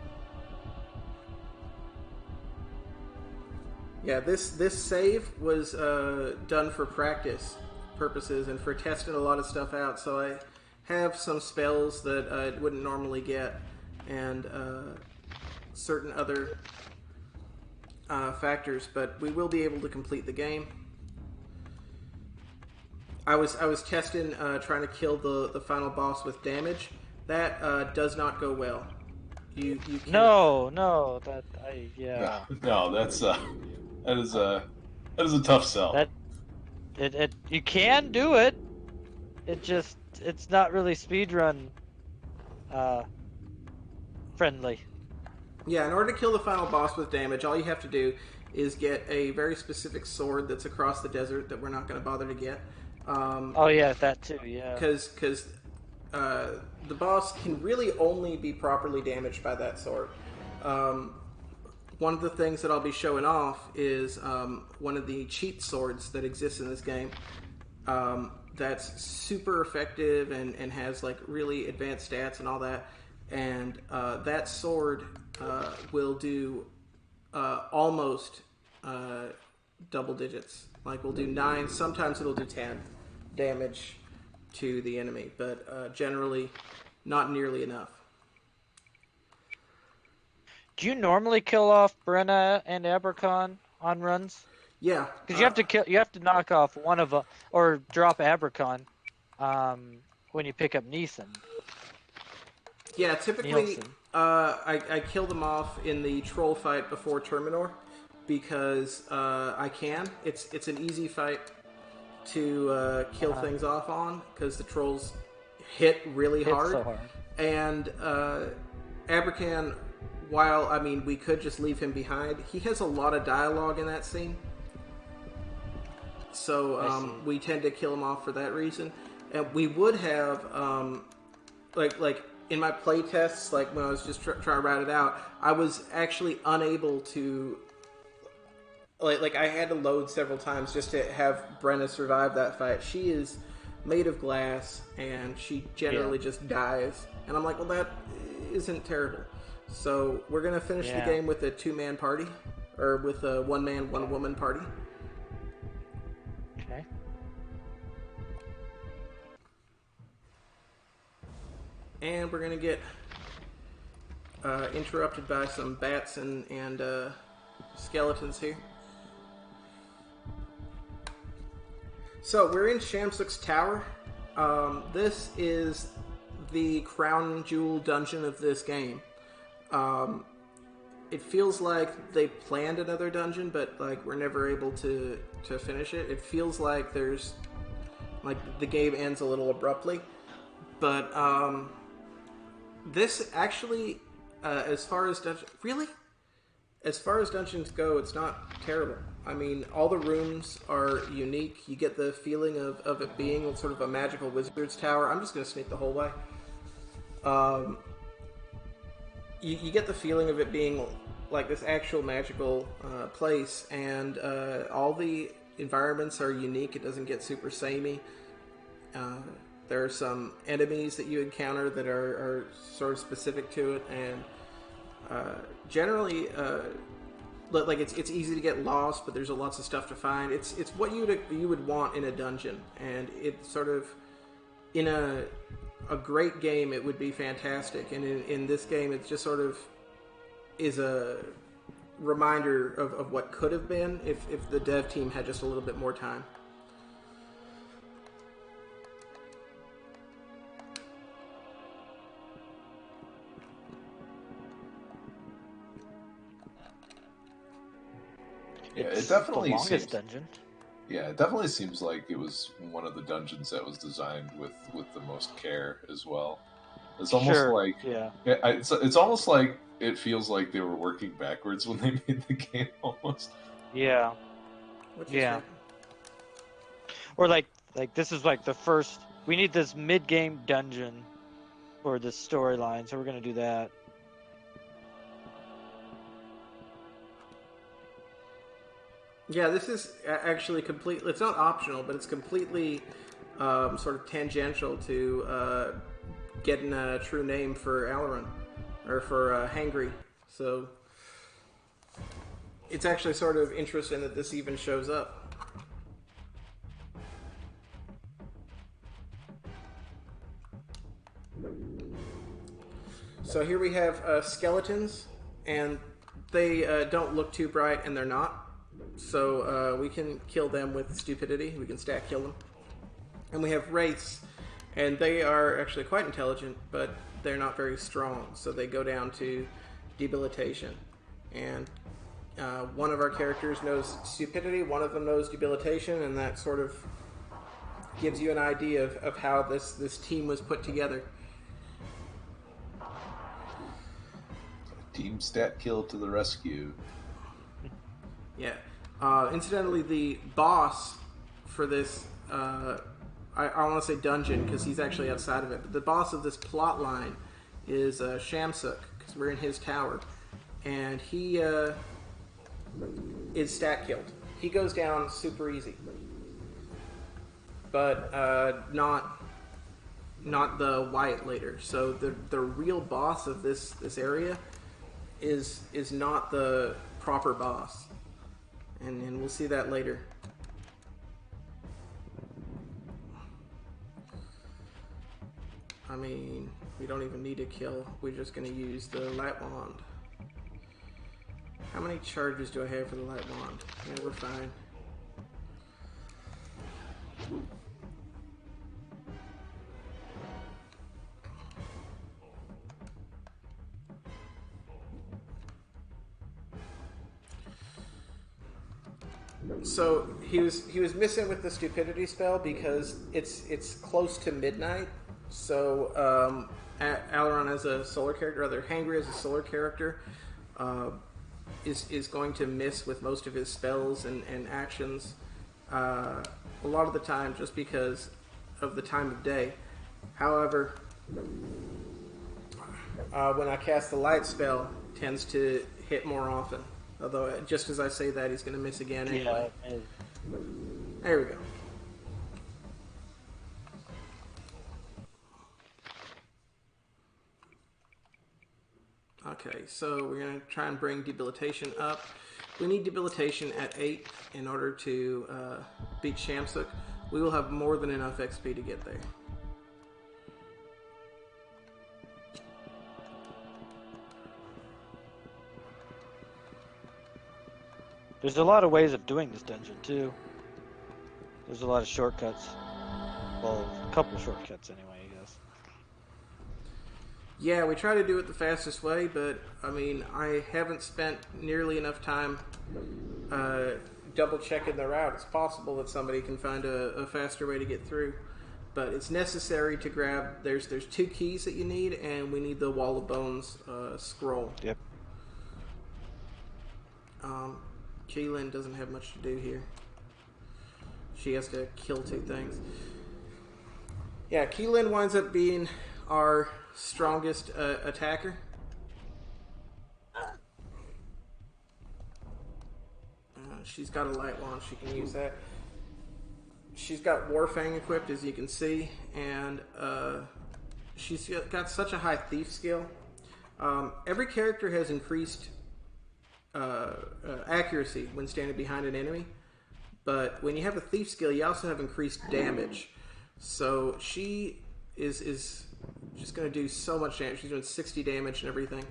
Yeah, this save was done for practice purposes and for testing a lot of stuff out, so I have some spells that I wouldn't normally get, and certain other factors, but we will be able to complete the game. I was testing trying to kill the final boss with damage. That does not go well. You can't... No, that is a tough sell. You can do it. It's not really speedrun friendly. Yeah, in order to kill the final boss with damage, all you have to do is get a very specific sword that's across the desert that we're not going to bother to get. Oh yeah, that too. Yeah. Because the boss can really only be properly damaged by that sword. One of the things that I'll be showing off is one of the cheat swords that exists in this game. That's super effective and has like really advanced stats and all that. And that sword will do almost double digits. Like we'll do 9, sometimes it'll do 10 damage to the enemy, but generally not nearly enough. Do you normally kill off Brenna and Abercon on runs? Yeah, because you have to knock off one of them or drop Abercon when you pick up Neeson. Yeah, typically I kill them off in the troll fight before Terminor because I can. It's an easy fight to kill things off on because the trolls hit really hard. So hard. And Abercan, while I mean we could just leave him behind, he has a lot of dialogue in that scene. So we tend to kill him off for that reason. And we would have like in my play tests, like when I was just trying to write it out, I was actually unable to like I had to load several times just to have Brenna survive that fight. She is made of glass and she generally just dies. And I'm like, well, that isn't terrible. So we're gonna finish the game with a 2-man party, or with a 1-man, 1-woman party. Okay. And we're gonna get interrupted by some bats and skeletons here. So we're in Shamsuk's tower. This is the crown jewel dungeon of this game. It feels like they planned another dungeon, but like we're never able to finish it. It feels like there's like the game ends a little abruptly, but this actually, as far as dungeons go, it's not terrible. I mean, all the rooms are unique. You get the feeling of it being sort of a magical wizard's tower. I'm just going to sneak the whole way. You get the feeling of it being like this actual magical place, and all the environments are unique. It doesn't get super samey. There are some enemies that you encounter that are sort of specific to it, and generally, like it's easy to get lost, but there's lots of stuff to find. It's what you would want in a dungeon, and it's sort of in a great game. It would be fantastic, and in this game, it just sort of is a reminder of what could have been if the dev team had just a little bit more time. Yeah, It's it definitely the longest seems. dungeon. Yeah, it definitely seems like it was one of the dungeons that was designed with the most care as well. It's almost Sure, like yeah. it's almost like it feels like they were working backwards when they made the game almost. Yeah. Which Yeah. is Or like this is like the first. We need this mid-game dungeon for this storyline, so we're gonna do that. yeah, this is actually completely. It's not optional, but it's completely sort of tangential to getting a true name for Alarin or for Hangry. So it's actually sort of interesting that this even shows up. So here we have skeletons, and they don't look too bright, and they're not. So we can kill them with stupidity. We can stack kill them. And we have wraiths, and they are actually quite intelligent, but they're not very strong. So they go down to debilitation. And one of our characters knows stupidity, one of them knows debilitation, and that sort of gives you an idea of how this team was put together. Team stat kill to the rescue. Yeah. Incidentally, the boss for this, I want to say dungeon because he's actually outside of it, but the boss of this plot line is Shamsuk, because we're in his tower. And he is stat killed. He goes down super easy. But not the Wyatt later. So the real boss of this area is not the proper boss. And we'll see that later. I mean, we don't even need a kill. We're just going to use the light wand. How many charges do I have for the light wand? Yeah, we're fine. So he was missing with the stupidity spell because it's close to midnight. So Alaron as a solar character, rather Hangry as a solar character, is going to miss with most of his spells and actions a lot of the time just because of the time of day. However, when I cast the light spell, it tends to hit more often. Although, just as I say that, he's going to miss again anyway. Yeah. There we go. Okay, so we're going to try and bring debilitation up. We need debilitation at 8 in order to beat Shamsuk. We will have more than enough XP to get there. There's a lot of ways of doing this dungeon too. There's a lot of shortcuts. Well, a couple shortcuts anyway, I guess. Yeah, we try to do it the fastest way, but I mean, I haven't spent nearly enough time double checking the route. It's possible that somebody can find a faster way to get through, but it's necessary to grab. There's 2 keys that you need, and we need the Wall of Bones scroll. Yep. Keelan doesn't have much to do here. She has to kill 2 things. Yeah, Keelan winds up being our strongest attacker. She's got a light wand, she can use that. She's got Warfang equipped, as you can see, and she's got such a high thief skill. Every character has increased accuracy when standing behind an enemy, but when you have a thief skill, you also have increased damage. So she is just going to do so much damage. She's doing 60 damage and everything.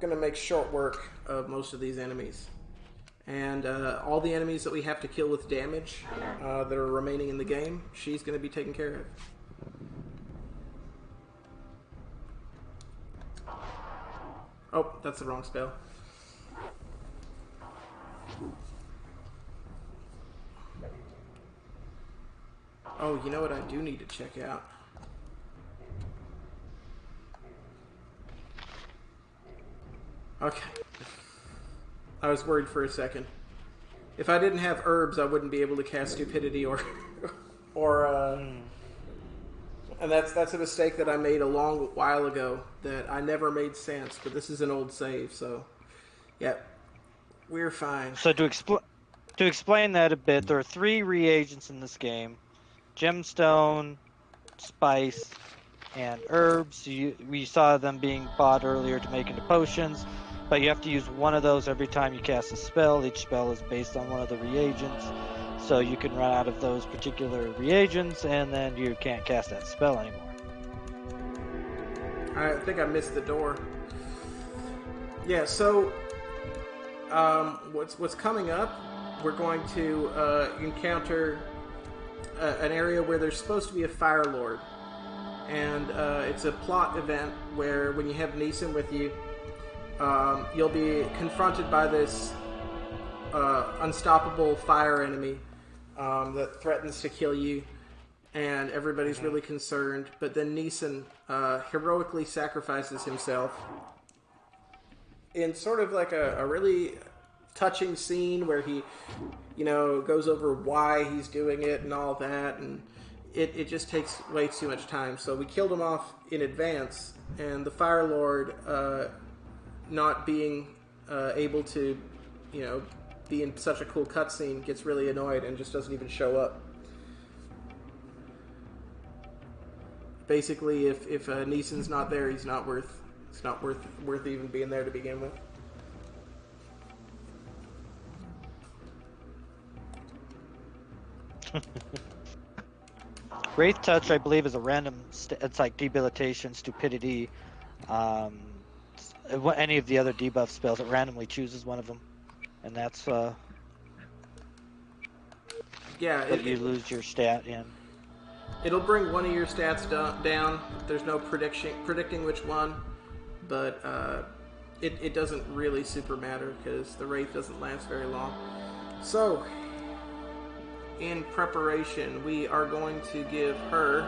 Going to make short work of most of these enemies. And all the enemies that we have to kill with damage that are remaining in the game, she's going to be taken care of. Oh, that's the wrong spell. Oh, you know what I do need to check out? Okay. I was worried for a second. If I didn't have herbs, I wouldn't be able to cast Stupidity or and that's a mistake that I made a long while ago that I never made sense, but this is an old save, so yeah, we're fine. So to explain that a bit, there are 3 reagents in this game: gemstone, spice, and herbs. We saw them being bought earlier to make into potions, but you have to use one of those every time you cast a spell. Each spell is based on one of the reagents, so you can run out of those particular reagents, and then you can't cast that spell anymore. I think I missed the door. Yeah, so what's coming up, we're going to encounter an area where there's supposed to be a Fire Lord. And it's a plot event where when you have Neeson with you, you'll be confronted by this unstoppable fire enemy that threatens to kill you, and everybody's really concerned. But then Neeson heroically sacrifices himself in sort of like a really touching scene where he, goes over why he's doing it and all that, and it just takes way too much time. So we killed him off in advance, and the Fire Lord, not being able to, be in such a cool cutscene, gets really annoyed and just doesn't even show up. Basically, if Neeson's not there, it's not worth even being there to begin with. Wraith Touch, I believe, is a random. It's like debilitation, stupidity, any of the other debuff spells. It randomly chooses one of them, and that's you lose your stat in. It'll bring one of your stats down. There's no predicting which one, but it doesn't really super matter because the Wraith doesn't last very long. So, in preparation, we are going to give her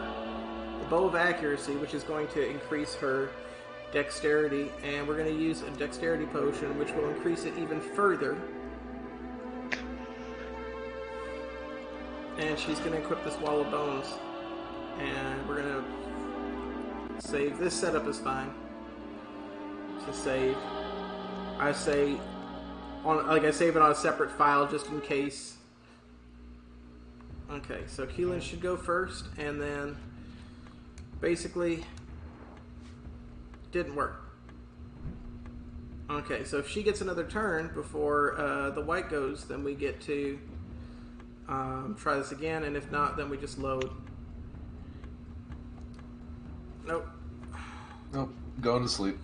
the Bow of Accuracy, which is going to increase her dexterity, and we're going to use a dexterity potion, which will increase it even further. And she's going to equip this Wall of Bones, and we're going to save. This setup is fine to save. I save it on a separate file just in case. Okay, so Keelan should go first, and then basically didn't work. Okay, so if she gets another turn before the white goes, then we get to try this again, and if not, then we just load. Nope. Nope. Going to sleep.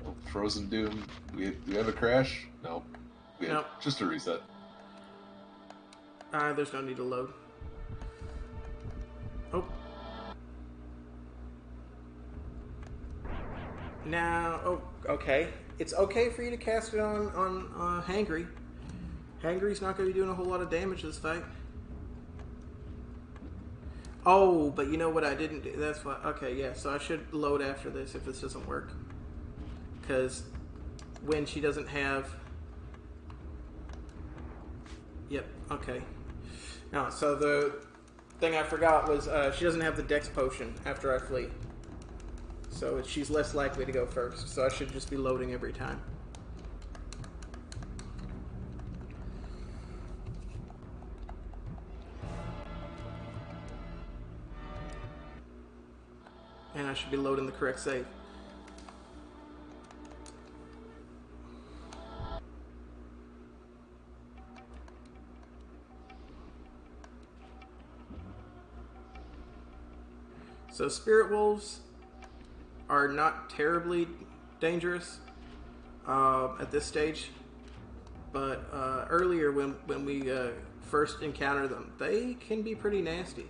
Oh, Frozen Doom. Do we have a crash? Nope. Nope. Just a reset. There's no need to load. Oh. Now, oh, okay. It's okay for you to cast it on Hangry. Hangry's not going to be doing a whole lot of damage this fight. Oh, but you know what I didn't do? That's why. Okay, yeah. So I should load after this if this doesn't work. Because when she doesn't have... Yep, okay. No, so the thing I forgot was she doesn't have the Dex potion after I flee. So she's less likely to go first. So I should just be loading every time. And I should be loading the correct save. So Spirit Wolves are not terribly dangerous at this stage, but earlier when we first encounter them, they can be pretty nasty.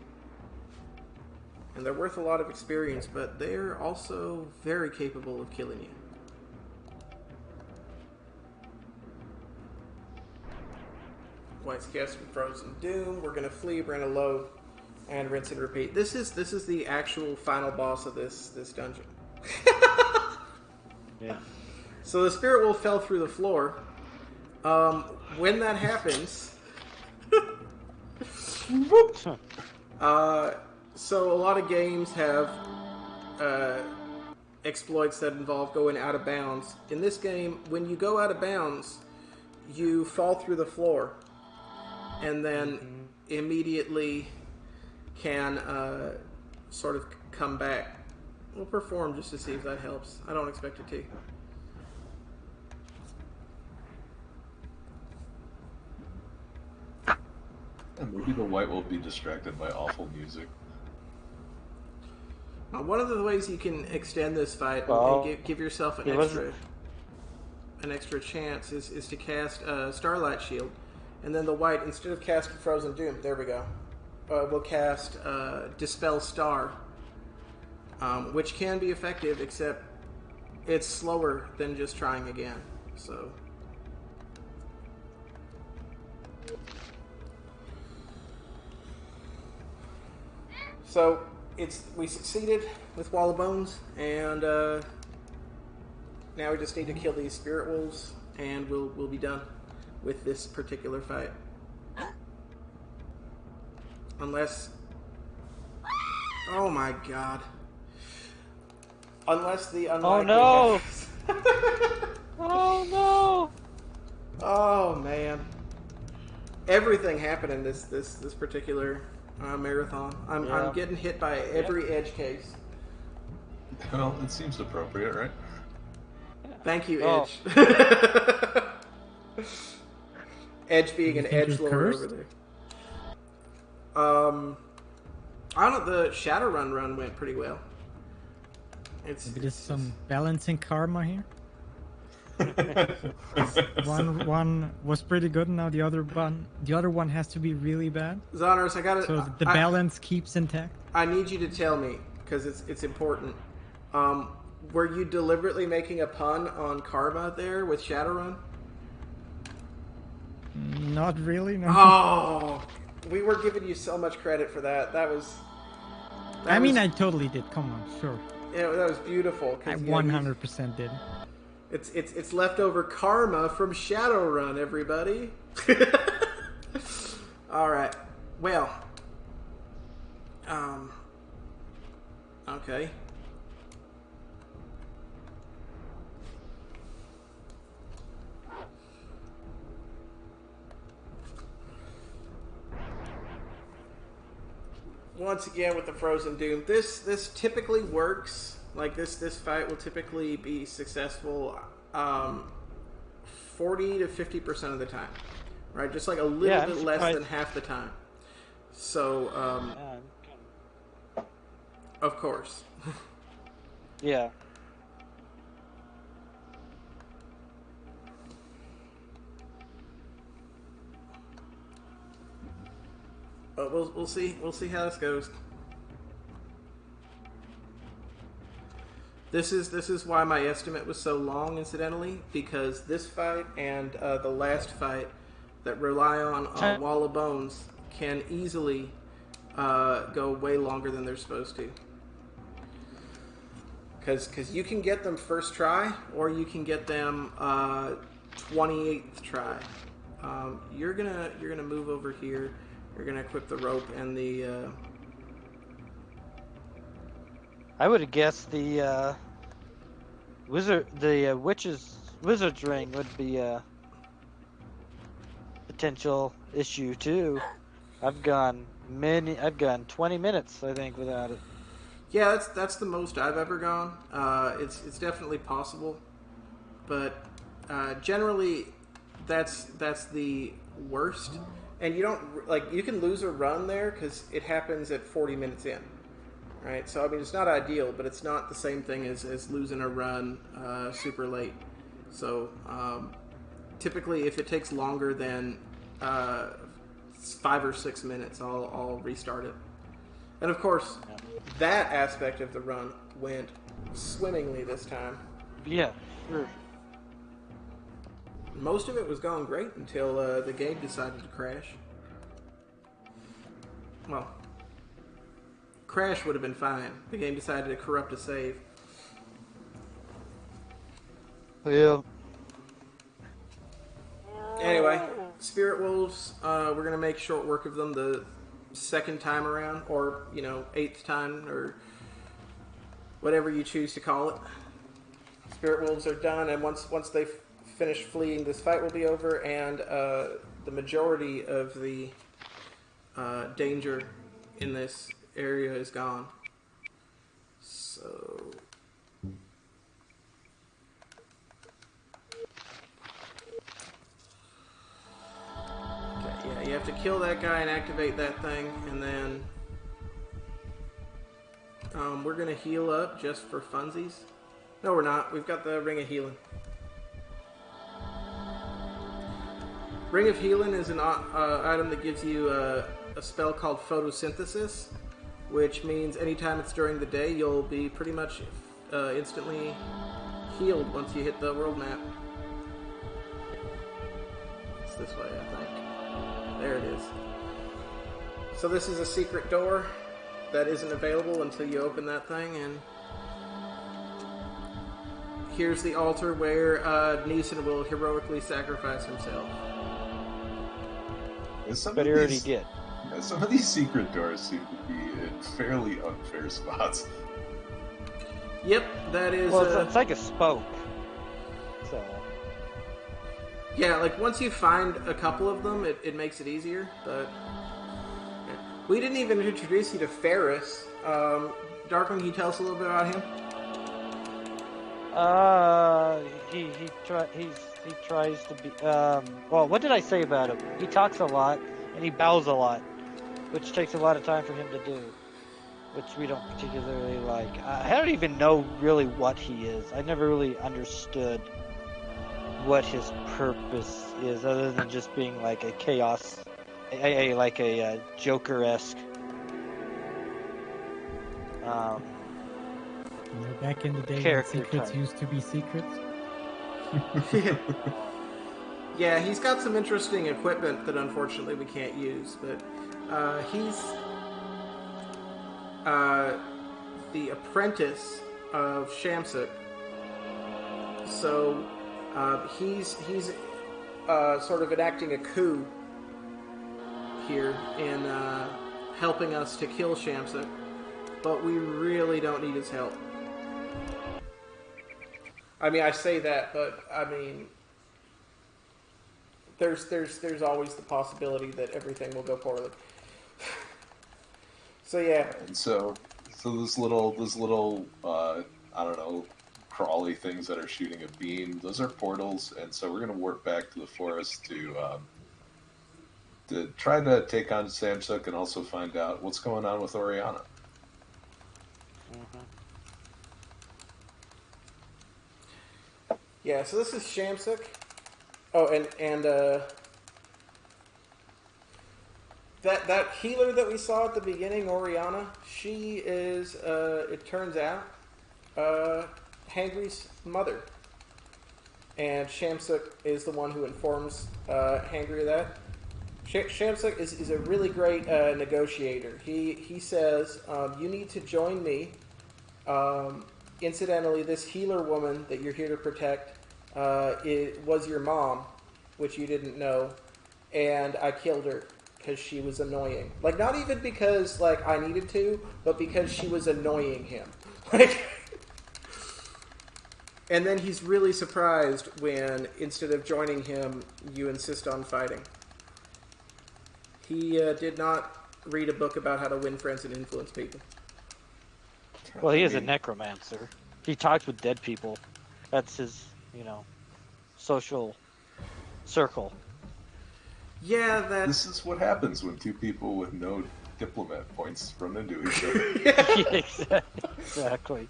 And they're worth a lot of experience, but they're also very capable of killing you. White's casting Frozen Doom. We're going to flee, we're going to load, and rinse and repeat. This is the actual final boss of this dungeon. Yeah. So the Spirit Wolf fell through the floor. When that happens... So a lot of games have exploits that involve going out of bounds. In this game, when you go out of bounds, you fall through the floor, and then immediately can sort of come back. We'll perform just to see if that helps. I don't expect it to. And maybe the white will be distracted by awful music. One of the ways you can extend this fight and give yourself an extra chance is to cast Starlight Shield, and then the white, instead of casting Frozen Doom, there we go, will cast Dispel Star, which can be effective, except it's slower than just trying again. So we succeeded with Wall of Bones, and now we just need to kill these Spirit Wolves, and we'll be done with this particular fight. Unless... Oh my god. Unless the unlikely... Oh no! Oh no! Oh man. Everything happened in this particular marathon. I'm getting hit by every edge case. Well, it seems appropriate, right? Thank you, Edge. Edge being an edgelord over there. I don't know. The Shadowrun run went pretty well. Maybe there's some balancing karma here. one was pretty good, now the other one has to be really bad. Zoners, I gotta. So the balance keeps intact. I need you to tell me, because it's important. Were you deliberately making a pun on karma there with Shadowrun? Not really, no. Oh, we were giving you so much credit for that. I mean, I totally did. Come on, sure. Yeah, that was beautiful. I 100% did. It's leftover karma from Shadowrun, everybody. All right. Well. Okay. Once again with the Frozen Doom, this typically works. Like this fight will typically be successful 40 to 50% of the time, right? Just like a little bit less than half the time. So, of course. Yeah. But we'll see how this goes. This is why my estimate was so long, incidentally, because this fight and the last fight that rely on Wall of Bones can easily go way longer than they're supposed to. Because you can get them first try, or you can get them 28th try. You're gonna move over here. You're gonna equip the rope and the. I would have guessed the wizard's ring would be a potential issue too. I've gone 20 minutes, I think, without it. Yeah, that's the most I've ever gone. It's definitely possible, but generally, that's the worst. And you don't you can lose a run there because it happens at 40 minutes in, right? So I mean, it's not ideal, but it's not the same thing as losing a run super late. So typically, if it takes longer than 5 or 6 minutes, I'll restart it. And of course, that aspect of the run went swimmingly this time. Yeah, sure. Most of it was going great until the game decided to crash. Well, crash would have been fine. The game decided to corrupt a save. Yeah. Anyway, Spirit Wolves, we're going to make short work of them the second time around, or, 8th time, or whatever you choose to call it. Spirit Wolves are done, and once they finish fleeing, this fight will be over, and the majority of the danger in this area is gone. So... yeah, you have to kill that guy and activate that thing, and then we're going to heal up just for funsies. No, we're not. We've got the Ring of Healing. Ring of Healing is an item that gives you a spell called Photosynthesis, which means anytime it's during the day, you'll be pretty much instantly healed once you hit the world map. It's this way, I think. There it is. So this is a secret door that isn't available until you open that thing, and here's the altar where Neeson will heroically sacrifice himself. But he already did. Some of these secret doors seem to be in fairly unfair spots. Yep, that is... Well, it's like a spoke. So... yeah, like once you find a couple of them, it makes it easier, but... yeah. We didn't even introduce you to Ferris. Darkwing, can you tell us a little bit about him? He tries to be, well, what did I say about him? He talks a lot, and he bows a lot, which takes a lot of time for him to do, which we don't particularly like. I don't even know really what he is. I never really understood what his purpose is, other than just being like a chaos, like a Joker-esque. Back in the day, when Character secrets type. used to be secrets. Yeah, he's got some interesting equipment that unfortunately we can't use, but he's the apprentice of Shamsuk. So he's sort of enacting a coup here in helping us to kill Shamsuk, but we really don't need his help. I mean, I say that, but I mean, there's always the possibility that everything will go poorly. So yeah. And so those little I don't know, crawly things that are shooting a beam, those are portals, and so we're gonna warp back to the forest to try to take on Shamsuk and also find out what's going on with Oriana. Mm-hmm. Yeah, so this is Shamsuk. Oh, and that healer that we saw at the beginning, Oriana, she is, it turns out, Hangry's mother. And Shamsuk is the one who informs Hangry of that. Shamsuk is a really great negotiator. He says, you need to join me. Incidentally, this healer woman that you're here to protect was your mom, which you didn't know, and I killed her because she was annoying. Like, not even because, like, I needed to, but because she was annoying him. Like... And then he's really surprised when, instead of joining him, you insist on fighting. He did not read a book about how to win friends and influence people. Well, he is a necromancer. He talks with dead people. That's his, social circle. Yeah, This is what happens when two people with no diplomat points run into each other. Yeah, exactly.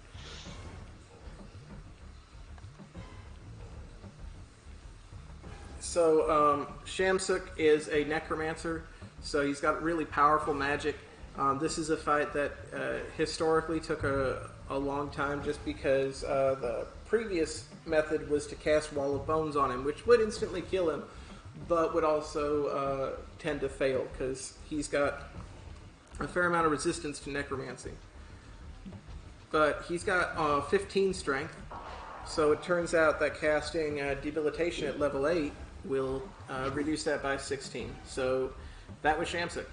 So, Shamsuk is a necromancer, so he's got really powerful magic. This is a fight that historically took a long time just because the previous method was to cast Wall of Bones on him, which would instantly kill him, but would also tend to fail because he's got a fair amount of resistance to necromancy. But he's got 15 strength, so it turns out that casting Debilitation at level 8 will reduce that by 16. So that was Shamsuk.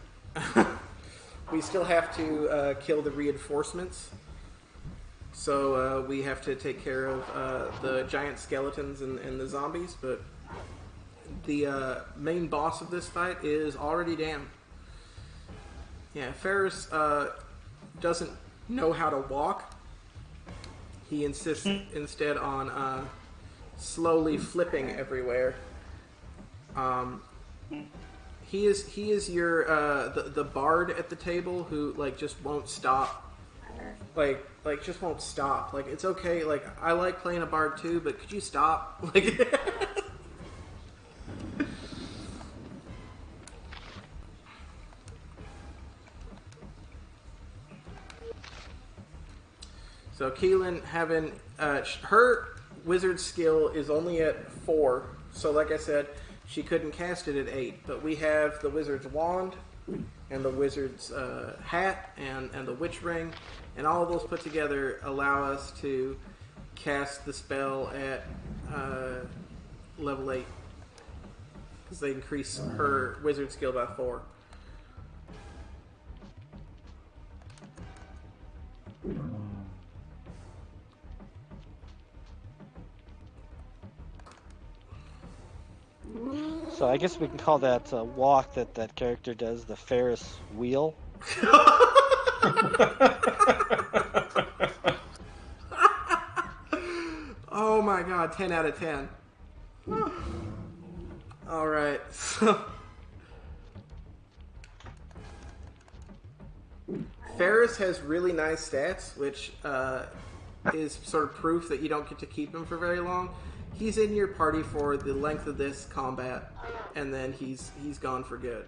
We still have to kill the reinforcements. So we have to take care of the giant skeletons and the zombies. But the main boss of this fight is already damned. Yeah, Ferris doesn't know how to walk. He insists instead on slowly flipping everywhere. He is your the bard at the table who just won't stop. Like just won't stop. Like, it's okay. Like, I like playing a bard too, but could you stop? Like. So Keelan having her wizard skill is only at 4. So like I said, she couldn't cast it at 8. But we have the wizard's wand and the wizard's hat and the witch ring, and all of those put together allow us to cast the spell at level 8 because they increase her wizard skill by 4. So I guess we can call that walk that character does the Ferris wheel. Oh my god, 10 out of 10. Alright, so... Ferris has really nice stats, which is sort of proof that you don't get to keep him for very long. He's in your party for the length of this combat, and then he's gone for good.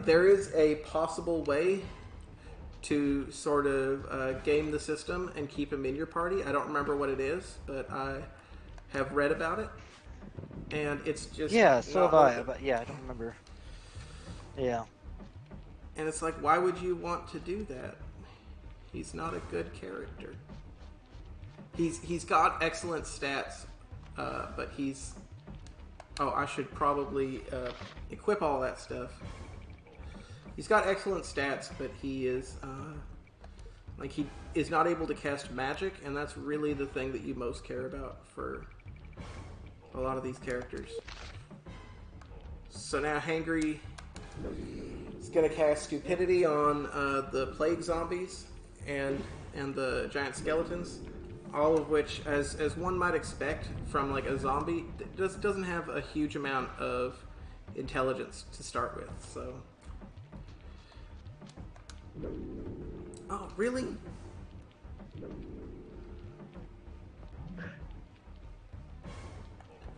There is a possible way to sort of game the system and keep him in your party. I don't remember what it is, but I have read about it, and it's just so have I. But yeah, I don't remember. Yeah. And it's like, why would you want to do that? He's not a good character. He's got excellent stats, but he's... Oh, I should probably equip all that stuff. He's got excellent stats, but he is... he is not able to cast magic, and that's really the thing that you most care about for a lot of these characters. So now Hangry is going to cast Stupidity on the Plague Zombies and the Giant Skeletons. All of which, as one might expect from like a zombie, doesn't have a huge amount of intelligence to start with. So, oh really?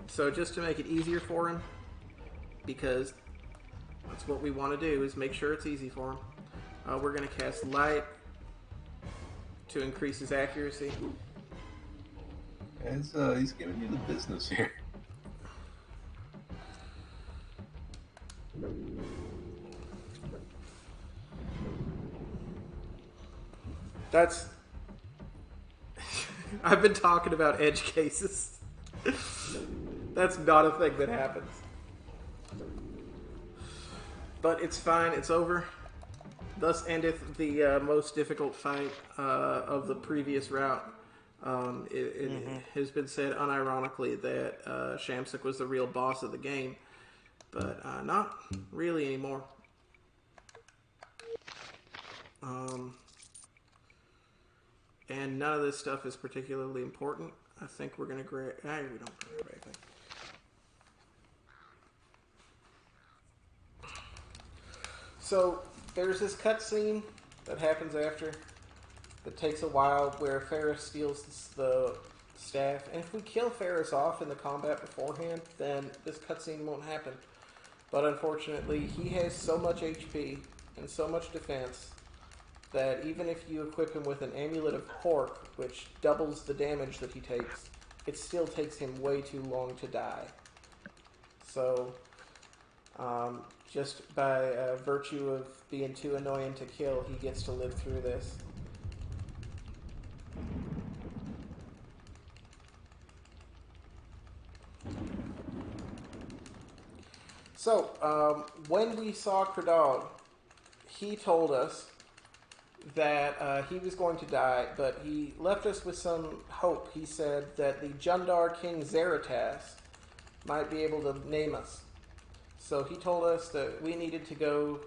So just to make it easier for him, because that's what we want to do, is make sure it's easy for him. We're going to cast Light to increase his accuracy. He's giving you the business here. That's... I've been talking about edge cases. That's not a thing that happens. But it's fine, it's over. Thus endeth the most difficult fight of the previous route. It has been said unironically that Shamsuk was the real boss of the game, but not really anymore. And none of this stuff is particularly important. I think we're going to grab... we don't grab anything. So, there's this cutscene that happens after that takes a while where Ferris steals the staff. And if we kill Ferris off in the combat beforehand, then this cutscene won't happen. But unfortunately, he has so much HP and so much defense that even if you equip him with an Amulet of Cork, which doubles the damage that he takes, it still takes him way too long to die. So, just by virtue of being too annoying to kill, he gets to live through this. So, when we saw Cradog, he told us that he was going to die, but he left us with some hope. He said that the Jundar King Zeratas might be able to name us. So he told us that we needed to go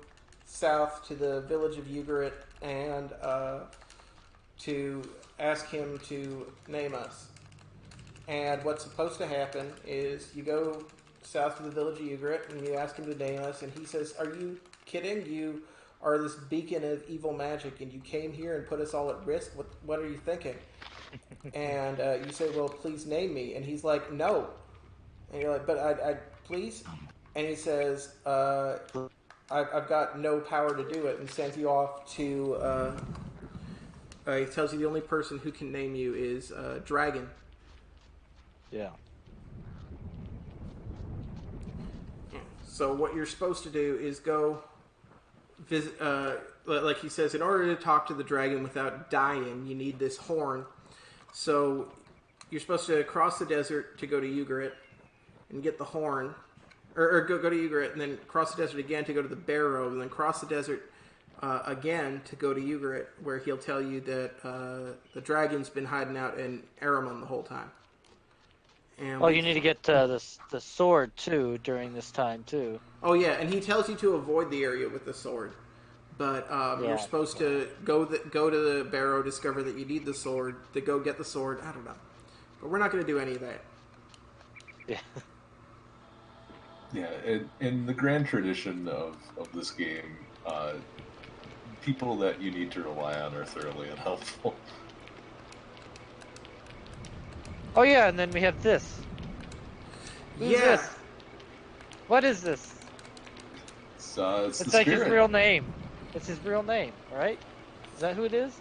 south to the village of Ugarit and to ask him to name us. And what's supposed to happen is you go south to the village of Ugarit and you ask him to name us, and he says, "Are you kidding? You are this beacon of evil magic, and you came here and put us all at risk? What are you thinking?" And you say, "Well, please name me." And he's like, "No." And you're like, "But I please?" And he says, I've got no power to do it," and sends you off to... he tells you the only person who can name you is Dragon. Yeah. So what you're supposed to do is go visit... like he says, in order to talk to the dragon without dying, you need this horn. So you're supposed to cross the desert to go to Ugarit and get the horn. Or go to Ugarit and then cross the desert again to go to the Barrow, and then cross the desert again to go to Ugarit, where he'll tell you that the dragon's been hiding out in Aramon the whole time. And you need to get the sword too during this time too. Oh yeah, and he tells you to avoid the area with the sword, but you're supposed to go to the Barrow, discover that you need the sword, to go get the sword. I don't know, but we're not going to do any of that. Yeah. Yeah, in the grand tradition of this game, people that you need to rely on are thoroughly unhelpful. Oh yeah, and then we have this. Who's this? What is this? It's It's the like spirit. his real name. It's his real name, right? Is that who it is?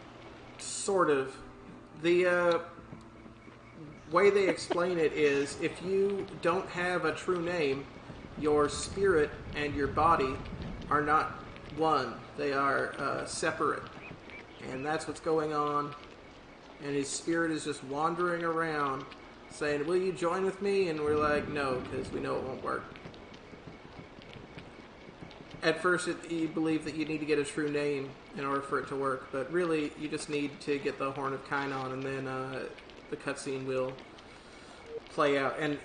Sort of. The way they explain it is, if you don't have a true name, your spirit and your body are not one. They are separate. And that's what's going on. And his spirit is just wandering around saying, "Will you join with me?" And we're like, "No," because we know it won't work. At first, you believe that you need to get a true name in order for it to work. But really, you just need to get the Horn of Kainon, and then the cutscene will play out. And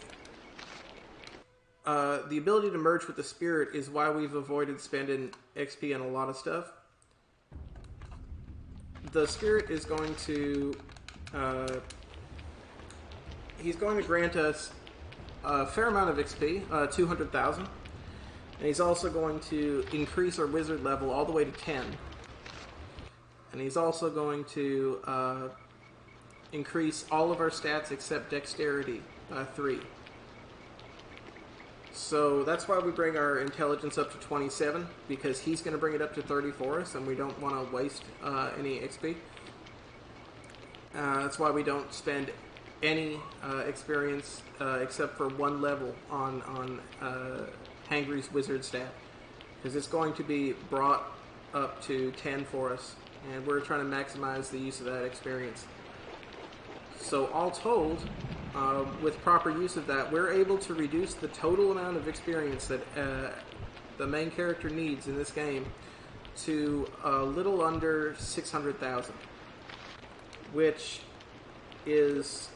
the ability to merge with the spirit is why we've avoided spending XP on a lot of stuff. The spirit is going to... he's going to grant us a fair amount of XP, 200,000. And he's also going to increase our wizard level all the way to 10. And he's also going to increase all of our stats except dexterity by 3. So that's why we bring our intelligence up to 27, because he's going to bring it up to 30 for us, and we don't want to waste any XP. That's why we don't spend any experience except for one level on Hangry's Wizard stat, because it's going to be brought up to 10 for us, and we're trying to maximize the use of that experience. So all told, with proper use of that, we're able to reduce the total amount of experience that the main character needs in this game to a little under 600,000, which is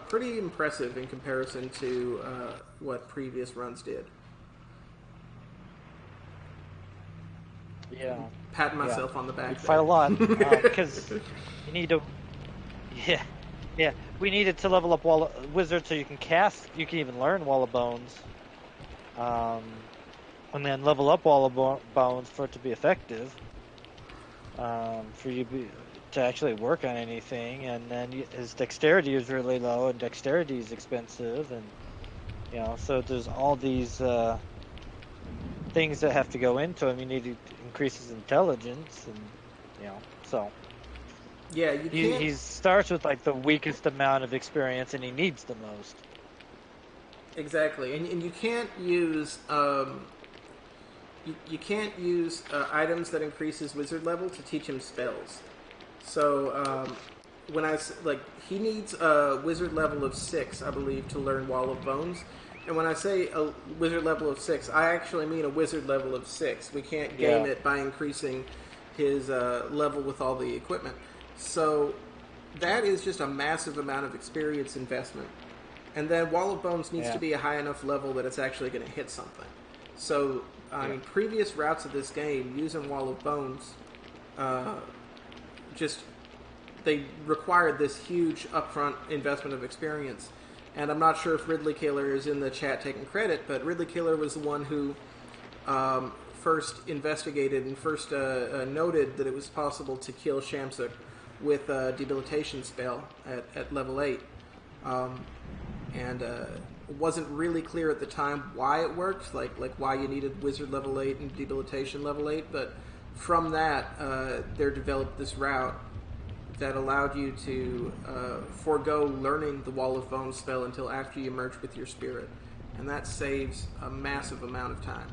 pretty impressive in comparison to what previous runs did. Yeah. Patting myself on the back. We fight a lot because you need to. Yeah. We needed to level up Wizard so you can cast. You can even learn Wall of Bones. And then level up Wall of Bones for it to be effective. For you to actually work on anything, and then his dexterity is really low, and dexterity is expensive, and so there's all these things that have to go into him. You need to increase his intelligence, and so yeah, you can't... he starts with like the weakest amount of experience, and he needs the most. Exactly, and you can't use you can't use items that increase his wizard level to teach him spells. So when he needs a wizard level of 6, I believe, to learn Wall of Bones. And when I say a wizard level of 6, I actually mean a wizard level of 6. We can't game it by increasing his level with all the equipment. So that is just a massive amount of experience investment. And then Wall of Bones needs to be a high enough level that it's actually going to hit something. So, I mean, previous routes of this game, using Wall of Bones, they required this huge upfront investment of experience. And I'm not sure if Ridley Killer is in the chat taking credit, but Ridley Killer was the one who first investigated and first noted that it was possible to kill Shamsuk with a debilitation spell at level 8. It wasn't really clear at the time why it worked, like why you needed Wizard level 8 and debilitation level 8, but from that, there developed this route that allowed you to forego learning the Wall of Bones spell until after you merge with your spirit. And that saves a massive amount of time.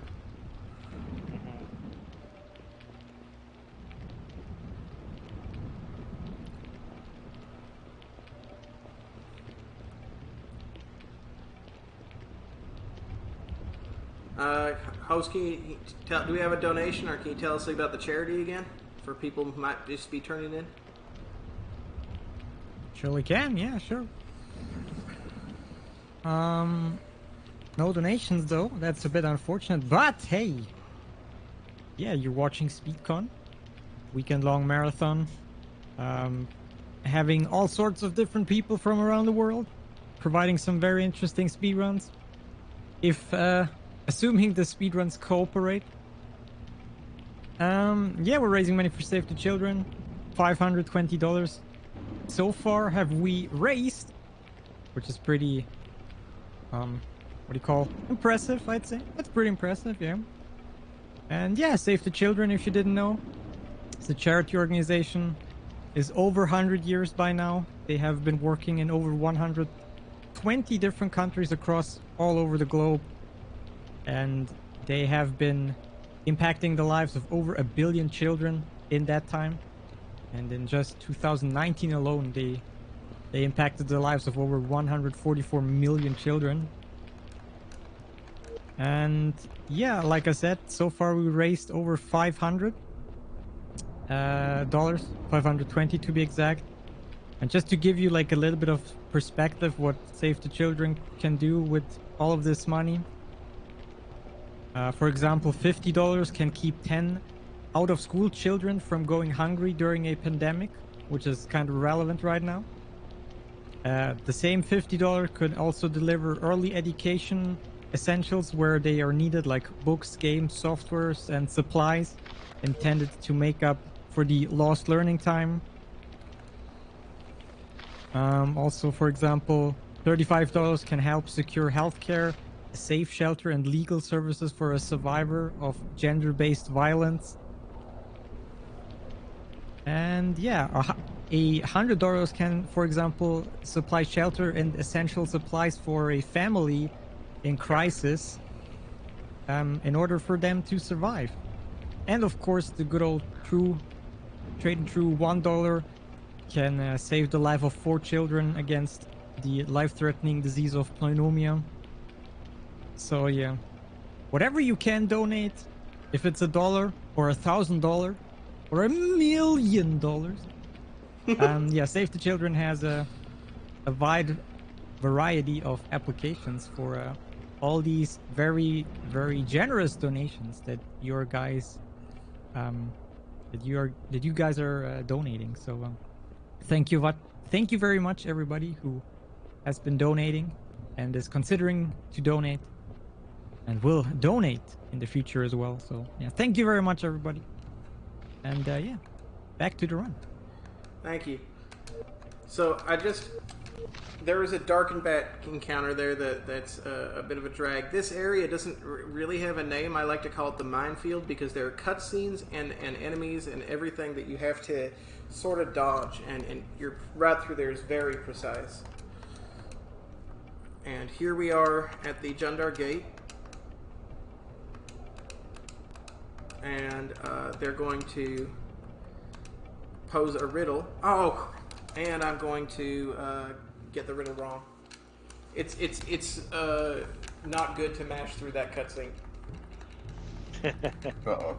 Host, do we have a donation, or can you tell us about the charity again for people who might just be turning in? Surely can, yeah, sure. No donations though. That's a bit unfortunate, but hey, yeah, you're watching SpeedCon, weekend-long marathon, having all sorts of different people from around the world, providing some very interesting speedruns. If assuming the speedruns cooperate. Yeah, we're raising money for Save the Children, $520. So far have we raised, which is pretty, impressive, I'd say. That's pretty impressive, yeah. And yeah, Save the Children, if you didn't know, it's a charity organization, is over 100 years by now. They have been working in over 120 different countries across all over the globe. And they have been impacting the lives of over 1 billion children in that time. And in just 2019 alone, they impacted the lives of over 144 million children. And yeah, like I said, so far we raised over $500, $520 to be exact. And just to give you like a little bit of perspective what Save the Children can do with all of this money. For example, $50 can keep 10 out-of-school children from going hungry during a pandemic, which is kind of relevant right now. The same $50 could also deliver early education essentials where they are needed, like books, games, softwares, and supplies intended to make up for the lost learning time. Also, for example, $35 can help secure healthcare, a safe shelter, and legal services for a survivor of gender-based violence. And yeah, $100 can, for example, supply shelter and essential supplies for a family in crisis, in order for them to survive. And of course, the good old trade and true $1 can save the life of 4 children against the life-threatening disease of pneumonia. So yeah, whatever you can donate, if it's $1 or $1,000 or $1 million, yeah, Save the Children has a wide variety of applications for all these very, very generous donations that your guys, that you guys are donating. So thank you very much, everybody who has been donating and is considering to donate and will donate in the future as well. So yeah, thank you very much, everybody. And yeah, back to the run. Thank you. So there was a darkened bat encounter there that's a bit of a drag. This area doesn't really have a name. I like to call it the minefield because there are cutscenes and enemies and everything that you have to sort of dodge, and your route through there is very precise. And here we are at the Jundar Gate. And they're going to pose a riddle. Oh, and I'm going to get the riddle wrong. It's not good to mash through that cutscene. Uh-oh.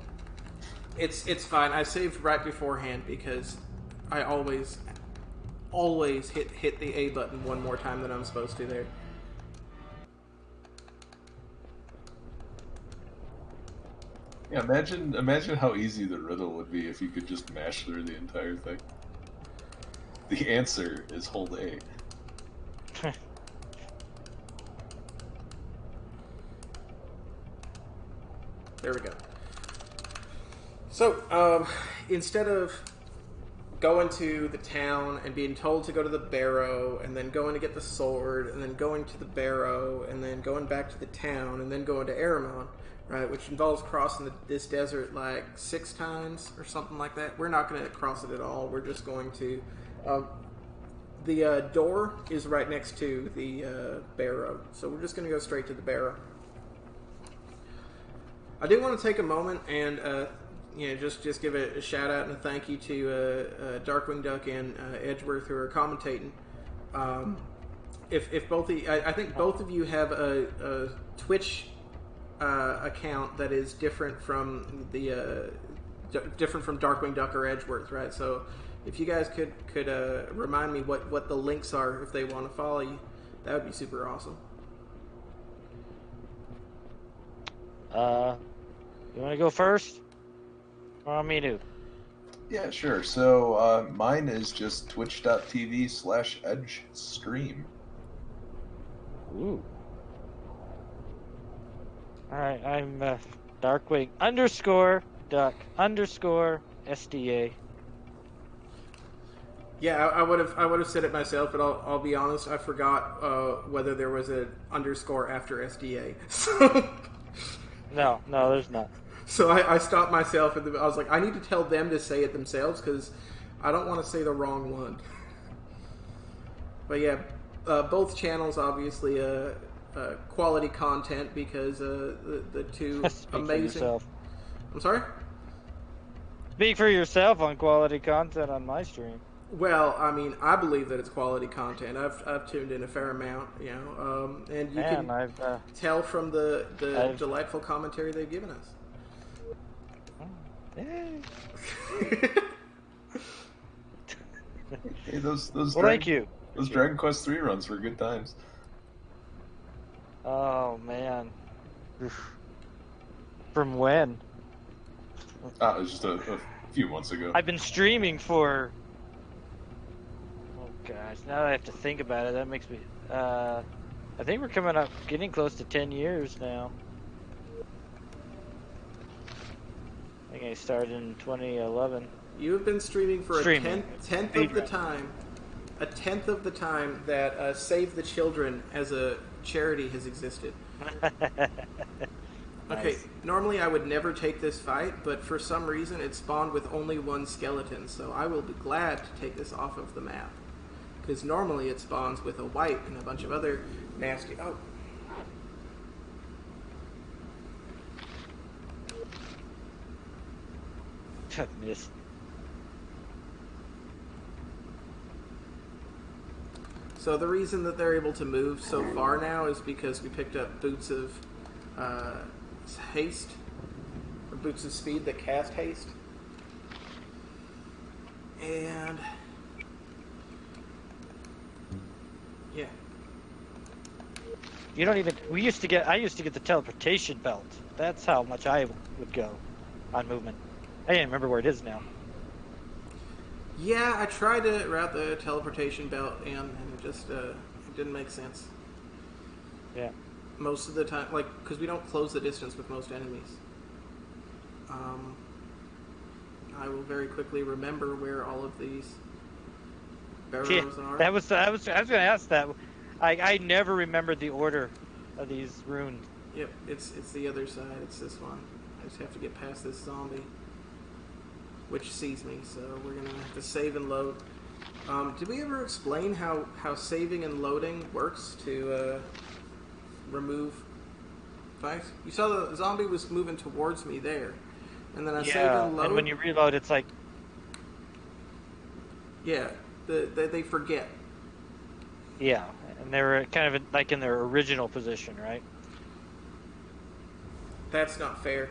It's fine. I saved right beforehand because I always hit the A button one more time than I'm supposed to there. Yeah, imagine how easy the riddle would be if you could just mash through the entire thing. The answer is hold A. There we go. So, instead of going to the town and being told to go to the barrow, and then going to get the sword, and then going to the barrow, and then going back to the town, and then going to Aramon, right, which involves crossing this desert like 6 times or something like that. We're not going to cross it at all. We're just going to... the door is right next to the barrow, so we're just going to go straight to the barrow. I do want to take a moment and just give a shout out and a thank you to Darkwing Duck and Edgeworth who are commentating. If both I think both of you have a Twitch account that is different from the different from Darkwing Duck or Edgeworth, right? So if you guys could remind me what the links are if they want to follow you, that would be super awesome. You want to go first? Or want me to? Yeah, sure. So mine is just twitch.tv/edgestream. Ooh. Alright, I'm Darkwing _Duck_SDA. Yeah, I would have said it myself, but I'll be honest, I forgot whether there was an underscore after SDA. No, there's not. So I stopped myself, and I was like, I need to tell them to say it themselves because I don't want to say the wrong one. But yeah, both channels obviously quality content because the two amazing. I'm sorry. Speak for yourself on quality content on my stream. Well, I mean, I believe that it's quality content. I've tuned in a fair amount, and you can tell from the delightful commentary they've given us. Hey. Hey, those Thank you. Those Dragon Quest III runs were good times. Oh man. From when? It was just a few months ago. I've been streaming for... Oh gosh, now I have to think about it. That makes me... I think we're getting close to 10 years now. I think I started in 2011. You have been streaming for a tenth of the time. A tenth of the time that Save the Children as a charity has existed. Okay, Nice. normally I would never take this fight, but for some reason it spawned with only one skeleton, so I will be glad to take this off of the map. Because normally it spawns with a white and a bunch of other nasty... Oh. Missed. So the reason that they're able to move so far now is because we picked up boots of haste, or boots of speed that cast haste. And yeah. You don't even. I used to get the teleportation belt. That's how much I would go on movement. I can't remember where it is now. Yeah, I tried to route the teleportation belt, and it just it didn't make sense. Yeah. Most of the time, like, because we don't close the distance with most enemies. I will very quickly remember where all of these barrows are. I was going to ask that. I never remembered the order of these runes. Yep, it's the other side. It's this one. I just have to get past this zombie, which sees me. So we're gonna have to save and load. Did we ever explain how saving and loading works to remove fights? You saw the zombie was moving towards me there, and then I save and load. And when you reload, it's like, yeah, they forget. yeah, and they're kind of like in their original position, right? That's not fair.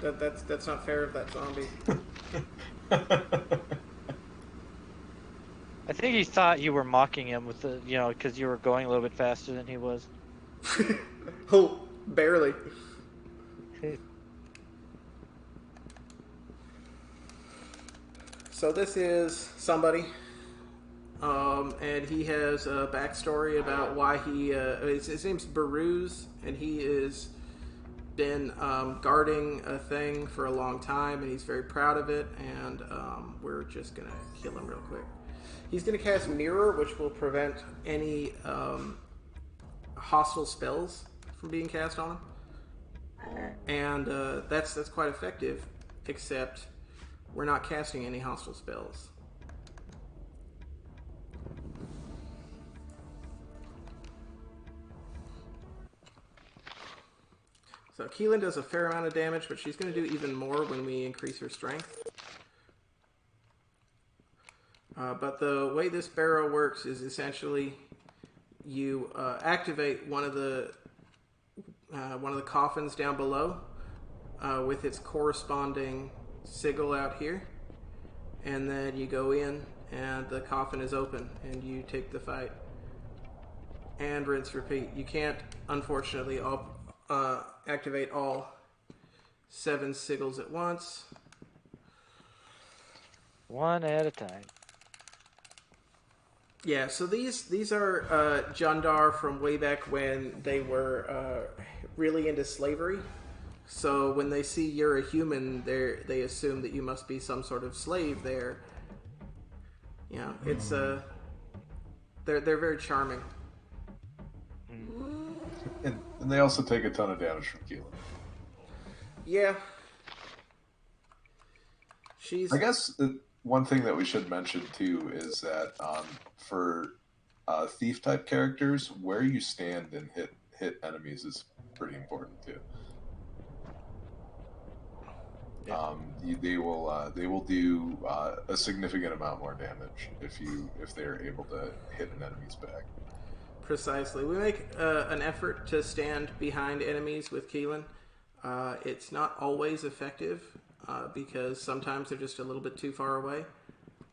That's not fair of that zombie. I think he thought you were mocking him with the, because you were going a little bit faster than he was. Oh, barely. So this is somebody, and he has a backstory about why he. His name's Baruz, and he is been guarding a thing for a long time, and he's very proud of it. And we're just gonna kill him real quick. He's gonna cast Mirror, which will prevent any hostile spells from being cast on him, and that's quite effective. Except we're not casting any hostile spells. So Keelan does a fair amount of damage, but she's going to do even more when we increase her strength. But the way this barrow works is essentially you activate one of the coffins down below with its corresponding sigil out here, and then you go in and the coffin is open and you take the fight. And rinse, repeat. You can't, unfortunately, activate all 7 sigils at once. One at a time. Yeah, so these are Jundar from way back when they were really into slavery. So when they see you're a human, they assume that you must be some sort of slave there. You know, it's they're very charming. And they also take a ton of damage from Keelan. Yeah. I guess one thing that we should mention too is that for thief type characters, where you stand and hit enemies is pretty important too. Yeah. They will do a significant amount more damage if they're able to hit an enemy's back. Precisely. We make an effort to stand behind enemies with Keelan. It's not always effective because sometimes they're just a little bit too far away.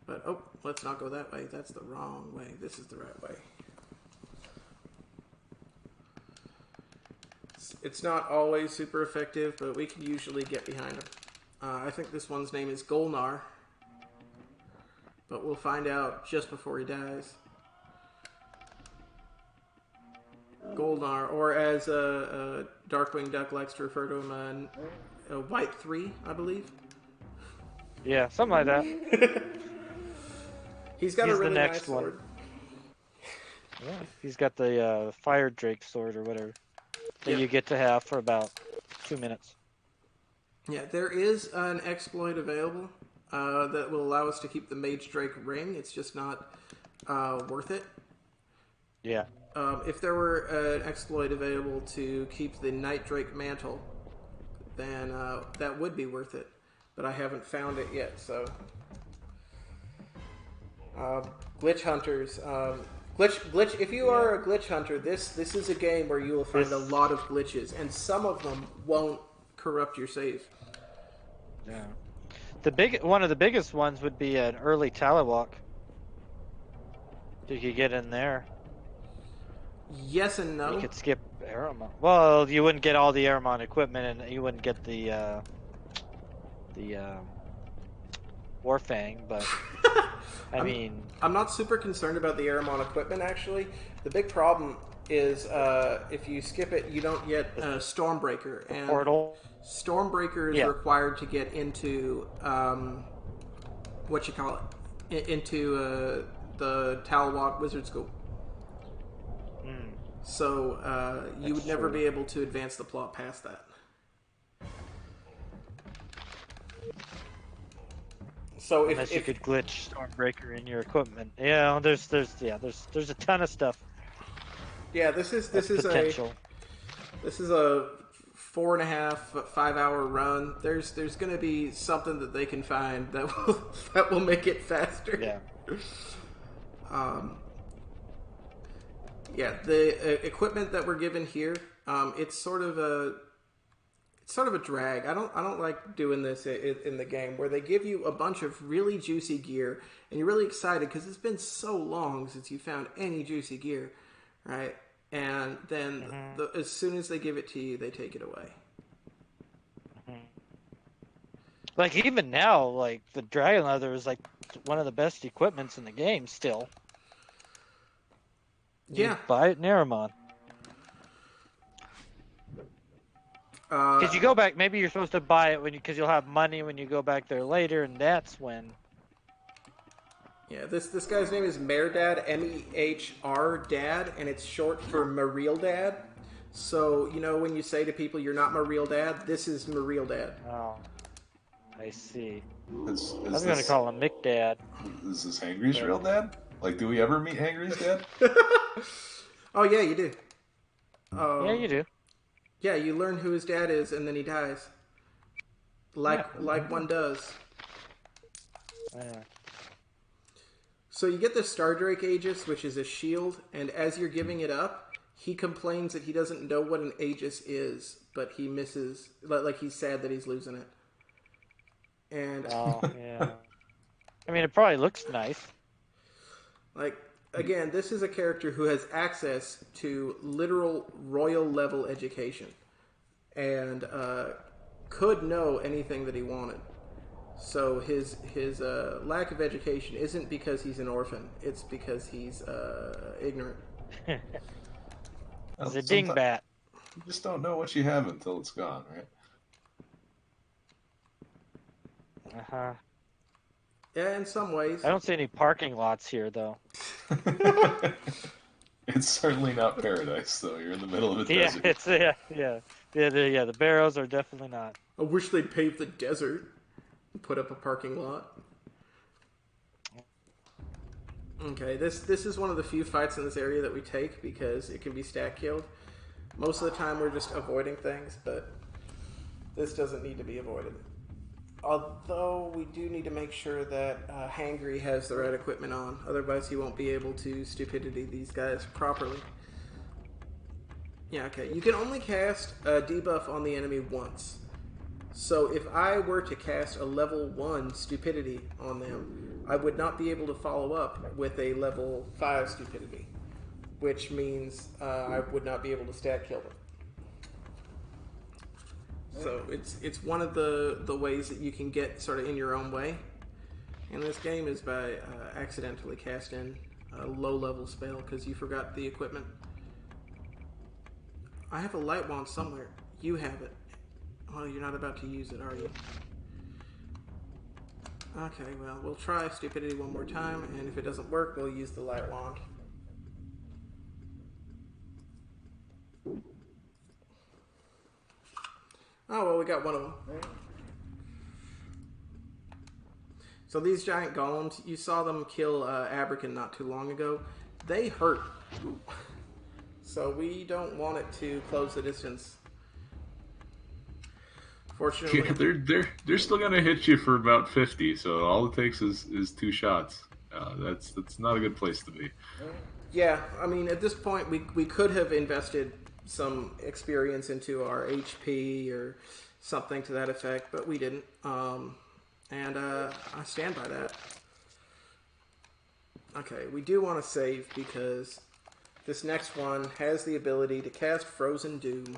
But, oh, let's not go that way. That's the wrong way. This is the right way. It's not always super effective, but we can usually get behind them. I think this one's name is Golnar, but we'll find out just before he dies. Golnar, or as Darkwing Duck likes to refer to him, White 3, I believe. Yeah, something like that. He's got a really the next nice one. sword. Yeah, he's got the Fire Drake sword or whatever that Yep. you get to have for about 2 minutes. Yeah, there is an exploit available that will allow us to keep the Mage Drake ring. It's just not worth it. Yeah. If there were an exploit available to keep the Night Drake mantle, then that would be worth it. But I haven't found it yet, so... glitch hunters. Glitch. If you are a glitch hunter, this is a game where you will find a lot of glitches, and some of them won't corrupt your save. Yeah. One of the biggest ones would be an early Talawalk. You could get in there. Yes and no. You could skip Aramon. Well, you wouldn't get all the Aramon equipment, and you wouldn't get the Warfang, but I mean, I'm not super concerned about the Aramon equipment. Actually, the big problem is if you skip it, you don't get Stormbreaker, and portal. Stormbreaker is required to get into into the Talawalk Wizard School. So you would never be able to advance the plot past that. So Unless you could glitch Stormbreaker in your equipment. Yeah, there's a ton of stuff. Yeah, this is potential. This is a 4.5, 5 hour run. There's going to be something that they can find that will make it faster. Yeah. Yeah, the equipment that we're given here, it's sort of a drag. I don't like doing this in the game where they give you a bunch of really juicy gear and you're really excited because it's been so long since you found any juicy gear, right? And then as soon as they give it to you, they take it away. Like even now, like the Dragon Leather is like one of the best equipments in the game still. You buy it in Aramon. Because you go back, maybe you're supposed to buy it because you'll have money when you go back there later, and that's when. Yeah, this guy's name is Mehrdad, M-E-H-R Dad, and it's short for Mareel Dad. So, you know, when you say to people you're not my real dad, this is my real dad. Oh, I see. I Is was going to call him Mick Dad. Is this Hangry's real dad? Like, do we ever meet Hangry's dad? Oh, yeah, you do. Yeah, you do. Yeah, you learn who his dad is, and then he dies. Like one does. Yeah. So you get the Stardrake Aegis, which is a shield, and as you're giving it up, he complains that he doesn't know what an Aegis is, but he misses, like he's sad that he's losing it. And oh, yeah. I mean, it probably looks nice. Like, again, this is a character who has access to literal royal level education and could know anything that he wanted. So his lack of education isn't because he's an orphan. It's because he's ignorant. He's a dingbat. You just don't know what you have until it's gone, right? Uh-huh. Yeah, in some ways. I don't see any parking lots here, though. It's certainly not paradise, though. You're in the middle of a desert. The barrows are definitely not. I wish they'd pave the desert and put up a parking lot. Okay, this is one of the few fights in this area that we take because it can be stack killed. Most of the time we're just avoiding things, but this doesn't need to be avoided. Although we do need to make sure that Hangry has the right equipment on, otherwise he won't be able to stupidity these guys properly. Yeah, okay. You can only cast a debuff on the enemy once. So if I were to cast a level 1 stupidity on them, I would not be able to follow up with a level 5 stupidity, which means I would not be able to stat kill them. So it's one of the ways that you can get sort of in your own way. And this game is by accidentally casting a low-level spell because you forgot the equipment. I have a light wand somewhere. You have it. Well, you're not about to use it, are you? Okay, well, we'll try stupidity one more time, and if it doesn't work, we'll use the light wand. Oh, well, we got one of them. So these giant golems, you saw them kill Abrakan not too long ago. They hurt. So we don't want it to close the distance. Fortunately, Yeah, they're still gonna hit you for about 50. So all it takes is 2 shots. That's not a good place to be. yeah. I mean, at this point, we could have invested some experience into our HP or something to that effect, but we didn't. And I stand by that. Okay, we do want to save because this next one has the ability to cast Frozen Doom,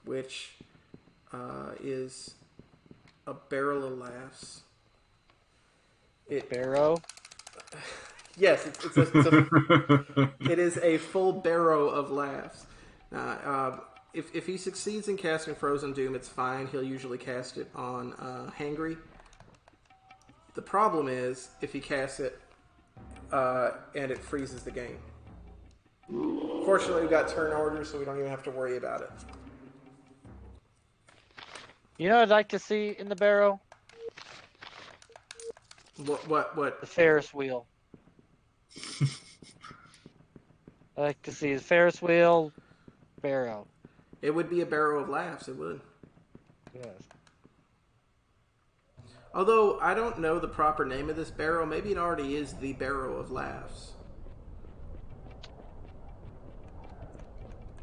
which is a barrel of laughs. Barrow? Yes, it is a full barrow of laughs. If he succeeds in casting Frozen Doom, it's fine. He'll usually cast it on Hangry. The problem is if he casts it and it freezes the game. Fortunately, we got turn orders, so we don't even have to worry about it. You know what I'd like to see in the Barrow? What? The Ferris wheel. I'd like to see the Ferris wheel Barrow. It would be a barrow of laughs. It would. Yes. Although I don't know the proper name of this barrow, maybe it already is the barrow of laughs.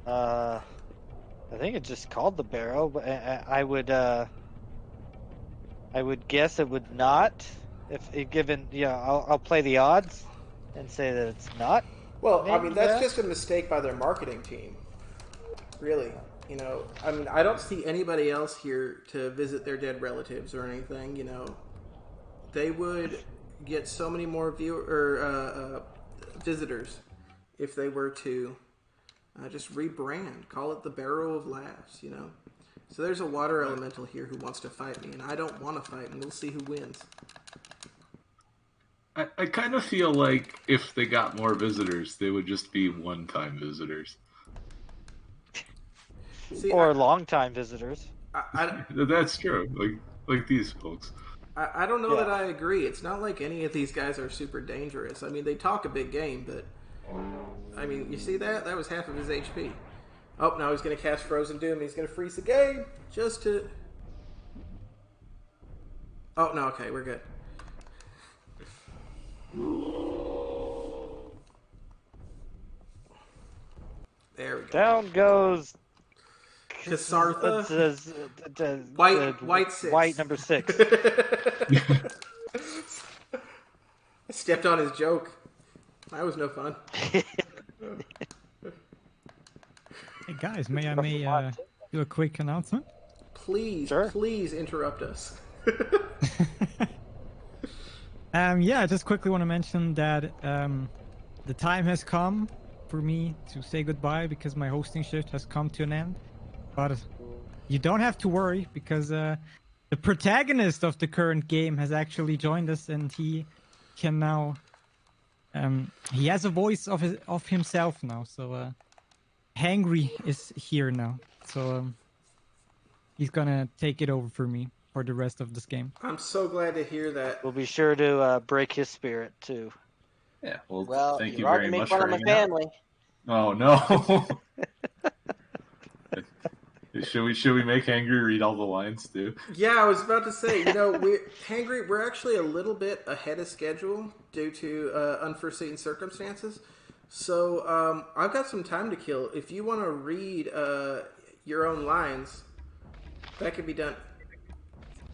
I think it's just called the Barrow, but I would guess it would not. If given, I'll play the odds and say that it's not. Well, I mean, that's that. just a mistake by their marketing team. Really. I mean, I don't see anybody else here to visit their dead relatives or anything, They would get so many more visitors if they were to just rebrand. Call it the Barrow of Laughs, So there's a water elemental here who wants to fight me, and I don't want to fight, and we'll see who wins. I kind of feel like if they got more visitors, they would just be one-time visitors. See, or long-time visitors. That's true. Like these folks. I don't know that I agree. It's not like any of these guys are super dangerous. I mean, they talk a big game, but I mean, you see that? That was half of his HP. Oh, now he's going to cast Frozen Doom. He's going to freeze the game just to... Oh, no, okay, we're good. There we go. Down goes Kasartha. White 6. White number 6. I stepped on his joke. That was no fun. Hey guys, may I do a quick announcement? Please, Sure. Please interrupt us. Yeah, I just quickly want to mention that the time has come for me to say goodbye because my hosting shift has come to an end. But you don't have to worry because the protagonist of the current game has actually joined us, and he can now. He has a voice of himself now. So Hangry is here now. So he's gonna take it over for me for the rest of this game. I'm so glad to hear that. We'll be sure to break his spirit too. Yeah. Well, Well, thank you you're very to make much fun for of my hanging out. family. Oh no. Should we make Hangry read all the lines too? Yeah, I was about to say, we're actually a little bit ahead of schedule due to unforeseen circumstances. So I've got some time to kill. If you want to read your own lines, that can be done.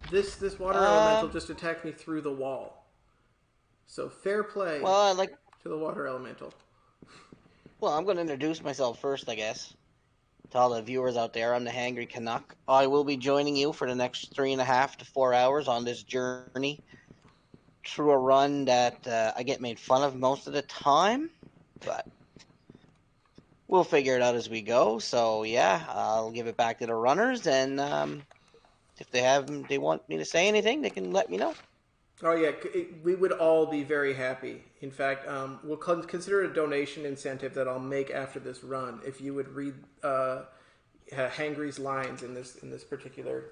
This water elemental just attacked me through the wall. So fair play Well, to the water elemental. I'm going to introduce myself first, I guess. To all the viewers out there, I'm the Hangry Canuck. I will be joining you for the next 3.5 to 4 hours on this journey through a run that I get made fun of most of the time, but we'll figure it out as we go. So yeah, I'll give it back to the runners, and if they want me to say anything, they can let me know. Oh yeah, we would all be very happy. In fact, we'll consider it a donation incentive that I'll make after this run. If you would read Hangry's lines in this particular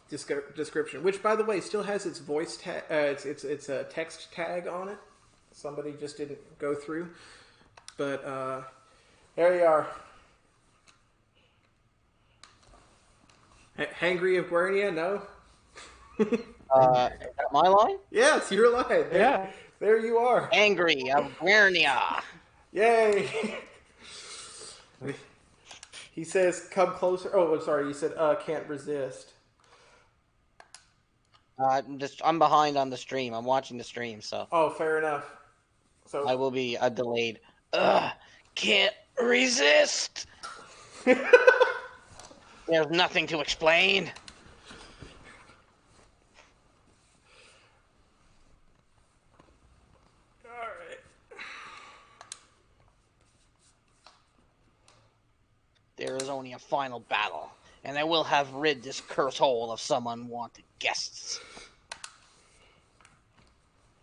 description, which, by the way, still has its voice tag. It's a text tag on it. Somebody just didn't go through, but there you are. Hangry of Guernia, no? Is that my line? Yes, your line. Yeah. There you are. Angry of Guernia. Yay! He says, "Come closer." Oh, I'm sorry. You said, "Can't resist." I'm behind on the stream. I'm watching the stream, so Oh, fair enough. So I will be delayed. Can't resist. There's nothing to explain. all right. There is only a final battle, and I will have rid this curse hole of some unwanted guests.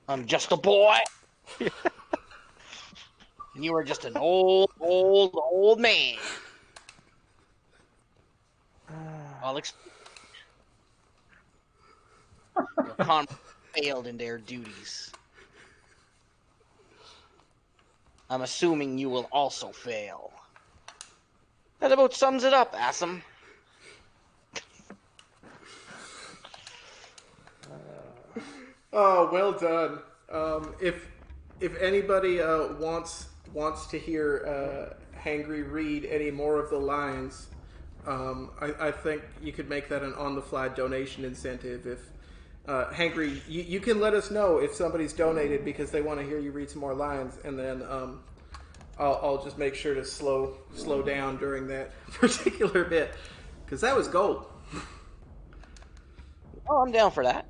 I'm just a boy. And you are just an old man. I'll explain. Your comrades failed in their duties. I'm assuming you will also fail. That about sums it up, Assam. Oh, well done. If anybody wants to hear Hangry read any more of the lines, I think you could make that an on-the-fly donation incentive. If Hangry, you can let us know if somebody's donated because they want to hear you read some more lines, and then I'll just make sure to slow down during that particular bit because that was gold. Oh, I'm down for that.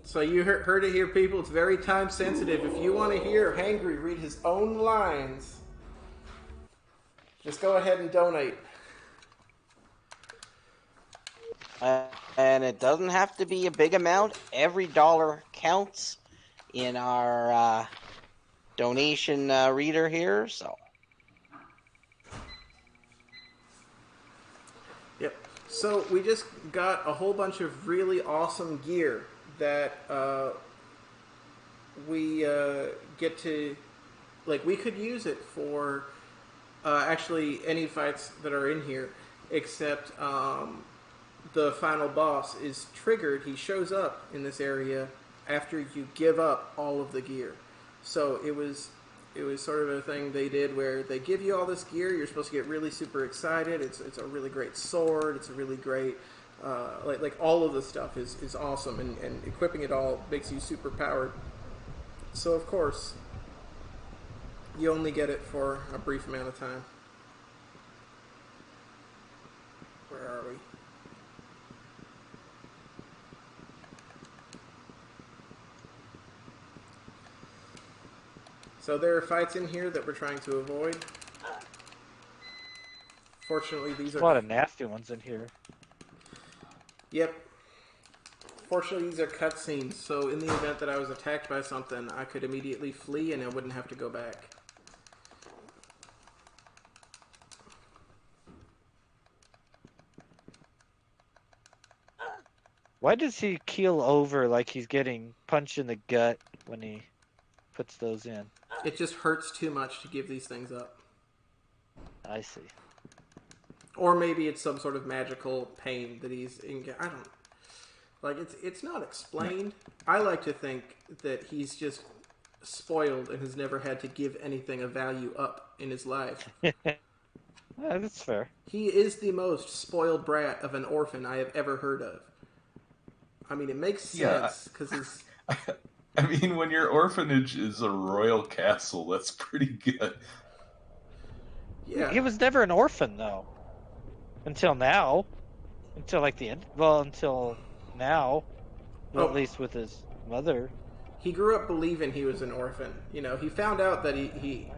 So you heard it here, people. It's very time sensitive. If you want to hear Hangry read his own lines, just go ahead and donate. And it doesn't have to be a big amount. Every dollar counts in our donation reader here. So. Yep. So we just got a whole bunch of really awesome gear that we get to, like, we could use it for actually any fights that are in here, except the final boss is triggered. He shows up in this area after you give up all of the gear. So it was sort of a thing they did where they give you all this gear. You're supposed to get really super excited. It's a really great sword. It's a really great like all of the stuff is awesome, and equipping it all makes you super powered. So of course you only get it for a brief amount of time. Where are we? So there are fights in here that we're trying to avoid. Fortunately, these There's are a lot of nasty ones in here. Yep. Fortunately, these are cutscenes, so in the event that I was attacked by something, I could immediately flee and I wouldn't have to go back. Why does he keel over like he's getting punched in the gut when he puts those in? It just hurts too much to give these things up. I see. Or maybe it's some sort of magical pain that he's in. I don't... Like, it's not explained. I like to think that he's just spoiled and has never had to give anything of value up in his life. Yeah, that's fair. He is the most spoiled brat of an orphan I have ever heard of. I mean, it makes sense, because he's... I mean, when your orphanage is a royal castle, that's pretty good. Yeah. He was never an orphan, though. Until now. Until, like, the end. Well, until now. Well, Oh. At least with his mother. He grew up believing he was an orphan. You know, he found out that he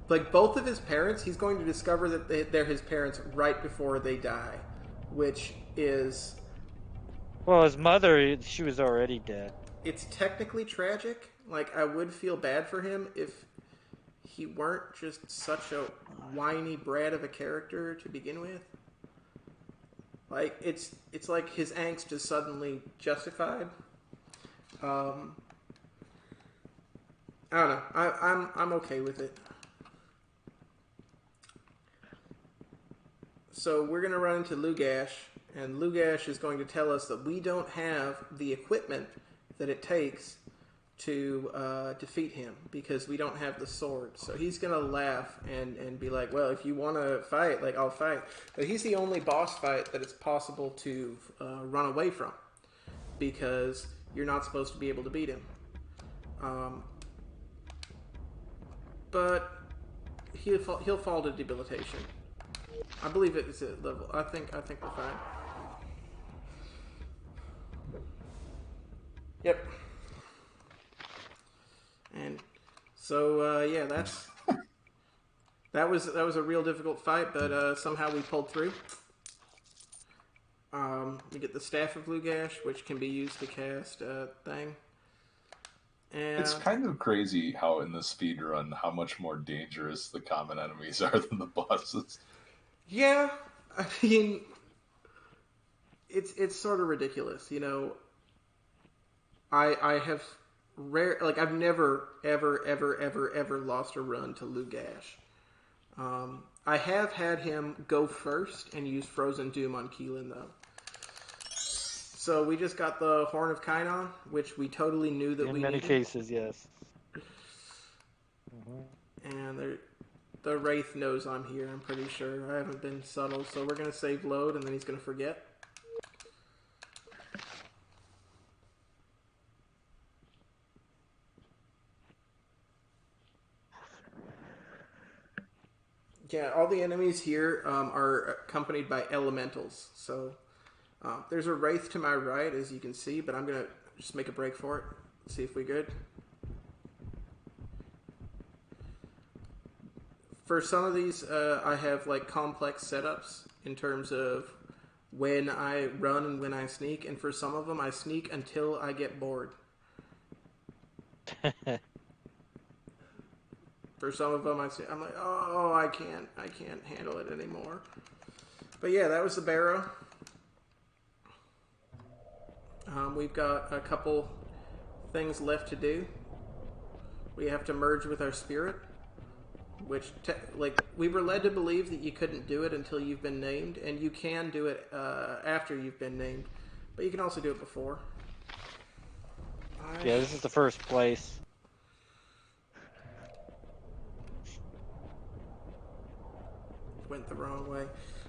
like, both of his parents, he's going to discover that they're his parents right before they die, which is... Well, his mother, she was already dead. It's technically tragic. Like, I would feel bad for him he weren't just such a whiny brat of a character to begin with. Like, it's like his angst is suddenly justified. I don't know. I'm okay with it. So we're going to run into Lugash, and Lugash is going to tell us that we don't have the equipment that it takes to defeat him because we don't have the sword. So he's going to laugh and be like, well, if you want to fight, like, I'll fight. But he's the only boss fight that it's possible to run away from because you're not supposed to be able to beat him. But he'll fall to debilitation. I believe it is at level. I think we're fine. Yep. And so yeah, that was a real difficult fight, but somehow we pulled through. We get the Staff of Lugash, which can be used to cast thing. And It's kind of crazy how in the speed run how much more dangerous the common enemies are than the bosses. Yeah, I mean, it's sort of ridiculous, you know. I have I've never ever lost a run to Lugash. I have had him go first and use Frozen Doom on Keelan though. So we just got the Horn of Kainon, which we totally knew that we needed. In many cases, yes. And the Wraith knows I'm here, I'm pretty sure. I haven't been subtle, so we're going to save load, and then he's going to forget. Yeah, all the enemies here are accompanied by elementals. So there's a Wraith to my right, as you can see, but I'm going to just make a break for it. See if we're good. For some of these, I have like complex setups in terms of when I run and when I sneak, and for some of them, I sneak until I get bored. For some of them, I'm like, oh, I can't handle it anymore. But yeah, that was the Barrow. We've got a couple things left to do. We have to merge with our spirit. Which, we were led to believe that you couldn't do it until you've been named, and you can do it after you've been named, but you can also do it before. Yeah, this is the first place. Went the wrong way.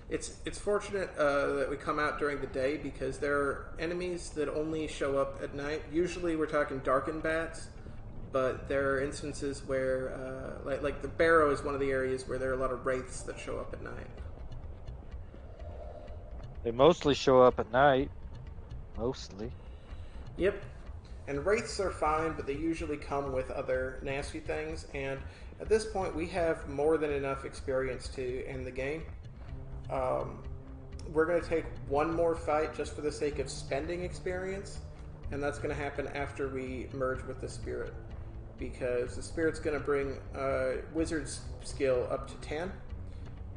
It's fortunate that we come out during the day because there are enemies that only show up at night. Usually we're talking darkened bats. But there are instances where, like the Barrow is one of the areas where there are a lot of Wraiths that show up at night. They mostly show up at night. Mostly. Yep. And Wraiths are fine, but they usually come with other nasty things. And at this point, we have more than enough experience to end the game. We're going to take one more fight just for the sake of spending experience. And that's going to happen after we merge with the Spirit. Because the Spirit's going to bring Wizard's skill up to 10.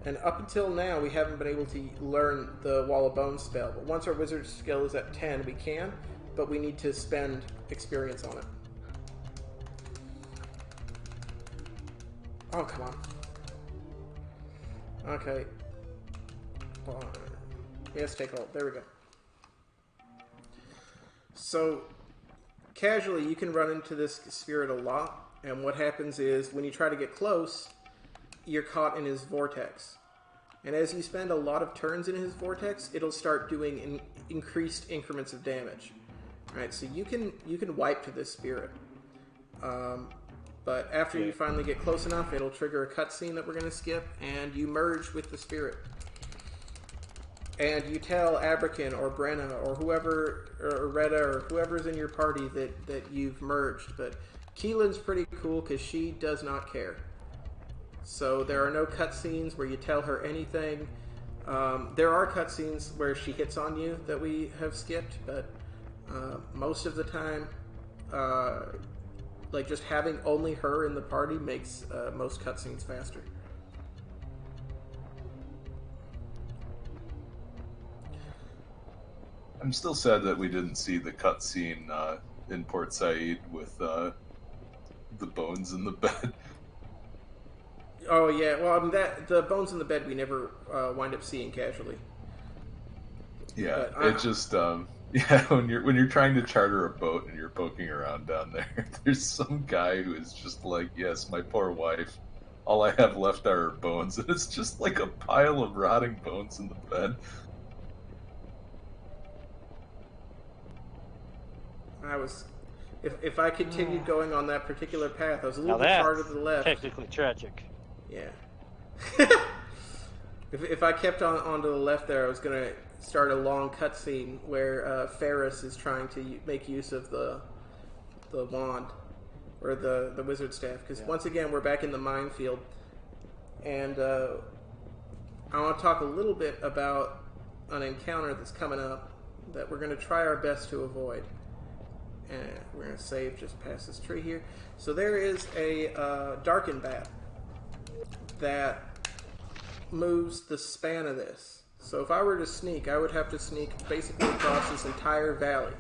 And up until now, we haven't been able to learn the Wall of Bones spell. But once our Wizard's skill is at 10, we can. But we need to spend experience on it. Oh, come on. Okay. Yes, take hold. There we go. So, casually, you can run into this spirit a lot, and what happens is, when you try to get close, you're caught in his vortex. And as you spend a lot of turns in his vortex, it'll start doing increased increments of damage. Alright, so you can wipe to this spirit. But after you finally get close enough, it'll trigger a cutscene that we're going to skip, and you merge with the spirit. And you tell Abrakan or Brenna or whoever, or Retta or whoever's in your party that you've merged. But Keelan's pretty cool because she does not care. So there are no cutscenes where you tell her anything. There are cutscenes where she hits on you that we have skipped, but most of the time like just having only her in the party makes most cutscenes faster. I'm still sad that we didn't see the cutscene in Port Said with the bones in the bed. Oh yeah, well, I mean, that the bones in the bed we never wind up seeing casually. Yeah, But it just yeah, when you're trying to charter a boat and you're poking around down there, there's some guy who is just like, yes, my poor wife. All I have left are her bones, and it's just like a pile of rotting bones in the bed. I was, if I continued going on that particular path, I was a Now little bit that's farther to the left. technically tragic. Yeah. if I kept onto the left there, I was going to start a long cutscene where Ferris is trying to make use of the wand or the wizard staff. Because once again, we're back in the minefield, and I want to talk a little bit about an encounter that's coming up that we're going to try our best to avoid. And we're going to save just past this tree here. So there is a Darken Bat that moves the span of this. So if I were to sneak, I would have to sneak basically across this entire valley.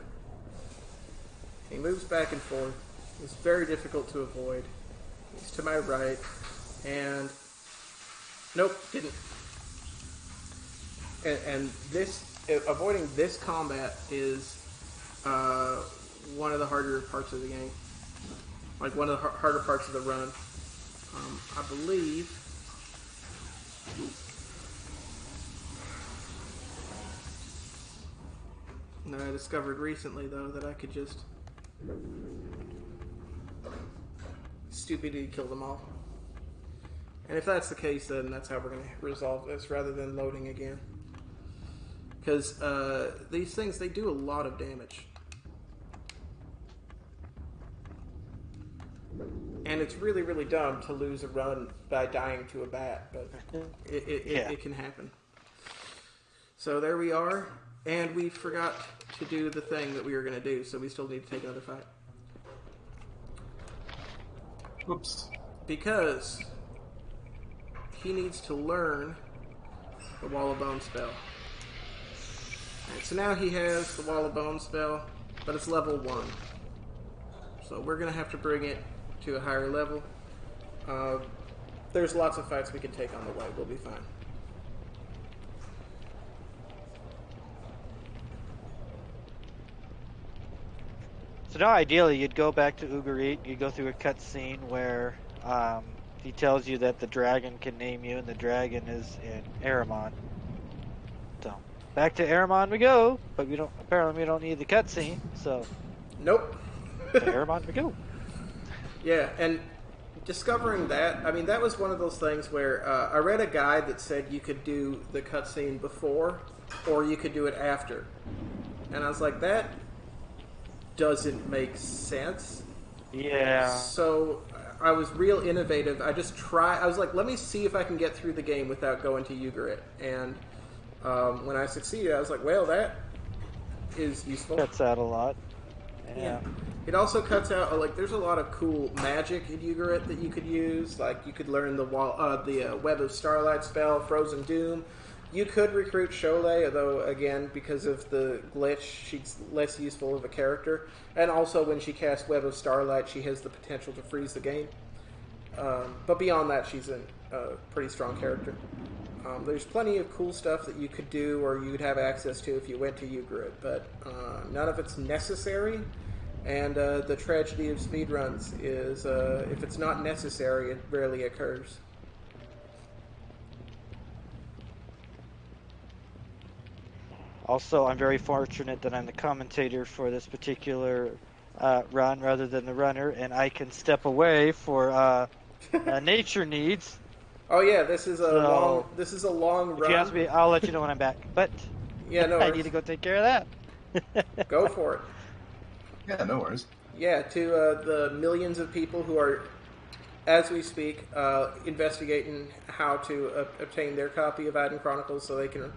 He moves back and forth. It's very difficult to avoid. He's to my right. And nope, didn't. And this, avoiding this combat is one of the harder parts of the game. Like one of the harder parts of the run. I believe that I discovered recently, though, that I could just stupidly kill them all. And if that's the case, then that's how we're going to resolve this, rather than loading again. Because these things, they do a lot of damage. And it's really, really dumb to lose a run by dying to a bat, but it can happen. So there we are, and we forgot to do the thing that we were going to do, so we still need to take another fight. Whoops. Because he needs to learn the Wall of Bone spell. Alright, so now he has the Wall of Bone spell, but it's level 1. So we're going to have to bring it to a higher level. There's lots of fights we can take on the way. We'll be fine. So now, ideally, you'd go back to Ugarit. You go through a cutscene where he tells you that the dragon can name you, and the dragon is in Aramon. So back to Aramon we go, but we don't. Apparently, we don't need the cutscene. So Nope. to Aramon we go. Yeah, and discovering that, I mean, that was one of those things where I read a guide that said you could do the cutscene before, or you could do it after. And I was like, that doesn't make sense. Yeah. So I was real innovative. I was like, let me see if I can get through the game without going to Ugarit. And when I succeeded, I was like, well, that is useful. Cuts out a lot. Yeah. It also cuts out, like, there's a lot of cool magic in Ugarit that you could use. Like, you could learn the Web of Starlight spell, Frozen Doom. You could recruit Sholay, although, again, because of the glitch, she's less useful of a character. And also, when she casts Web of Starlight, she has the potential to freeze the game. But beyond that, she's a pretty strong character. There's plenty of cool stuff that you could do or you'd have access to if you went to Ugarit, but none of it's necessary. And the tragedy of speedruns is if it's not necessary, it rarely occurs. Also, I'm very fortunate that I'm the commentator for this particular run rather than the runner, and I can step away for nature needs. Oh yeah, this is a long run. If you ask me, I'll let you know when I'm back. But yeah, no, I need to go take care of that. Go for it. Yeah, no worries. Yeah, to the millions of people who are, as we speak, investigating how to obtain their copy of Aidyn Chronicles so they can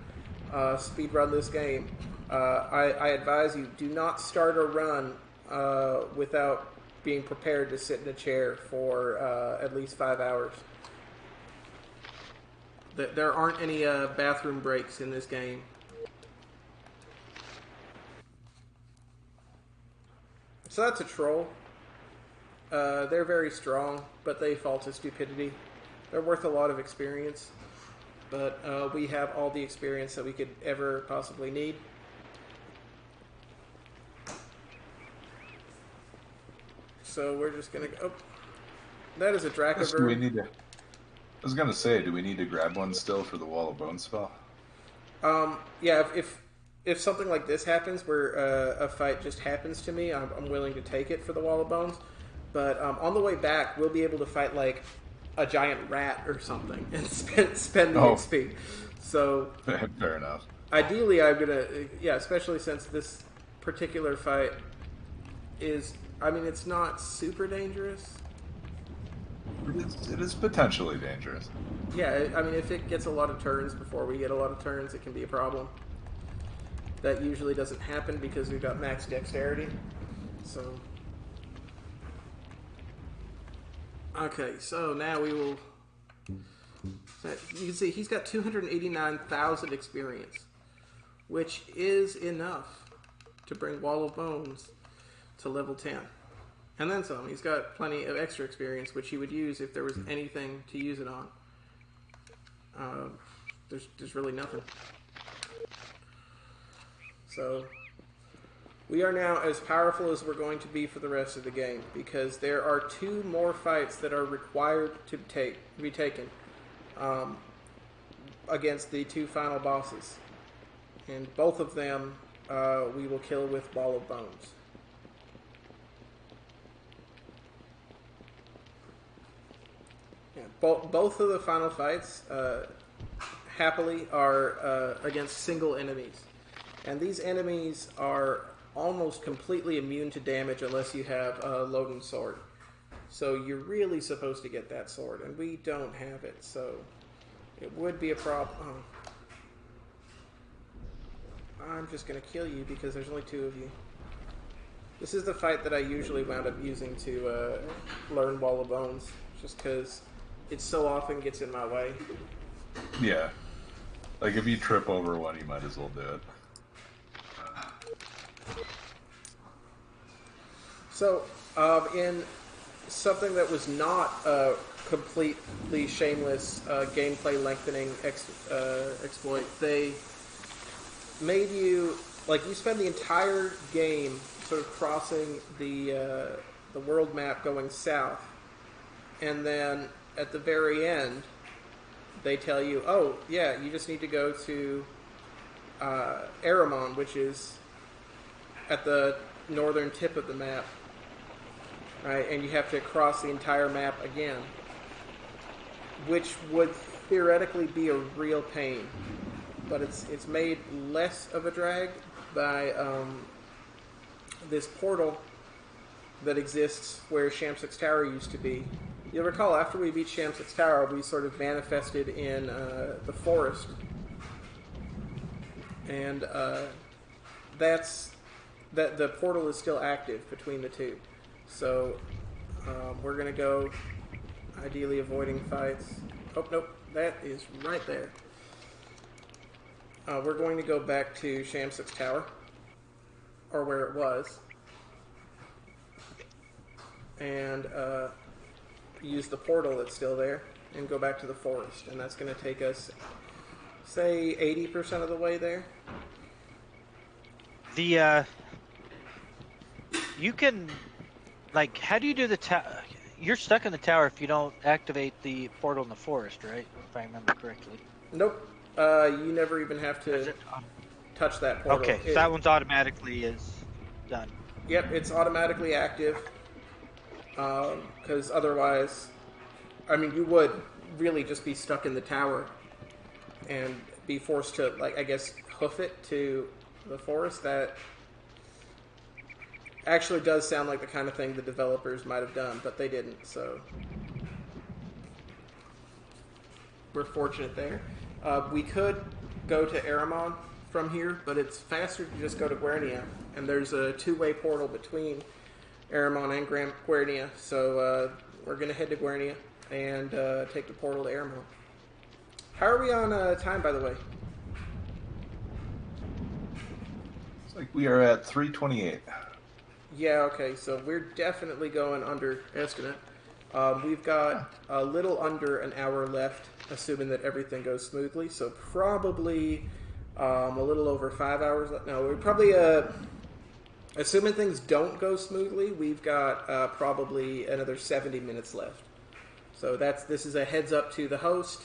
speedrun this game. I advise you, do not start a run without being prepared to sit in a chair for at least 5 hours. There aren't any bathroom breaks in this game. So that's a troll. They're very strong, but they fall to stupidity. They're worth a lot of experience, but we have all the experience that we could ever possibly need. So we're just gonna go. Oh, that is a Dracover. Do we need to? I was gonna say, do we need to grab one still for the Wall of Bone spell? Yeah. If something like this happens, where a fight just happens to me, I'm willing to take it for the Wall of Bones. But on the way back, we'll be able to fight like a giant rat or something and spend the XP. So fair enough. Ideally, I'm gonna especially since this particular fight is. I mean, it's not super dangerous. It is potentially dangerous. Yeah, I mean, if it gets a lot of turns before we get a lot of turns, it can be a problem. That usually doesn't happen because we've got max dexterity. So... Okay, so now we will... You can see he's got 289,000 experience, which is enough to bring Wall of Bones to level 10. And then some. He's got plenty of extra experience, which he would use if there was anything to use it on. There's really nothing. So, we are now as powerful as we're going to be for the rest of the game, because there are 2 more fights that are required to be taken against the 2 final bosses. And both of them we will kill with Ball of Bones. Yeah, both of the final fights, happily, are against single enemies. And these enemies are almost completely immune to damage unless you have a Loden sword. So you're really supposed to get that sword, and we don't have it, so it would be a problem. Oh. I'm just going to kill you because there's only 2 of you. This is the fight that I usually wound up using to learn Wall of Bones, just because it so often gets in my way. Yeah. Like, if you trip over one, you might as well do it. So, in something that was not a completely shameless gameplay lengthening exploit, they made you, like, you spend the entire game sort of crossing the world map going south, and then at the very end, they tell you, oh, yeah, you just need to go to Aramon, which is at the northern tip of the map. Right, and you have to cross the entire map again, which would theoretically be a real pain, but it's made less of a drag by this portal that exists where Shamsix Tower used to be. You'll recall after we beat Shamsix Tower, we sort of manifested in the forest, and the portal is still active between the 2. So, we're going to go, ideally avoiding fights. Oh, nope, that is right there. We're going to go back to Shamsix Tower, or where it was, and use the portal that's still there, and go back to the forest. And that's going to take us, say, 80% of the way there. You can... Like, how do you do the tower? You're stuck in the tower if you don't activate the portal in the forest, right? If I remember correctly. Nope. You never even have to touch that portal. Okay, so that one's automatically is done. Yep, it's automatically active. Because otherwise, I mean, you would really just be stuck in the tower and be forced to, like, I guess, hoof it to the forest. That actually does sound like the kind of thing the developers might have done, but they didn't, so we're fortunate there. We could go to Aramon from here, but it's faster to just go to Guernia, and there's a 2-way portal between Aramon and Guernia. So we're going to head to Guernia and take the portal to Aramon. How are we on time, by the way? It's like we are at 3:28. Yeah, okay, so we're definitely going under estimate. We've got a little under an hour left, assuming that everything goes smoothly, so probably a little over 5 hours left. No, we're probably, assuming things don't go smoothly, we've got probably another 70 minutes left. So this is a heads up to the host.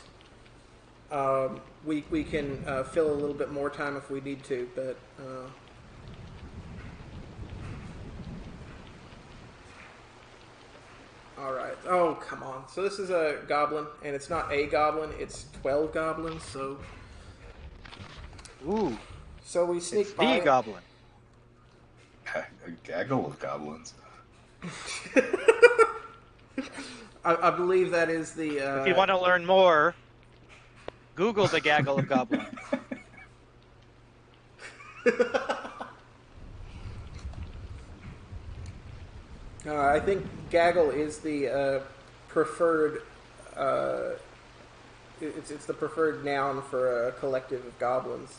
We can fill a little bit more time if we need to, but... Alright. Oh, come on. So this is a goblin, and it's not a goblin, it's 12 goblins, so... Ooh. So we sneak It's by... the goblin. A gaggle of goblins. I believe that is the... If you want to learn more, Google the gaggle of goblin. I think gaggle is the preferred... It's the preferred noun for a collective of goblins.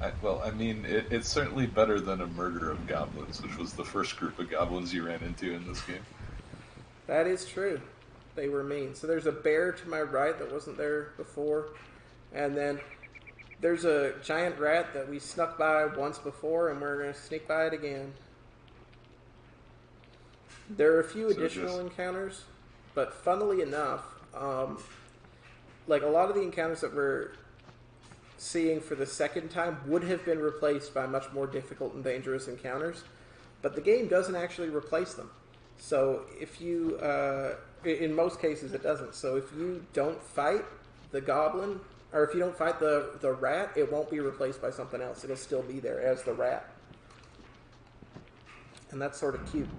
I mean, it's certainly better than a murder of goblins, which was the first group of goblins you ran into in this game. That is true. They were mean. So there's a bear to my right that wasn't there before. And then there's a giant rat that we snuck by once before, and we're going to sneak by it again. There are a few additional encounters, but funnily enough, like a lot of the encounters that we're seeing for the second time would have been replaced by much more difficult and dangerous encounters, but the game doesn't actually replace them. So if you, in most cases it doesn't. So if you don't fight the goblin, or if you don't fight the rat, it won't be replaced by something else. It'll still be there as the rat. And that's sort of cute.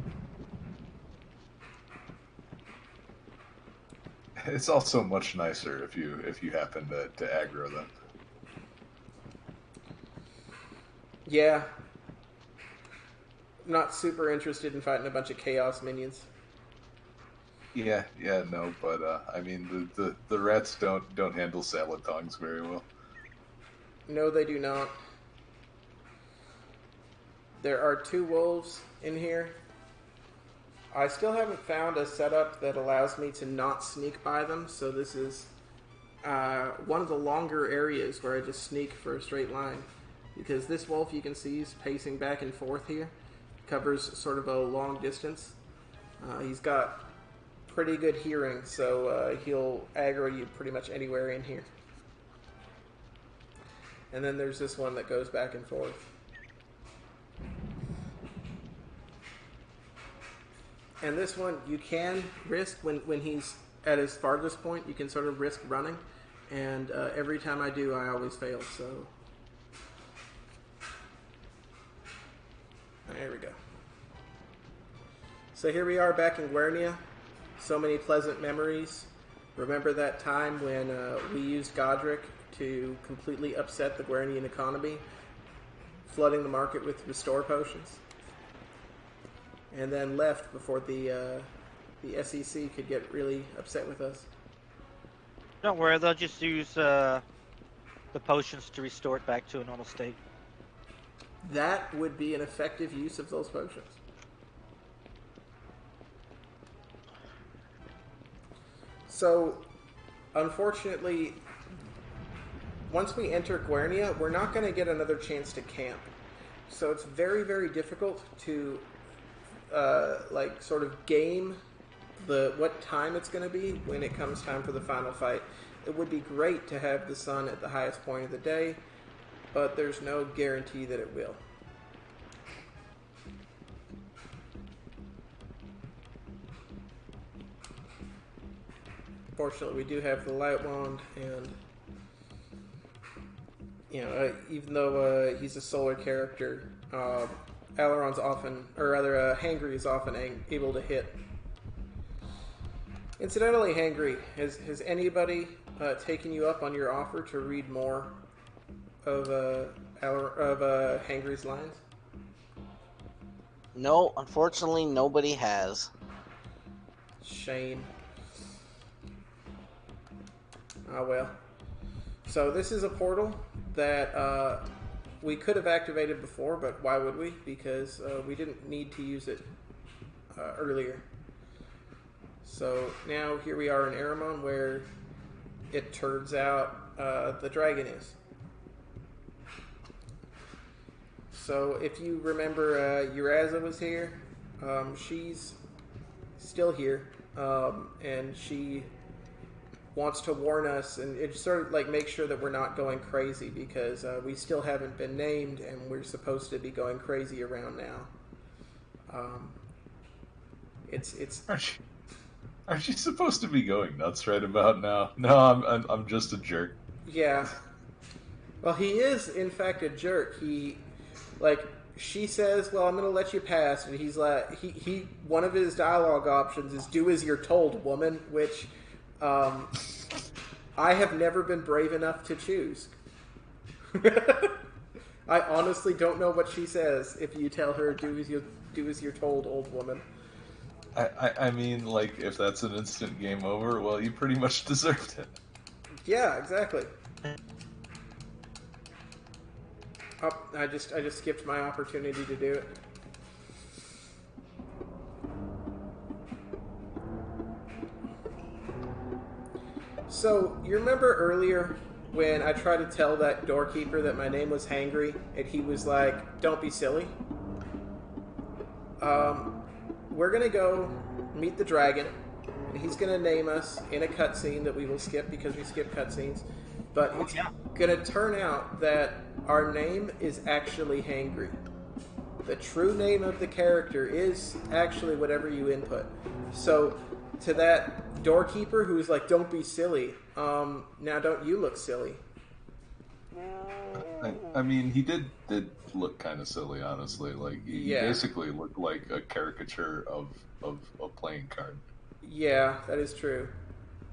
It's also much nicer if you happen to aggro them. Yeah. Not super interested in fighting a bunch of chaos minions. Yeah, no, but I mean the rats don't handle salad tongs very well. No, they do not. There are 2 wolves in here. I still haven't found a setup that allows me to not sneak by them, so this is one of the longer areas where I just sneak for a straight line. Because this wolf, you can see, is pacing back and forth here. Covers sort of a long distance. He's got pretty good hearing, so he'll aggro you pretty much anywhere in here. And then there's this one that goes back and forth. And this one, you can risk, when he's at his farthest point, you can sort of risk running. And every time I do, I always fail, so... There we go. So here we are back in Guernia. So many pleasant memories. Remember that time when we used Godric to completely upset the Guernian economy, flooding the market with restore potions? And then left before the SEC could get really upset with us. Don't worry, they'll just use the potions to restore it back to a normal state. That would be an effective use of those potions. So, unfortunately, once we enter Guernia, we're not going to get another chance to camp. So it's very, very difficult to sort of game what time it's going to be when it comes time for the final fight. It would be great to have the sun at the highest point of the day, but there's no guarantee that it will. Fortunately, we do have the light wand, and even though he's a solar character, Aileron's often, or rather, Hangry is often able to hit. Incidentally, Hangry, has anybody taken you up on your offer to read more of Hangry's lines? No, unfortunately, nobody has. Shame. Oh well. So this is a portal that we could have activated before, but why would we? Because we didn't need to use it earlier. So now here we are in Aramon, where it turns out the dragon is. So if you remember, Uraza was here. She's still here, and she wants to warn us and it sort of like make sure that we're not going crazy because we still haven't been named and we're supposed to be going crazy around now. It's. Aren't you supposed to be going nuts right about now? No, I'm just a jerk. Yeah. Well, he is in fact a jerk. He, like, she says, "Well, I'm going to let you pass," and he's like, he one of his dialogue options is "Do as you're told, woman," which I have never been brave enough to choose. I honestly don't know what she says if you tell her do as you're told, old woman. I mean, like, if that's an instant game over, well, you pretty much deserved it. Yeah, exactly. Oh, I just skipped my opportunity to do it. So, you remember earlier when I tried to tell that doorkeeper that my name was Hangry, and he was like, "Don't be silly"? We're gonna go meet the dragon, and he's gonna name us in a cutscene that we will skip because we skip cutscenes. But it's gonna turn out that our name is actually Hangry. The true name of the character is actually whatever you input. So, to that doorkeeper who's like, "Don't be silly," now don't you look silly? I mean, he did look kind of silly, honestly. Like, he Yeah. basically looked like a caricature of a playing card. Yeah, that is true.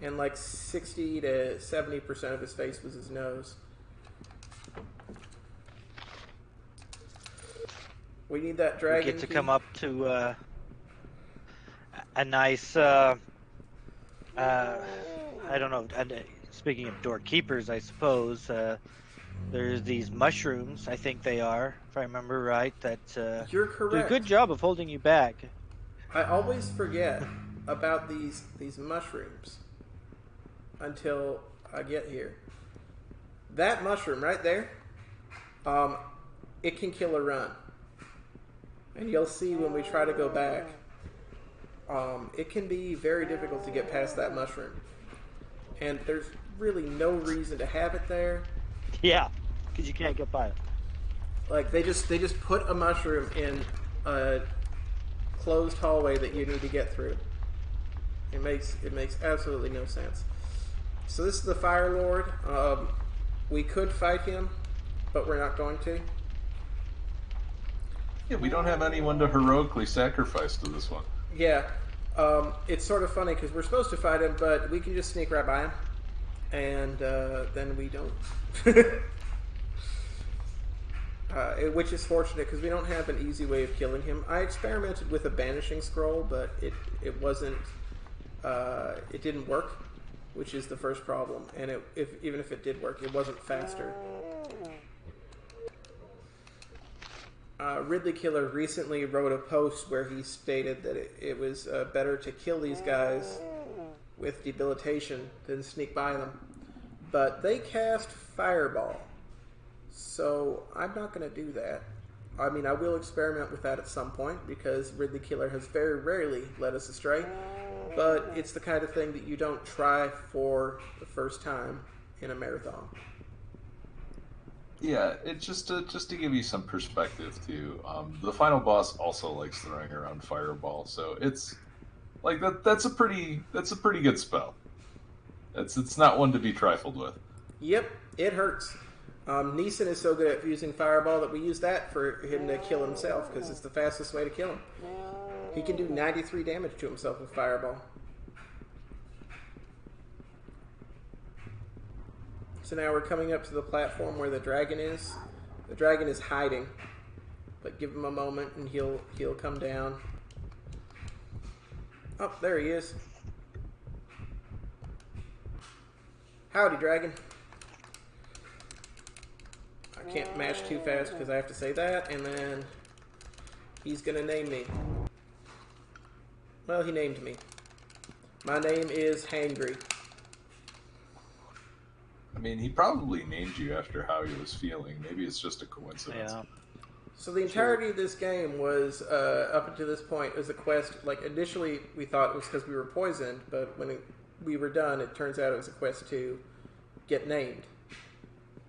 And like 60 to 70% of his face was his nose. We need that We dragon get to key. come up to a nice, I don't know. Speaking of doorkeepers, I suppose there's these mushrooms. I think they are, if I remember right. That You're do a correct. good job of holding you back. I always forget about these mushrooms until I get here. That mushroom right there, it can kill a run. And you'll see when we try to go back, it can be very difficult to get past that mushroom. And there's really no reason to have it there. Yeah, because you can't get by it. Like they just put a mushroom in a closed hallway that you need to get through. It makes absolutely no sense. So this is the Fire Lord. We could fight him, but we're not going to. Yeah, we don't have anyone to heroically sacrifice to this one. Yeah, it's sort of funny because we're supposed to fight him, but we can just sneak right by him, and then we don't. Which is fortunate because we don't have an easy way of killing him. I experimented with a banishing scroll, but it wasn't. It didn't work, which is the first problem. And even if it did work, it wasn't faster. Ridley Killer recently wrote a post where he stated that it was better to kill these guys with debilitation than sneak by them. But they cast Fireball, so I'm not going to do that. I mean, I will experiment with that at some point because Ridley Killer has very rarely led us astray. But it's the kind of thing that you don't try for the first time in a marathon. Yeah, it's just to give you some perspective too. The final boss also likes throwing around Fireball, so it's like that's a pretty good spell. It's not one to be trifled with. Yep, it hurts. Neeson is so good at using Fireball that we use that for him to kill himself because it's the fastest way to kill him. He can do 93 damage to himself with Fireball. So now we're coming up to the platform where the dragon is. The dragon is hiding. but give him a moment and he'll come down. Oh, there he is. Howdy, dragon. I can't mash too fast because I have to say that, and then he's gonna name me. Well, he named me. My name is Hangry. I mean, he probably named you after how he was feeling. Maybe it's just a coincidence. Yeah. So the entirety of this game was, up until this point, was a quest. Like, initially we thought it was because we were poisoned, but when we were done, it turns out it was a quest to get named.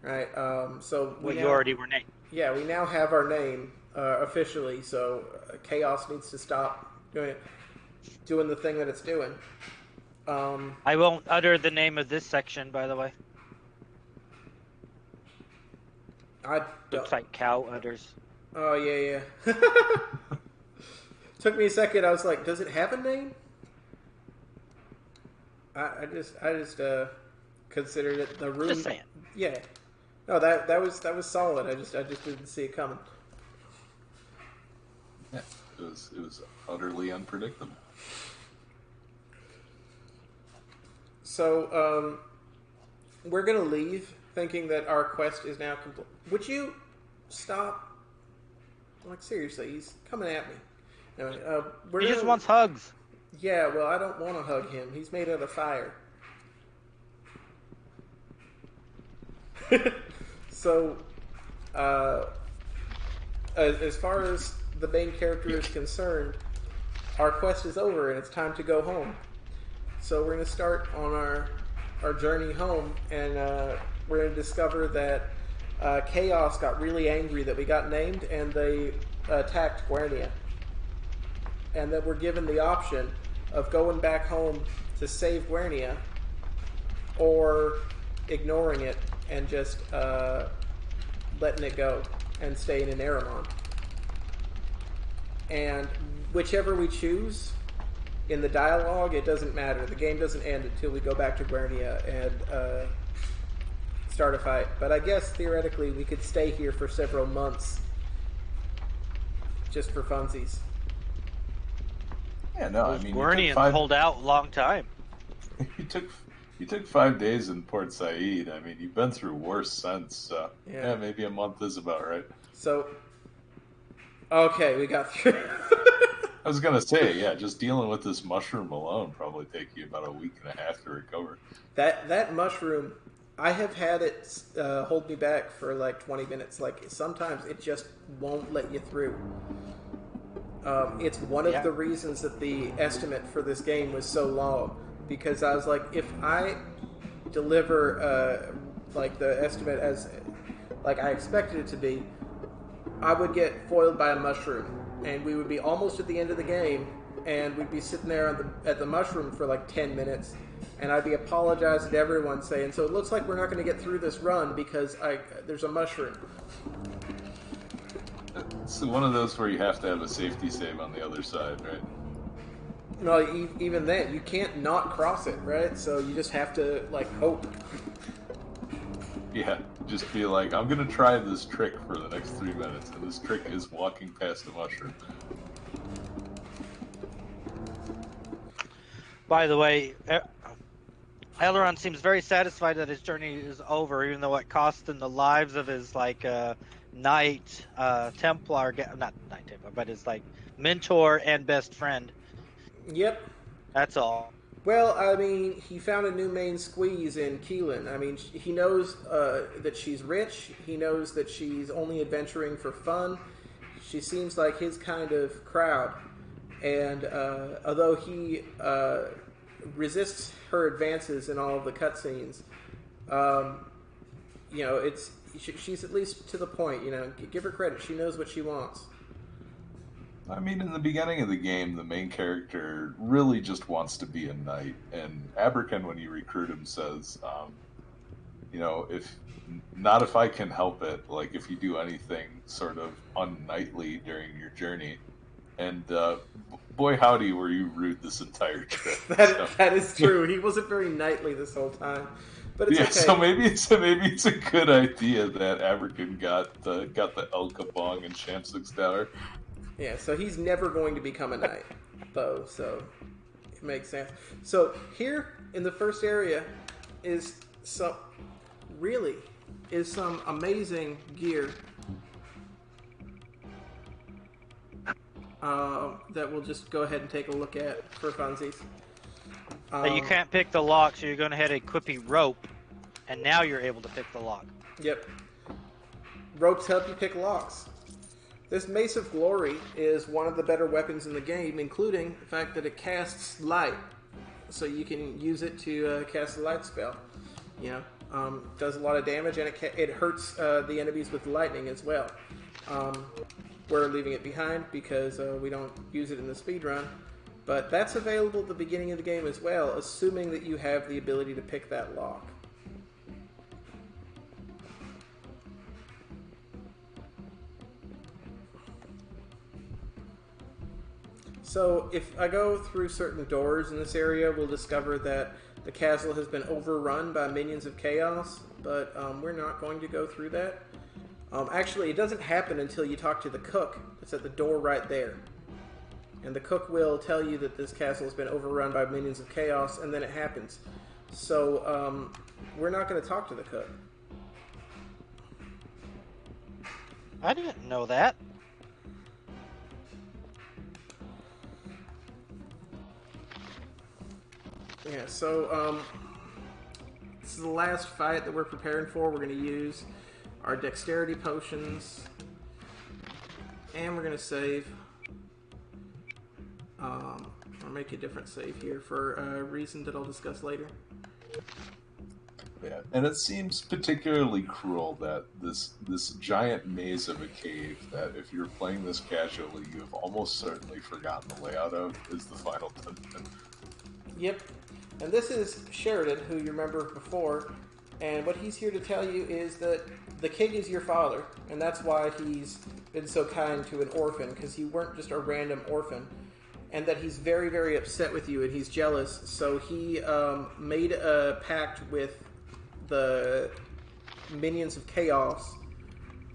Right? So Well, you already were named. Yeah, we now have our name officially, so Chaos needs to stop doing the thing that it's doing. I won't utter the name of this section, by the way. I don't. Looks like cow udders. Oh, yeah. Took me a second. I was like, does it have a name? I just considered it the room. Just saying. Yeah. No, that was solid. I just didn't see it coming. Yeah, it was utterly unpredictable. So, we're gonna leave thinking that our quest is now complete. Would you stop? Like, seriously, he's coming at me. Anyway, He just wants hugs. Yeah, well, I don't want to hug him. He's made out of fire. So, as far as the main character is concerned, our quest is over and it's time to go home. So we're going to start on our journey home, and we're going to discover that Chaos got really angry that we got named, and they attacked Guernia. And that we're given the option of going back home to save Guernia, or ignoring it and just letting it go and staying in Aramon. And whichever we choose in the dialogue, it doesn't matter. The game doesn't end until we go back to Guernia and start a fight. But I guess theoretically we could stay here for several months just for funsies. Yeah, no, I mean, Guernians hold out a long time. you took 5 days in Port Said. I mean, you've been through worse since. So yeah, maybe a month is about right. So, okay, we got through. I was gonna say, yeah, just dealing with this mushroom alone probably take you about a week and a half to recover. That mushroom, I have had it hold me back for like 20 minutes. Like, sometimes it just won't let you through. It's one of the reasons that the estimate for this game was so low, because I was like, if I deliver like the estimate as like I expected it to be, I would get foiled by a mushroom, and we would be almost at the end of the game, and we'd be sitting there at the mushroom for like 10 minutes, and I'd be apologizing to everyone saying, so it looks like we're not going to get through this run because there's a mushroom. It's one of those where you have to have a safety save on the other side, right? No, even then, you can't not cross it, right? So you just have to, like, hope. Yeah, just be like, I'm gonna try this trick for the next 3 minutes, and this trick is walking past a mushroom. By the way, Aileron seems very satisfied that his journey is over, even though it cost him the lives of his, like, Knight Templar, not Knight Templar, but his, like, mentor and best friend. Yep. That's all. Well, I mean, he found a new main squeeze in Keelan. I mean, he knows that she's rich. He knows that she's only adventuring for fun. She seems like his kind of crowd. And although he resists her advances in all of the cutscenes, you know, she's at least to the point. You know, give her credit. She knows what she wants. I mean, in the beginning of the game, the main character really just wants to be a knight, and Aberkan, when you recruit him, says, you know, if I can help it, like, if you do anything sort of unknightly during your journey, and boy howdy were you rude this entire trip. That is true. He wasn't very knightly this whole time. But it's Yeah, okay. so maybe it's a good idea that Aberkin got the El Kabong and Shamsuk's Tower. Yeah, so he's never going to become a knight, though, so it makes sense. So here in the first area is some amazing gear that we'll just go ahead and take a look at for funsies. But you can't pick the lock, so you're going to hit a quippy rope, and now you're able to pick the lock. Yep. Ropes help you pick locks. This Mace of Glory is one of the better weapons in the game, including the fact that it casts light. So you can use it to cast a light spell. You know, does a lot of damage, and it hurts the enemies with lightning as well. We're leaving it behind because we don't use it in the speedrun. But that's available at the beginning of the game as well, assuming that you have the ability to pick that lock. So if I go through certain doors in this area, we'll discover that the castle has been overrun by minions of chaos, but we're not going to go through that. Actually, it doesn't happen until you talk to the cook that's at the door right there. And the cook will tell you that this castle has been overrun by minions of chaos, and then it happens. So we're not going to talk to the cook. I didn't know that. Yeah, so this is the last fight that we're preparing for. We're going to use our dexterity potions, and we're going to save, or make a different save here for a reason that I'll discuss later. Yeah, and it seems particularly cruel that this giant maze of a cave that if you're playing this casually, you have almost certainly forgotten the layout of is the final dungeon. Yep. And this is Sheridan, who you remember before, and what he's here to tell you is that the king is your father, and that's why he's been so kind to an orphan, because he weren't just a random orphan, and that he's very, very upset with you, and he's jealous, so he made a pact with the minions of chaos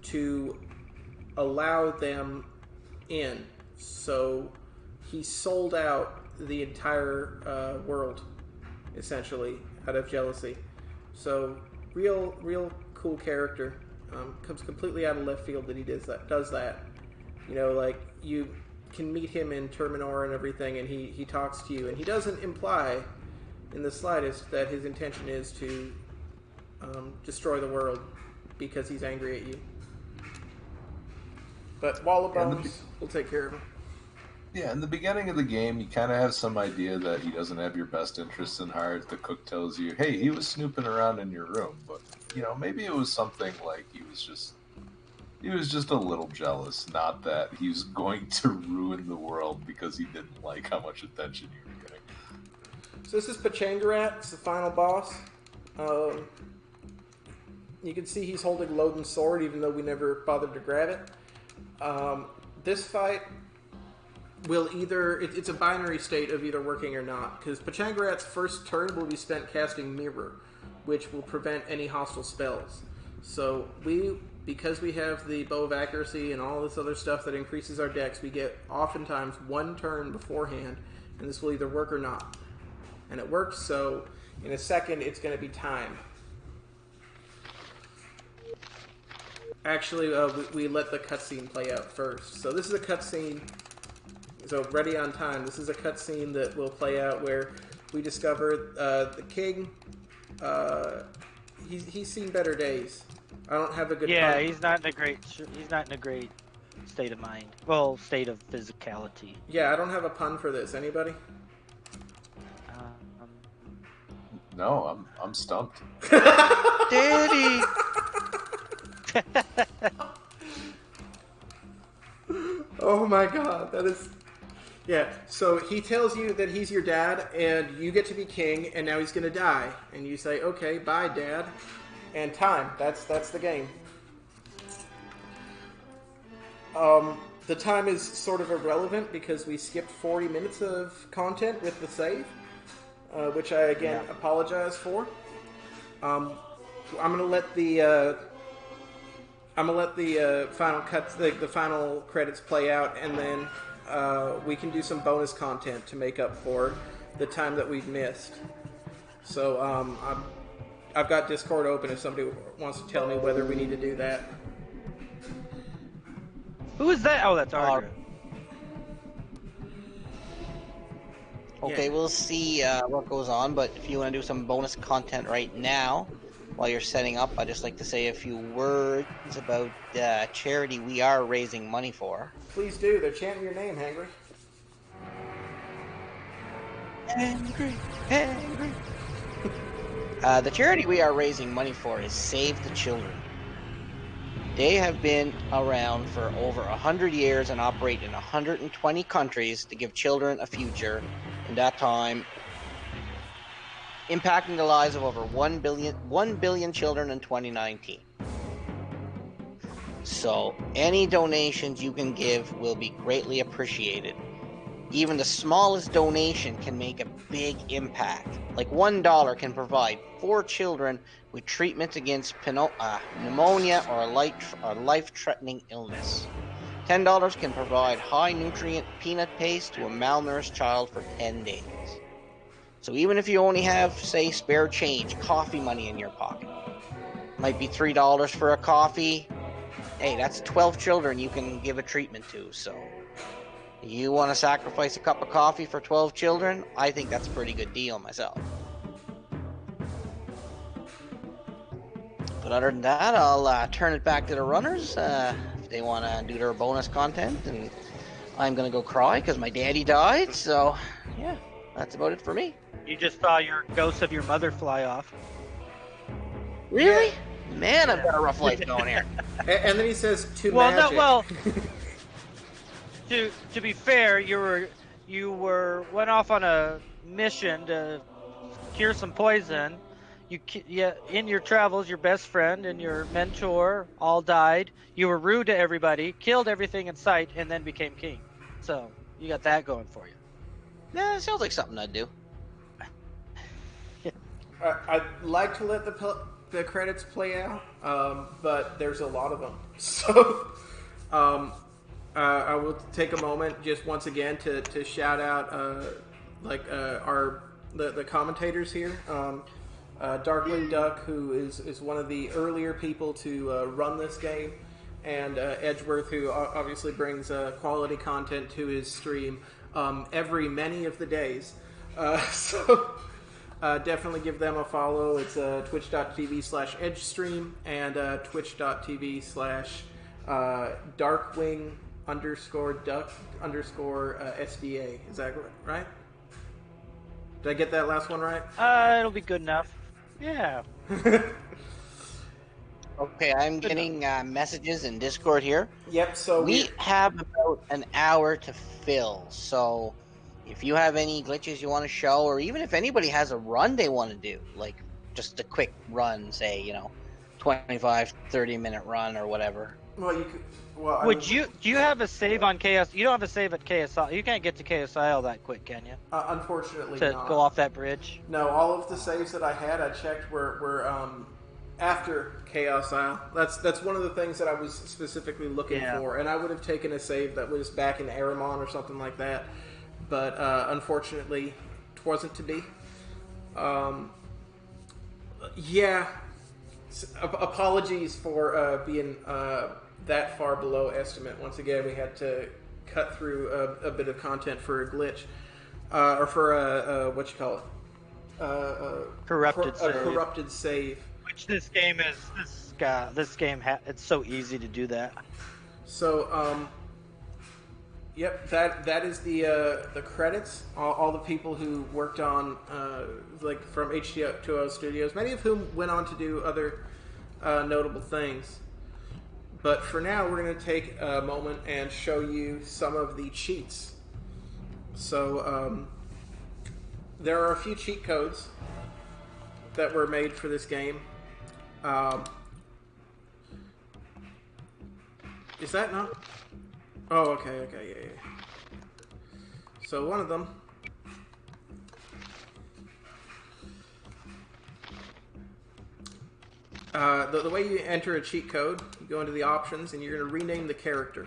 to allow them in. So he sold out the entire world, essentially, out of jealousy. So real cool character. Comes completely out of left field that he does that. You know, like, you can meet him in Terminor and everything, and he talks to you, and he doesn't imply in the slightest that his intention is to destroy the world because he's angry at you. But Wall of Bones will take care of him. Yeah, in the beginning of the game, you kind of have some idea that he doesn't have your best interests in heart. The cook tells you, hey, he was snooping around in your room, but, you know, maybe it was something like he was just a little jealous, not that he was going to ruin the world because he didn't like how much attention you were getting. So this is Pachangarat. It's the final boss. You can see he's holding Loden's sword, even though we never bothered to grab it. This fight will it's a binary state of either working or not, because Pachangarat's first turn will be spent casting Mirror, which will prevent any hostile spells. So because we have the Bow of Accuracy and all this other stuff that increases our dex, we get oftentimes one turn beforehand, and this will either work or not. And it works, so in a second it's going to be time. Actually, we let the cutscene play out first. So this is a cutscene. So ready on time. This is a cutscene that will play out where we discover the king. He's seen better days. I don't have a good. Yeah, pun. he's not in a great state of mind. Well, state of physicality. Yeah, I don't have a pun for this. Anybody? No, I'm stumped. Daddy. Oh my god, that is... Yeah, so he tells you that he's your dad, and you get to be king, and now he's gonna die. And you say, okay, bye, dad. And time, that's the game. The time is sort of irrelevant, because we skipped 40 minutes of content with the save, which I, again, apologize for. I'm gonna let the final cuts, the final credits play out, and then we can do some bonus content to make up for the time that we've missed. So I've got Discord open if somebody wants to tell me whether we need to do that. Who is that? Oh, that's Ardra. Okay, Yeah. we'll see what goes on, but if you want to do some bonus content right now, while you're setting up, I'd just like to say a few words about the charity we are raising money for. Please do. They're chanting your name, Hangry. Angry, angry. The charity we are raising money for is Save the Children. They have been around for over 100 years and operate in 120 countries to give children a future. In that time, impacting the lives of over 1 billion children in 2019. So any donations you can give will be greatly appreciated. Even the smallest donation can make a big impact. Like $1 can provide 4 children with treatment against pneumonia or a life-threatening illness. $10 can provide high-nutrient peanut paste to a malnourished child for 10 days. So even if you only have, say, spare change, coffee money in your pocket, might be $3 for a coffee. Hey, that's 12 children you can give a treatment to, so... You want to sacrifice a cup of coffee for 12 children? I think that's a pretty good deal myself. But other than that, I'll turn it back to the runners if they want to do their bonus content. And I'm going to go cry because my daddy died. So, yeah, that's about it for me. You just saw your ghost of your mother fly off. Really? Yeah. Man, I've got a rough life going here. And then he says, to Well, magic. no, well... To be fair, you went off on a mission to cure some poison. In your travels, your best friend and your mentor all died. You were rude to everybody, killed everything in sight, and then became king. So you got that going for you. Yeah, it sounds like something I'd do. I'd like to let the credits play out, but there's a lot of them. So I will take a moment just once again to shout out the commentators here. Darkwing Duck, who is one of the earlier people to run this game, and Edgeworth, who obviously brings quality content to his stream every many of the days. So definitely give them a follow. It's twitch.tv/edgestream and twitch.tv/darkwing_duck_SDA. Is that right? Did I get that last one right? It'll be good enough. Yeah. Okay, I'm getting messages in Discord here. Yep, so we have about an hour to fill, so if you have any glitches you want to show, or even if anybody has a run they want to do, like just a quick run, say, 25, 30-minute run or whatever. Well, you could... Do you have a save on KS? You don't have a save at KSI. You can't get to KSI all that quick, can you? Unfortunately to not. Go off that bridge? No, all of the saves that I had, I checked were after Chaos Isle. That's one of the things that I was specifically looking for, and I would have taken a save that was back in Aramon or something like that, but unfortunately, it wasn't to be. Apologies for being that far below estimate. Once again, we had to cut through a bit of content for a glitch, or for a corrupted save. Which this game is. It's so easy to do that. So, yep, that is the credits. All the people who worked on from H2O Studios, many of whom went on to do other notable things. But for now, we're going to take a moment and show you some of the cheats. So, there are a few cheat codes that were made for this game. Is that not? Oh, okay, yeah. So one of them the way you enter a cheat code, you go into the options and you're going to rename the character.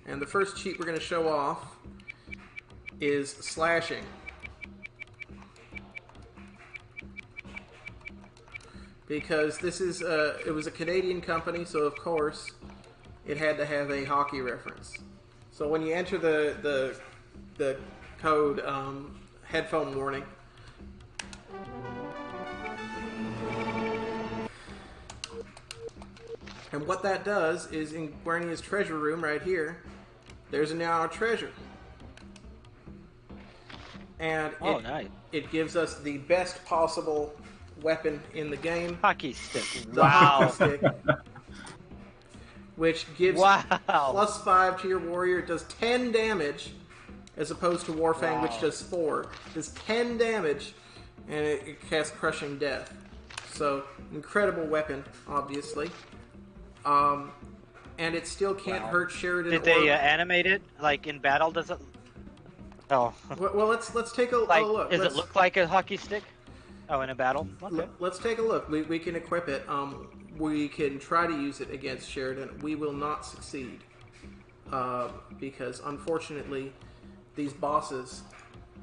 And the first cheat we're going to show off is slashing. Because this is it was a Canadian company, so of course it had to have a hockey reference. So when you enter the code, headphone warning. And what that does is in Guarnia's treasure room right here, there's now a treasure. And it gives us the best possible weapon in the game. Hockey stick. The Wow. hockey stick. Which gives +5 to your warrior. It does 10 damage as opposed to Warfang, which does 4. It does 10 damage and it casts Crushing Death. So, incredible weapon, obviously. And it still can't hurt Sheridan. Did they animate it? Like in battle, does it? Oh. Well, let's take a look. Does it look like a hockey stick? Oh, in a battle? Okay. Let's take a look. We can equip it. We can try to use it against Sheridan. We will not succeed. Because, unfortunately, these bosses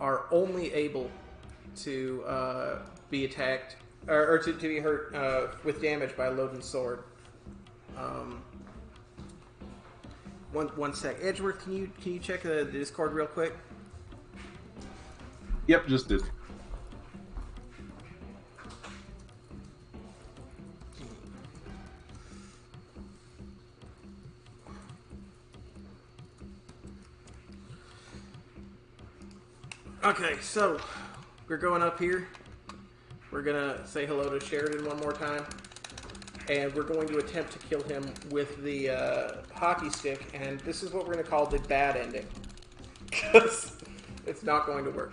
are only able to be attacked, or to be hurt with damage by Loden's sword. One sec. Edgeworth, can you check the Discord real quick? Yep, just did. Okay, so we're going up here. We're gonna say hello to Sheridan one more time. And we're going to attempt to kill him with the hockey stick. And this is what we're going to call the bad ending. Because it's not going to work.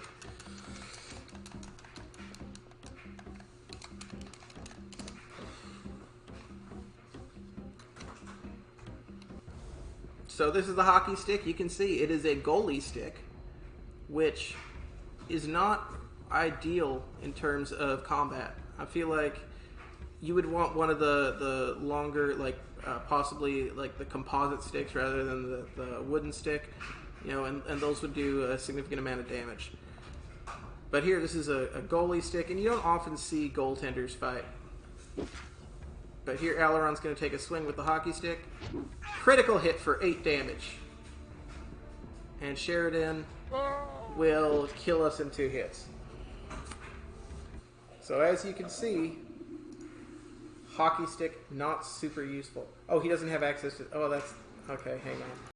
So this is the hockey stick. You can see it is a goalie stick, which is not ideal in terms of combat. I feel like you would want one of the longer, like possibly like the composite sticks rather than the wooden stick, you know, and those would do a significant amount of damage. But here, this is a goalie stick, and you don't often see goaltenders fight. But here, Aileron's going to take a swing with the hockey stick. Critical hit for 8 damage. And Sheridan will kill us in 2 hits. So as you can see, hockey stick not super useful. Oh, he doesn't have access to... Oh, that's... Okay, hang on.